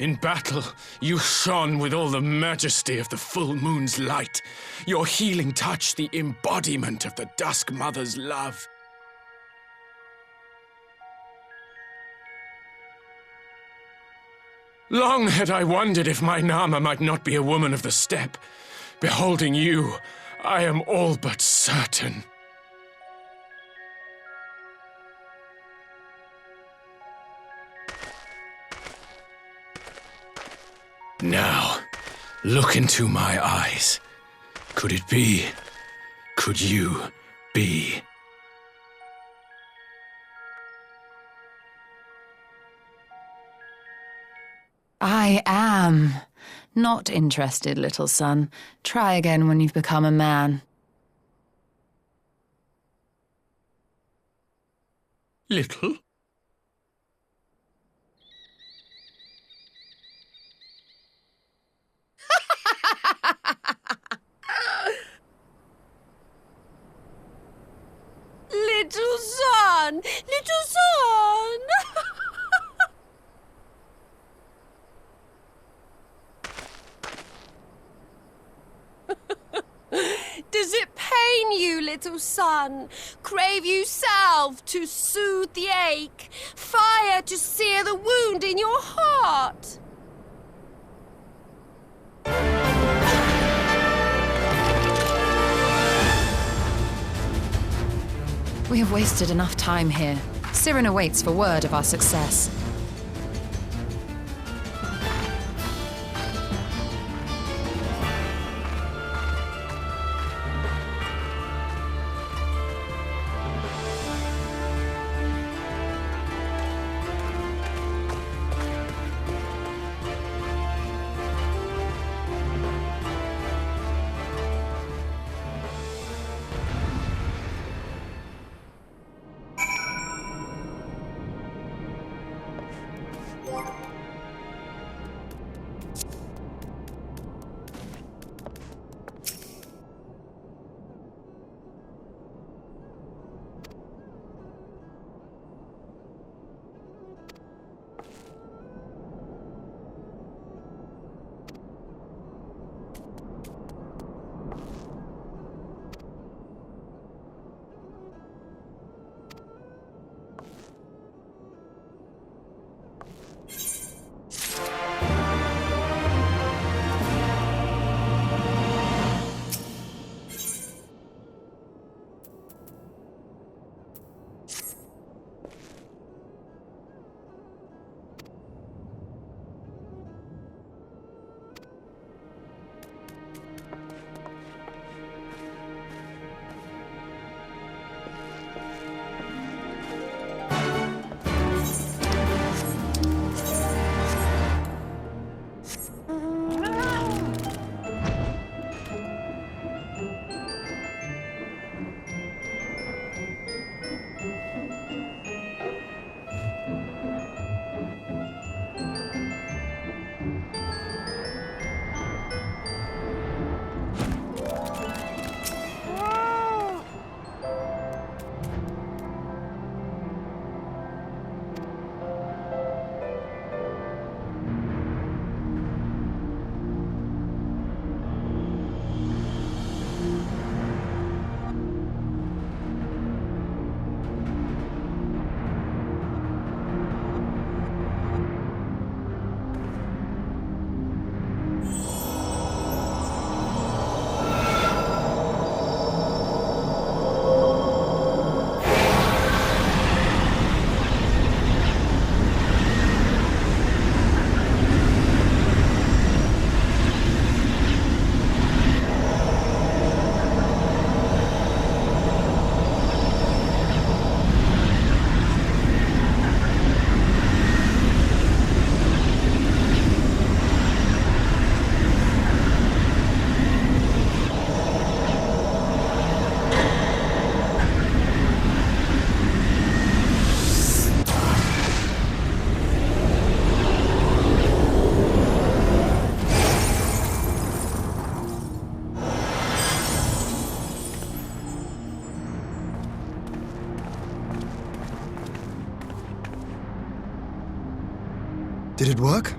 In battle, you shone with all the majesty of the full moon's light. Your healing touch, the embodiment of the Dusk Mother's love. Long had I wondered if my Nama might not be a woman of the steppe. Beholding you, I am all but certain. Now, look into my eyes. Could it be? Could you be? I am. Not interested, little son. Try again when you've become a man. Little? son! Little son! Does it pain you, little son? Crave you salve to soothe the ache? Fire to sear the wound in your heart? We have wasted enough time here. Siren awaits for word of our success. Did it work?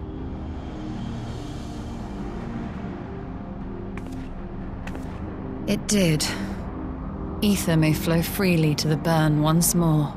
It did. Ether may flow freely to the burn once more.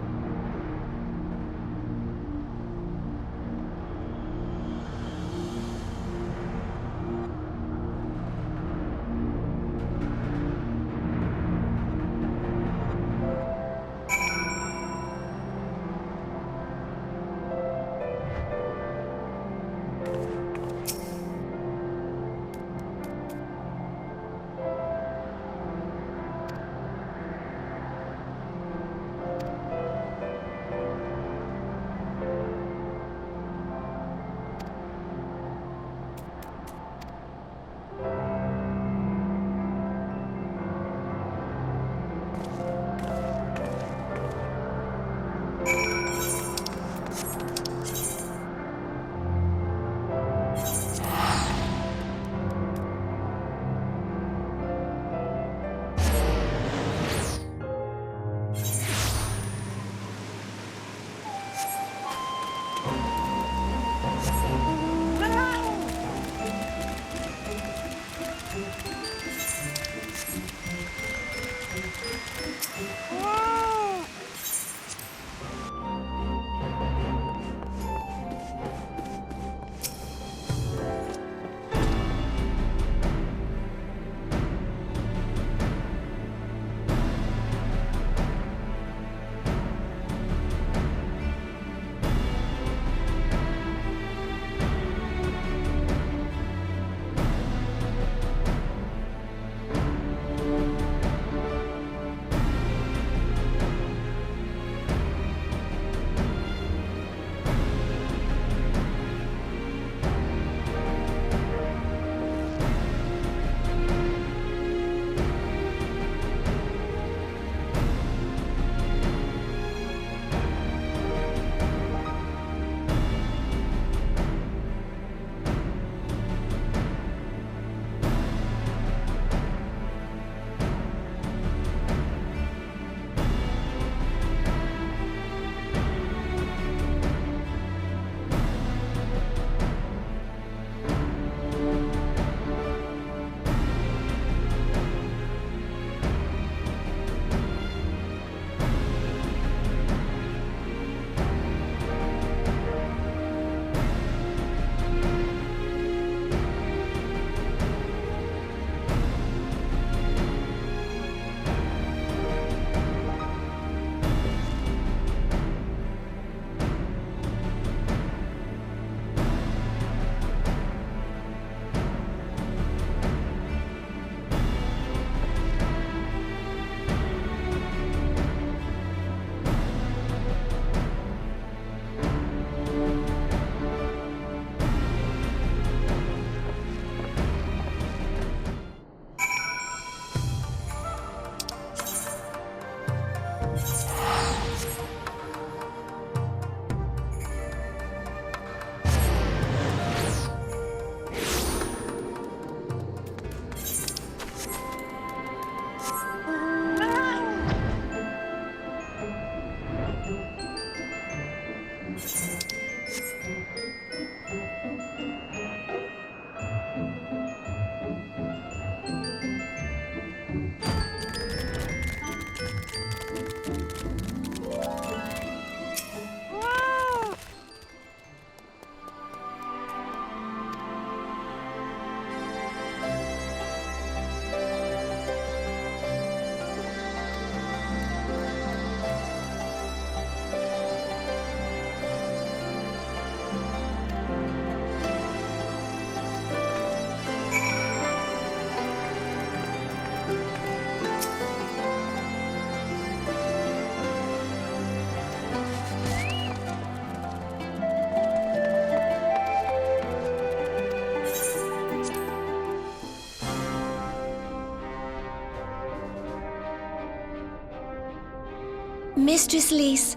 Mistress Lys,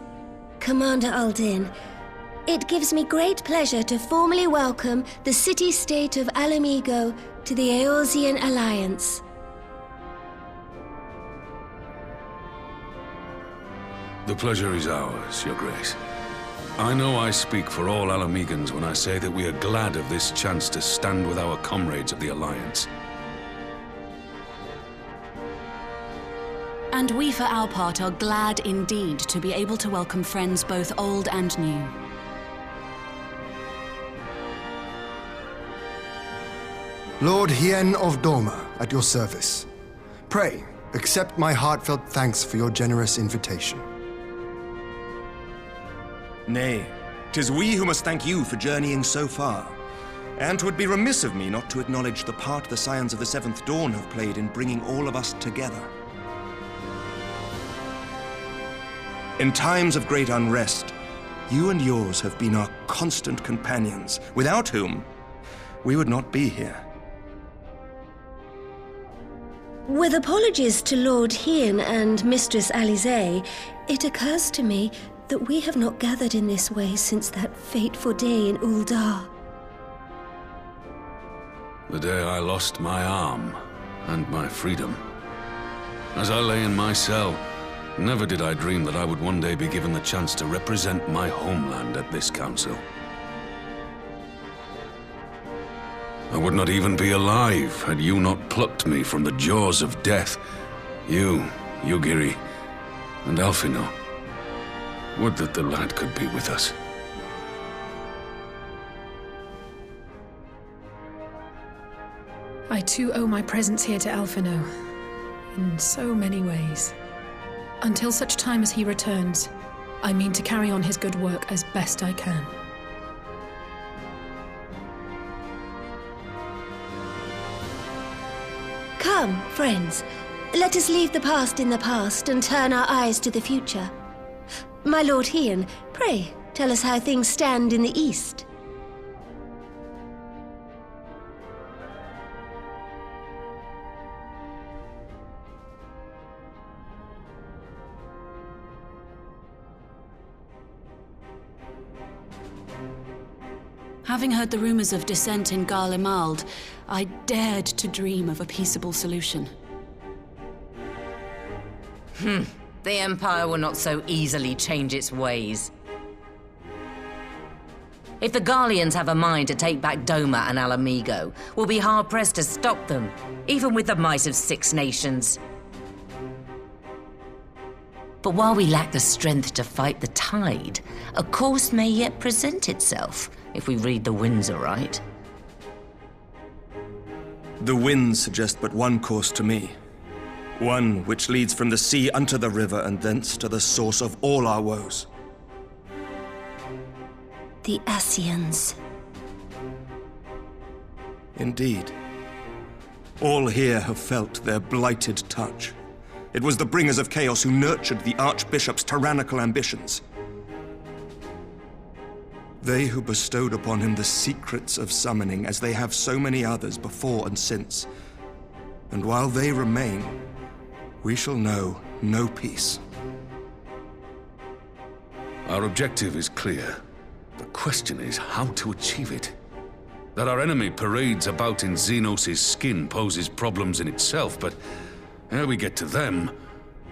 Commander Aldin, it gives me great pleasure to formally welcome the city-state of Alamigo to the Eorzean Alliance. The pleasure is ours, Your Grace. I know I speak for all Alamegans when I say that we are glad of this chance to stand with our comrades of the Alliance. And we, for our part, are glad indeed to be able to welcome friends both old and new. Lord Hien of Doma, at your service. Pray, accept my heartfelt thanks for your generous invitation. Nay, 'tis we who must thank you for journeying so far. And 'twould be remiss of me not to acknowledge the part the Scions of the Seventh Dawn have played in bringing all of us together. In times of great unrest, you and yours have been our constant companions, without whom we would not be here. With apologies to Lord Hien and Mistress Alize, it occurs to me that we have not gathered in this way since that fateful day in Uldar. The day I lost my arm and my freedom. As I lay in my cell, never did I dream that I would one day be given the chance to represent my homeland at this council. I would not even be alive had you not plucked me from the jaws of death. You, Yugiri, and Alphino. Would that the lad could be with us. I too owe my presence here to Alphino, in so many ways. Until such time as he returns, I mean to carry on his good work as best I can. Come, friends, let us leave the past in the past and turn our eyes to the future. My Lord Hien, pray, tell us how things stand in the east. Having heard the rumors of dissent in Garlemald, I dared to dream of a peaceable solution. The Empire will not so easily change its ways. If the Garleans have a mind to take back Doma and Alamigo, we'll be hard-pressed to stop them, even with the might of 6 nations. But while we lack the strength to fight the tide, a course may yet present itself, if we read the winds aright. The winds suggest but one course to me. One which leads from the sea unto the river and thence to the source of all our woes. The Ascians. Indeed. All here have felt their blighted touch. It was the bringers of chaos who nurtured the Archbishop's tyrannical ambitions. They who bestowed upon him the secrets of summoning, as they have so many others before and since. And while they remain, we shall know no peace. Our objective is clear. The question is how to achieve it. That our enemy parades about in Xenos' skin poses problems in itself, but ere we get to them,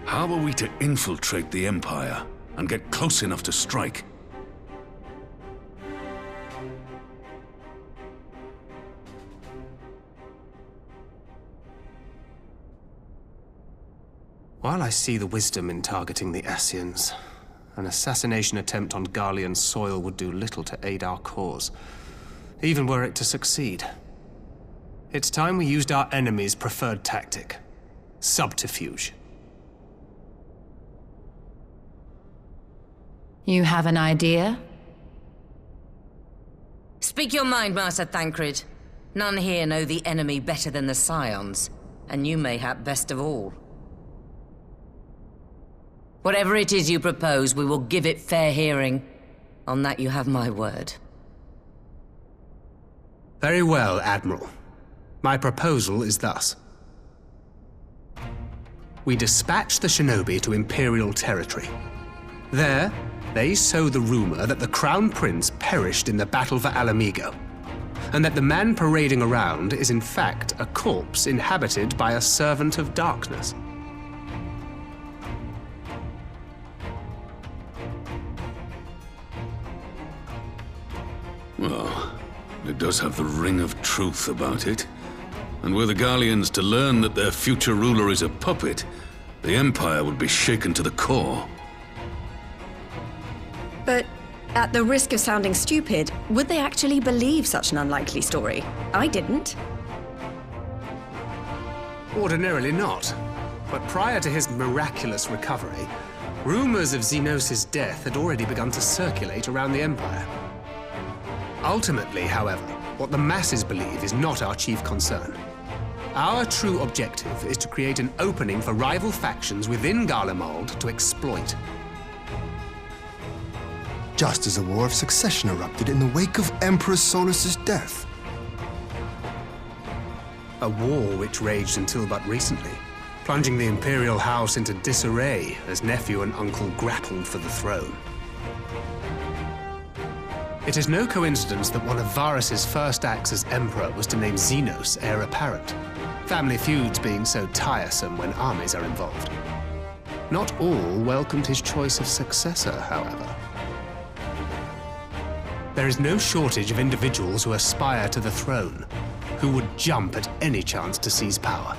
how are we to infiltrate the Empire and get close enough to strike? While I see the wisdom in targeting the Ascians, an assassination attempt on Garlean soil would do little to aid our cause, even were it to succeed. It's time we used our enemy's preferred tactic: subterfuge. You have an idea? Speak your mind, Master Thancred. None here know the enemy better than the Scions, and you mayhap best of all. Whatever it is you propose, we will give it fair hearing. On that you have my word. Very well, Admiral. My proposal is thus. We dispatch the shinobi to Imperial territory, There, they sow the rumor that the Crown Prince perished in the battle for Alamigo, and that the man parading around is in fact a corpse inhabited by a servant of darkness. Well, it does have the ring of truth about it. And were the Garleans to learn that their future ruler is a puppet, the Empire would be shaken to the core. But at the risk of sounding stupid, would they actually believe such an unlikely story? I didn't. Ordinarily not. But prior to his miraculous recovery, rumors of Xenos' death had already begun to circulate around the Empire. Ultimately, however, what the masses believe is not our chief concern. Our true objective is to create an opening for rival factions within Garlemald to exploit. Just as a war of succession erupted in the wake of Emperor Solus's death. A war which raged until but recently, plunging the Imperial House into disarray as nephew and uncle grappled for the throne. It is no coincidence that one of Varus's first acts as Emperor was to name Xenos heir apparent, family feuds being so tiresome when armies are involved. Not all welcomed his choice of successor, however. There is no shortage of individuals who aspire to the throne, who would jump at any chance to seize power.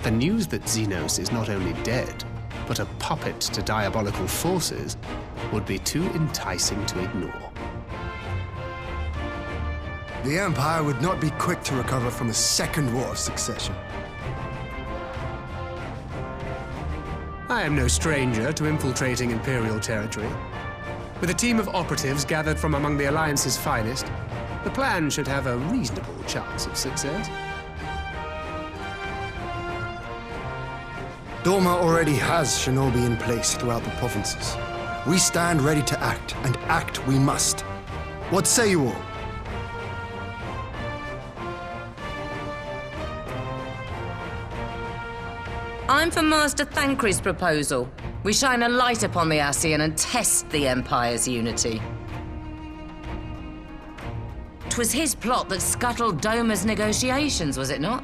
The news that Xenos is not only dead, but a puppet to diabolical forces, would be too enticing to ignore. The Empire would not be quick to recover from a second war of succession. I am no stranger to infiltrating Imperial territory. With a team of operatives gathered from among the Alliance's finest, the plan should have a reasonable chance of success. Doma already has shinobi in place throughout the provinces. We stand ready to act, and act we must. What say you all? I'm for Master Thancred's proposal. We shine a light upon the Ascian and test the Empire's unity. 'Twas his plot that scuttled Doma's negotiations, was it not?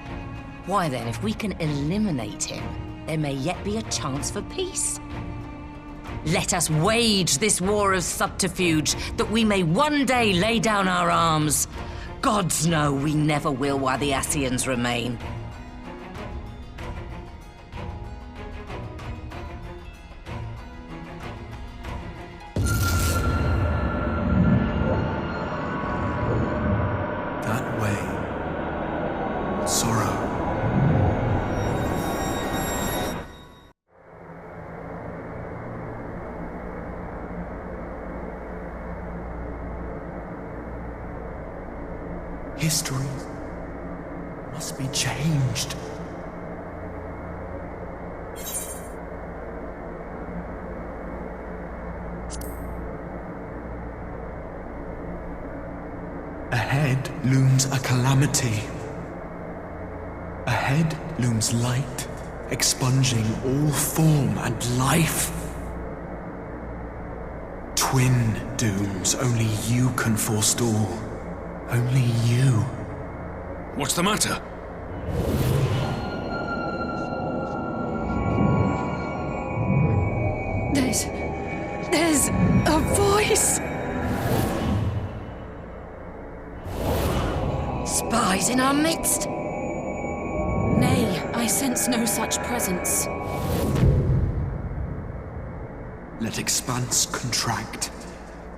Why then, if we can eliminate him, there may yet be a chance for peace. Let us wage this war of subterfuge, that we may one day lay down our arms. Gods know we never will while the Ascians remain. History must be changed. Ahead looms a calamity. Ahead looms light, expunging all form and life. Twin dooms only you can forestall. Only you. What's the matter? There's a voice. Spies in our midst? Nay, I sense no such presence. Let expanse contract.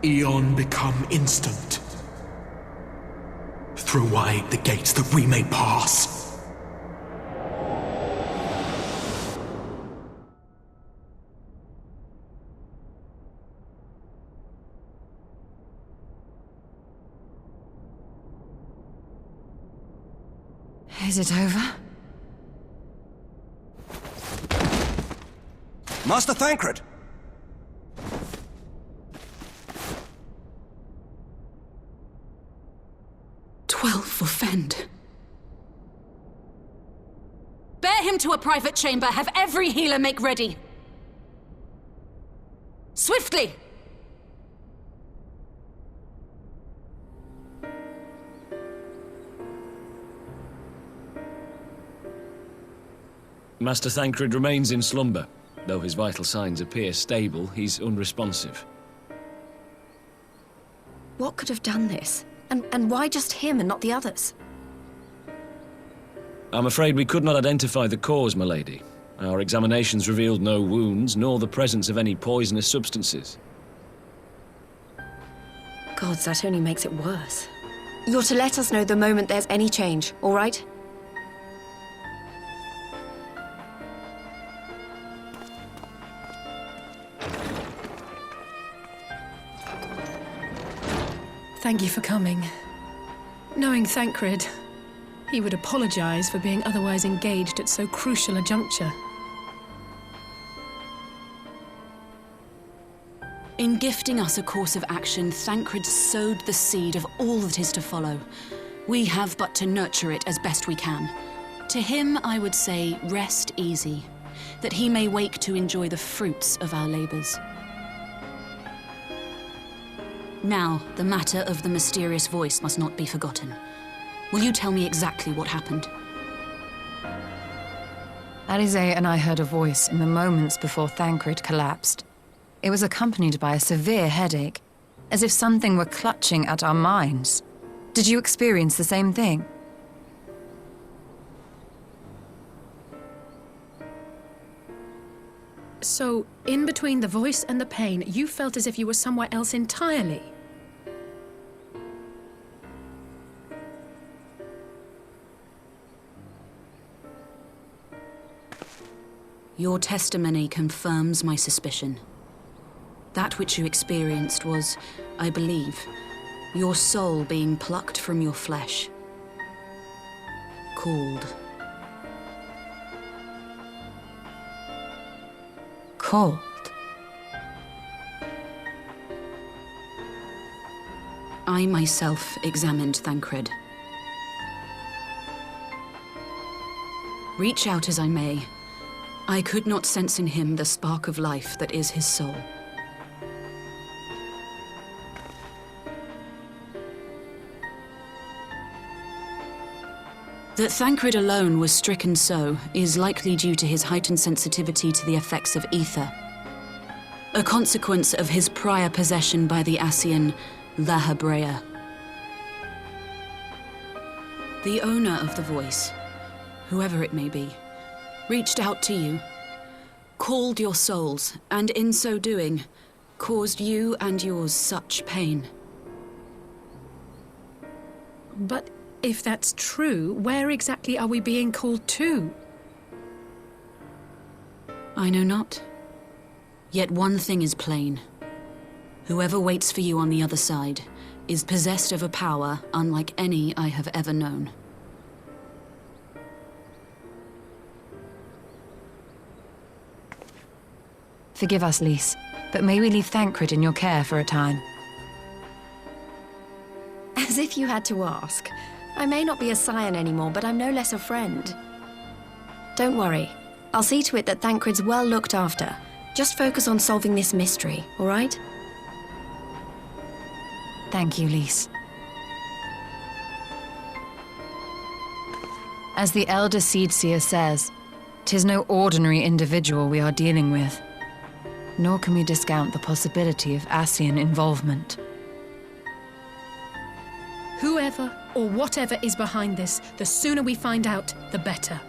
Eon become instant. Throw wide the gates that we may pass. Is it over? Master Thancred! 12 for Fend. Bear him to a private chamber. Have every healer make ready. Swiftly! Master Thancred remains in slumber. Though his vital signs appear stable, he's unresponsive. What could have done this? And why just him and not the others? I'm afraid we could not identify the cause, my lady. Our examinations revealed no wounds, nor the presence of any poisonous substances. Gods, that only makes it worse. You're to let us know the moment there's any change, all right? Thank you for coming. Knowing Thancred, he would apologize for being otherwise engaged at so crucial a juncture. In gifting us a course of action, Thancred sowed the seed of all that is to follow. We have but to nurture it as best we can. To him, I would say, rest easy, that he may wake to enjoy the fruits of our labors. Now, the matter of the mysterious voice must not be forgotten. Will you tell me exactly what happened? Eorzea and I heard a voice in the moments before Thancred collapsed. It was accompanied by a severe headache, as if something were clutching at our minds. Did you experience the same thing? So, in between the voice and the pain, you felt as if you were somewhere else entirely? Your testimony confirms my suspicion. That which you experienced was, I believe, your soul being plucked from your flesh. Called. Called? I myself examined Thancred. Reach out as I may, I could not sense in him the spark of life that is his soul. That Thancred alone was stricken so is likely due to his heightened sensitivity to the effects of ether, a consequence of his prior possession by the Ascian Eorzea. The owner of the voice, whoever it may be, reached out to you, called your souls, and in so doing, caused you and yours such pain. But if that's true, where exactly are we being called to? I know not. Yet one thing is plain. Whoever waits for you on the other side is possessed of a power unlike any I have ever known. Forgive us, Lys, but may we leave Thancred in your care for a time? As if you had to ask. I may not be a scion anymore, but I'm no less a friend. Don't worry. I'll see to it that Thancred's well looked after. Just focus on solving this mystery, all right? Thank you, Lys. As the Elder Seedseer says, 'tis no ordinary individual we are dealing with. Nor can we discount the possibility of Ascian involvement. Whoever or whatever is behind this, the sooner we find out, the better.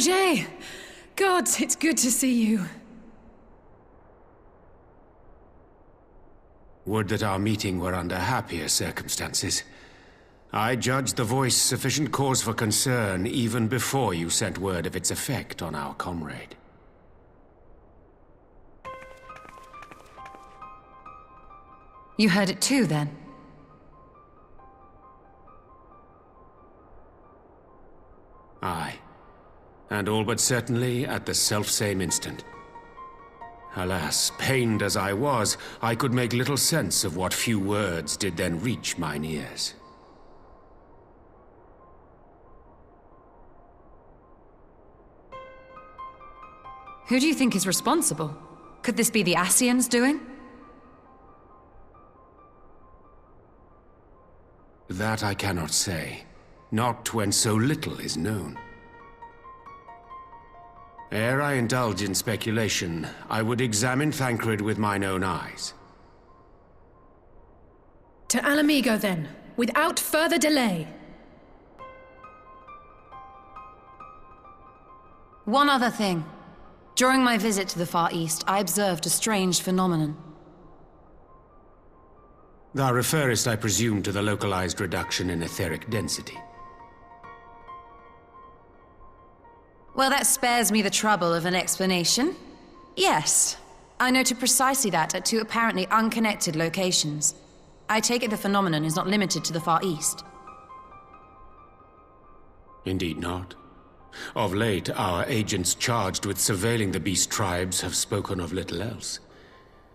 Eorzea! Gods, it's good to see you. Would that our meeting were under happier circumstances. I judged the voice sufficient cause for concern even before you sent word of its effect on our comrade. You heard it too, then? Aye. And all but certainly at the selfsame instant. Alas, pained as I was, I could make little sense of what few words did then reach mine ears. Who do you think is responsible? Could this be the Ascians doing? That I cannot say. Not when so little is known. Ere I indulge in speculation, I would examine Thancred with mine own eyes. To Alamigo, then, without further delay. One other thing. During my visit to the Far East, I observed a strange phenomenon. Thou referrest, I presume, to the localized reduction in etheric density. Well, that spares me the trouble of an explanation. Yes, I noted precisely that at two apparently unconnected locations. I take it the phenomenon is not limited to the Far East. Indeed not. Of late, our agents charged with surveilling the beast tribes have spoken of little else.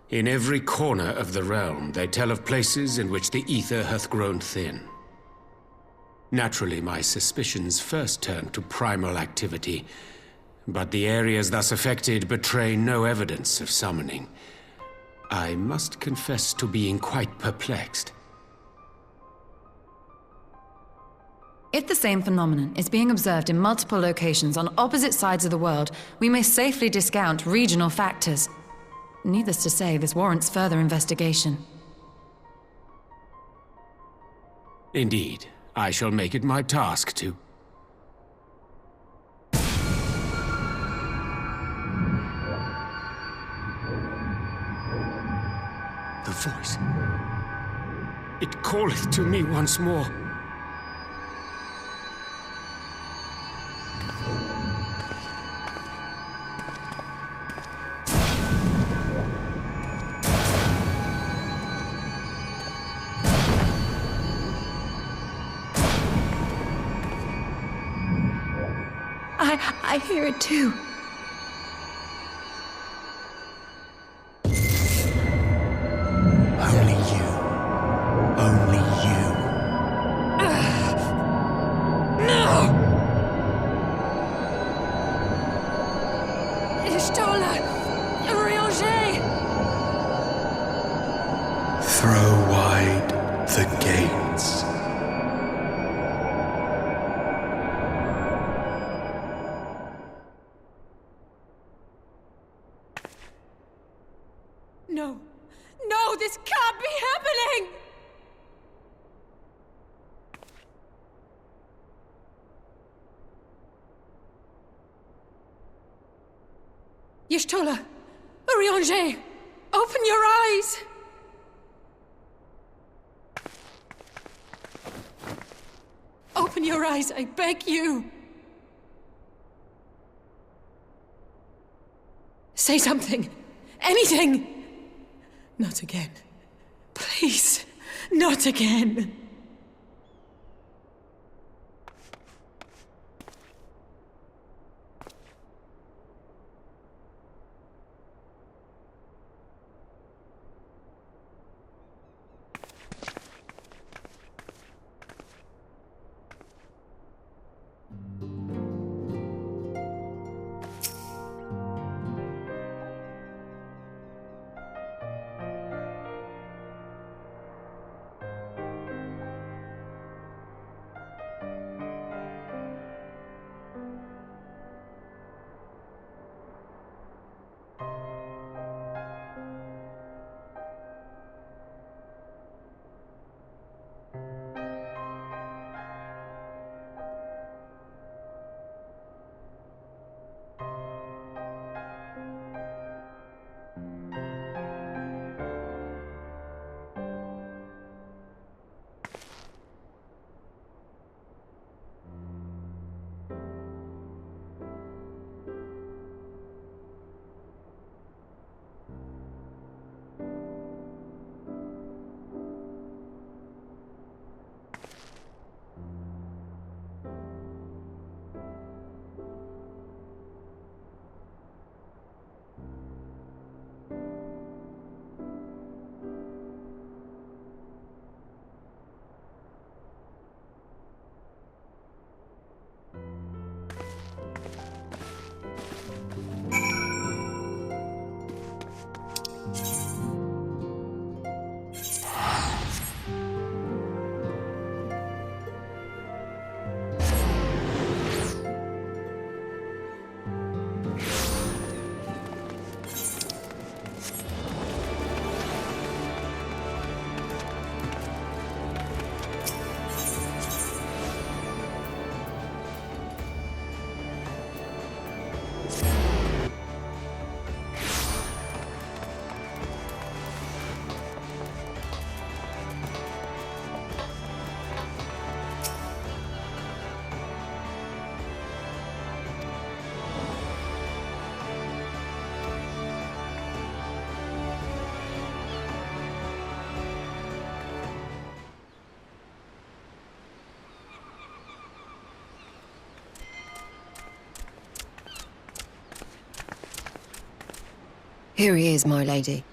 In every corner of the realm, they tell of places in which the ether hath grown thin. Naturally, my suspicions first turned to primal activity, but the areas thus affected betray no evidence of summoning. I must confess to being quite perplexed. If the same phenomenon is being observed in multiple locations on opposite sides of the world, we may safely discount regional factors. Needless to say, this warrants further investigation. Indeed, I shall make it my task to. The voice. It calleth to me once more. I hear it too. Only you. Only you. No! Ishtola! Eorzea! Throw wide the gates. No! No, this can't be happening! Y'shtola! Eorzea! Open your eyes! Open your eyes, I beg you! Say something! Anything! Not again. Please, not again. Here he is, my lady.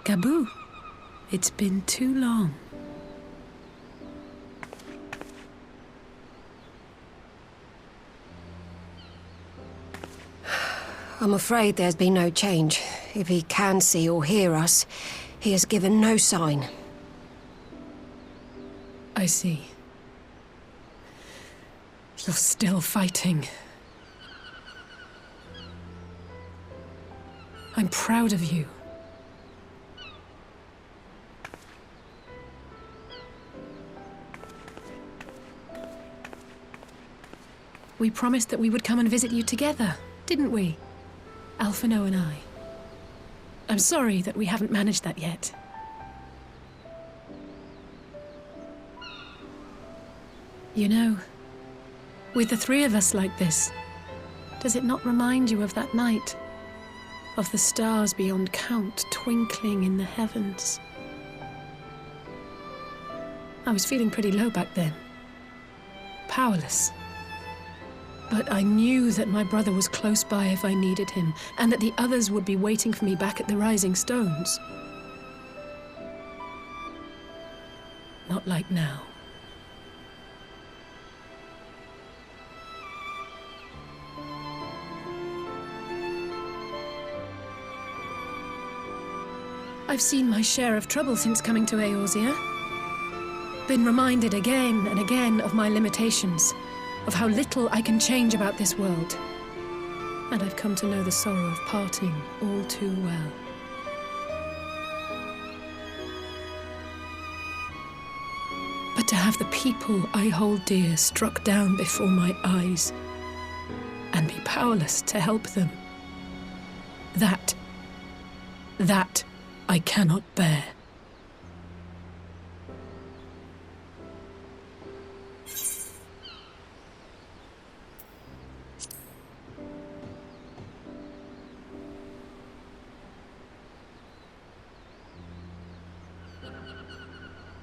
Gabu, it's been too long. I'm afraid there's been no change. If he can see or hear us, he has given no sign. I see. You're still fighting. I'm proud of you. We promised that we would come and visit you together, didn't we? Alphino and I. I'm sorry that we haven't managed that yet. You know, with the three of us like this, does it not remind you of that night? Of the stars beyond count twinkling in the heavens? I was feeling pretty low back then. Powerless. But I knew that my brother was close by if I needed him, and that the others would be waiting for me back at the Rising Stones. Not like now. I've seen my share of trouble since coming to Eorzea. Been reminded again and again of my limitations, of how little I can change about this world. And I've come to know the sorrow of parting all too well. But to have the people I hold dear struck down before my eyes, and be powerless to help them, that I cannot bear.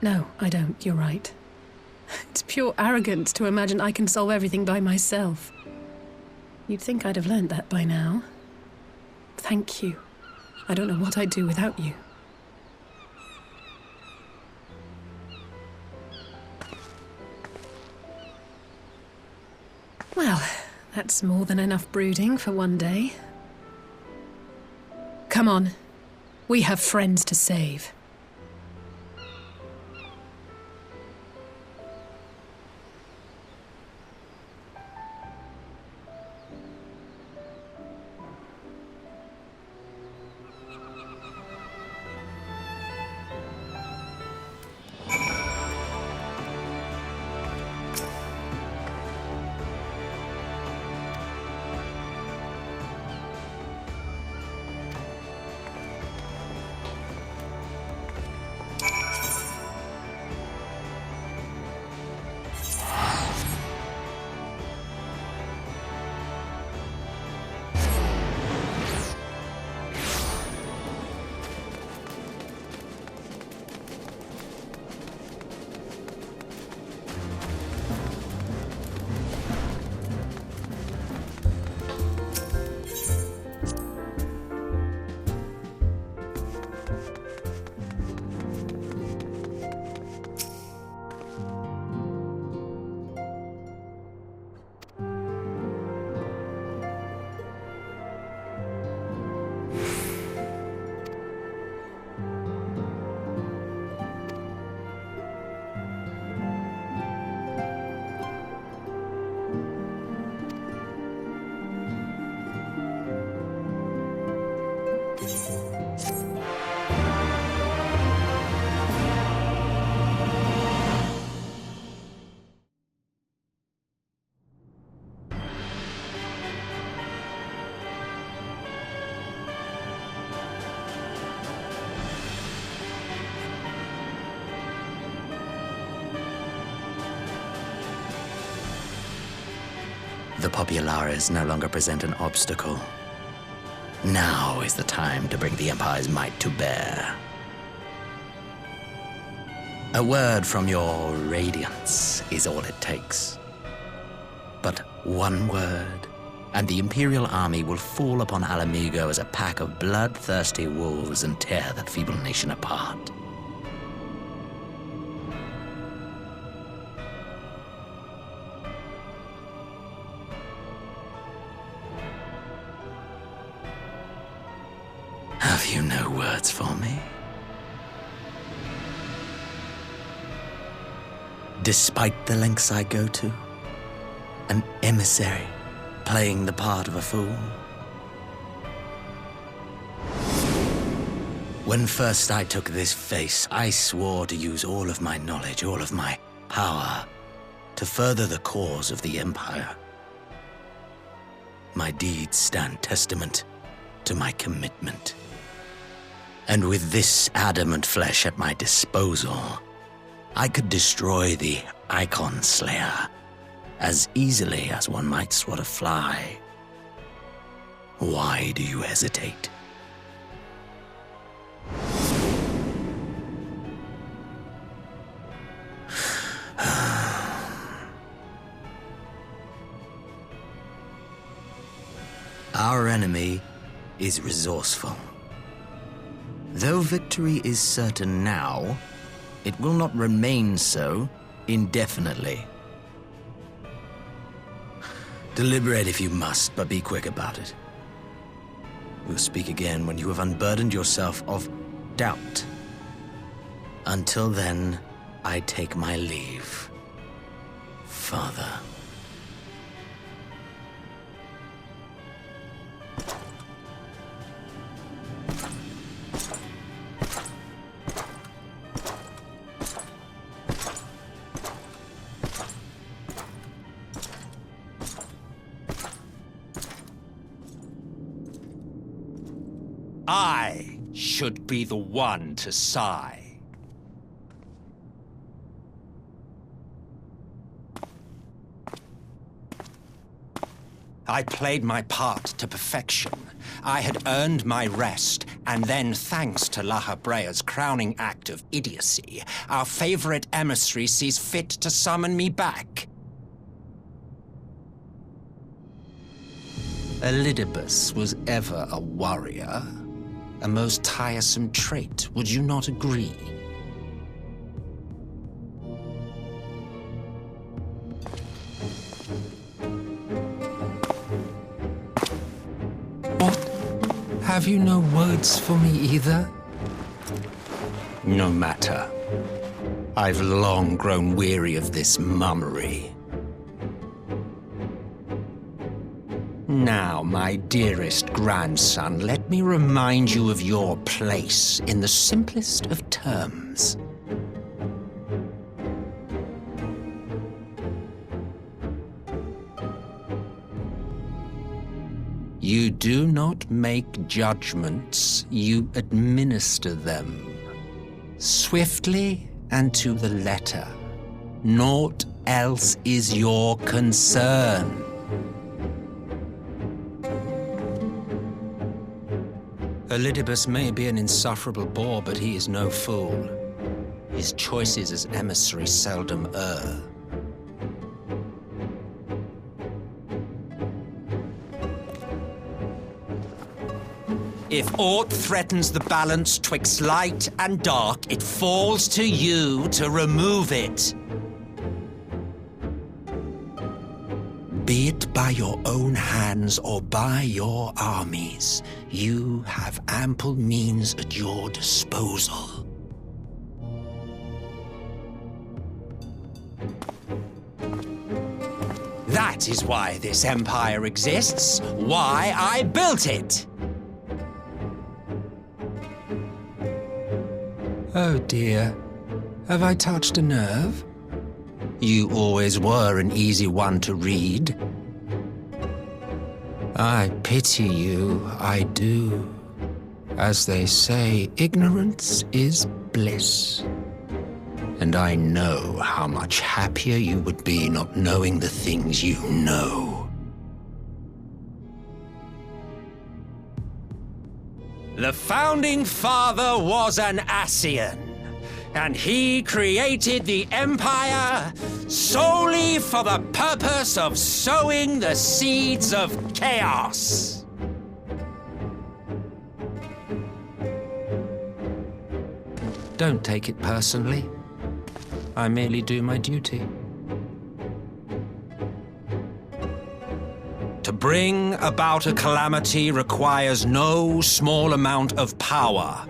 No, I don't. You're right. It's pure arrogance to imagine I can solve everything by myself. You'd think I'd have learned that by now. Thank you. I don't know what I'd do without you. Well, that's more than enough brooding for one day. Come on. We have friends to save. The populares no longer present an obstacle. Now is the time to bring the Empire's might to bear. A word from your radiance is all it takes. But one word, and the Imperial army will fall upon Alamigo as a pack of bloodthirsty wolves and tear that feeble nation apart. Have you no words for me? Despite the lengths I go to, an emissary playing the part of a fool. When first I took this face, I swore to use all of my knowledge, all of my power, to further the cause of the Empire. My deeds stand testament to my commitment. And with this adamant flesh at my disposal, I could destroy the Icon Slayer as easily as one might swat a fly. Why do you hesitate? Our enemy is resourceful. Though victory is certain now, it will not remain so indefinitely. Deliberate if you must, but be quick about it. We'll speak again when you have unburdened yourself of doubt. Until then, I take my leave, Father. I should be the one to sigh. I played my part to perfection. I had earned my rest, and then, thanks to Lahabrea's crowning act of idiocy, our favorite emissary sees fit to summon me back. Elidibus was ever a warrior. A most tiresome trait, would you not agree? What? Have you no words for me either? No matter. I've long grown weary of this mummery. Now, my dearest grandson, let me remind you of your place in the simplest of terms. You do not make judgments, you administer them. Swiftly and to the letter. Naught else is your concern. Elidibus may be an insufferable bore, but he is no fool. His choices as emissary seldom err. If aught threatens the balance twixt light and dark, it falls to you to remove it. Be it by your own hands or by your armies, you have ample means at your disposal. That is why this empire exists, why I built it. Oh dear, have I touched a nerve? You always were an easy one to read. I pity you, I do. As they say, ignorance is bliss. And I know how much happier you would be not knowing the things you know. The founding father was an Ascian, and he created the Empire solely for the purpose of sowing the seeds of chaos. Don't take it personally. I merely do my duty. To bring about a calamity requires no small amount of power,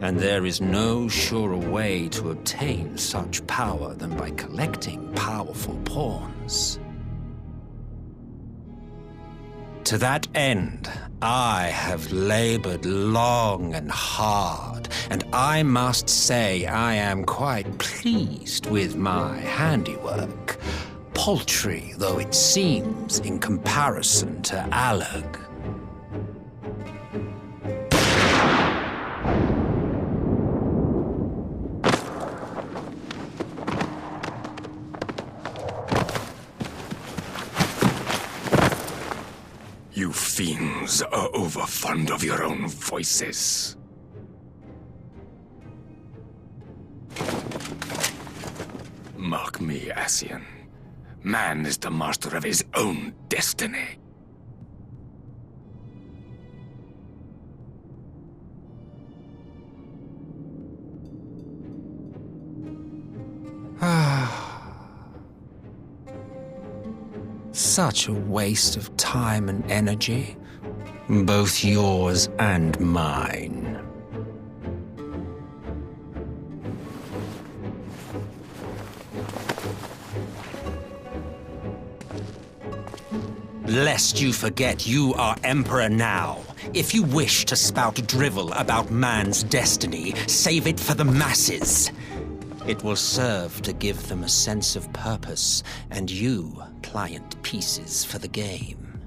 and there is no surer way to obtain such power than by collecting powerful pawns. To that end, I have labored long and hard, and I must say I am quite pleased with my handiwork, paltry though it seems in comparison to Alag. You fiends are overfond of your own voices. Mark me, Ascian. Man is the master of his own destiny. Such a waste of time and energy, both yours and mine. Lest you forget you are Emperor now. If you wish to spout drivel about man's destiny, save it for the masses. It will serve to give them a sense of purpose, and you pliant pieces for the game.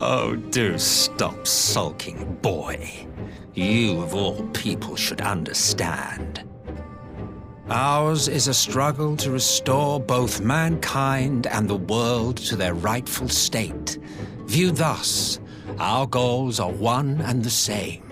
Oh, do stop sulking, boy. You, of all people, should understand. Ours is a struggle to restore both mankind and the world to their rightful state. Viewed thus, our goals are one and the same.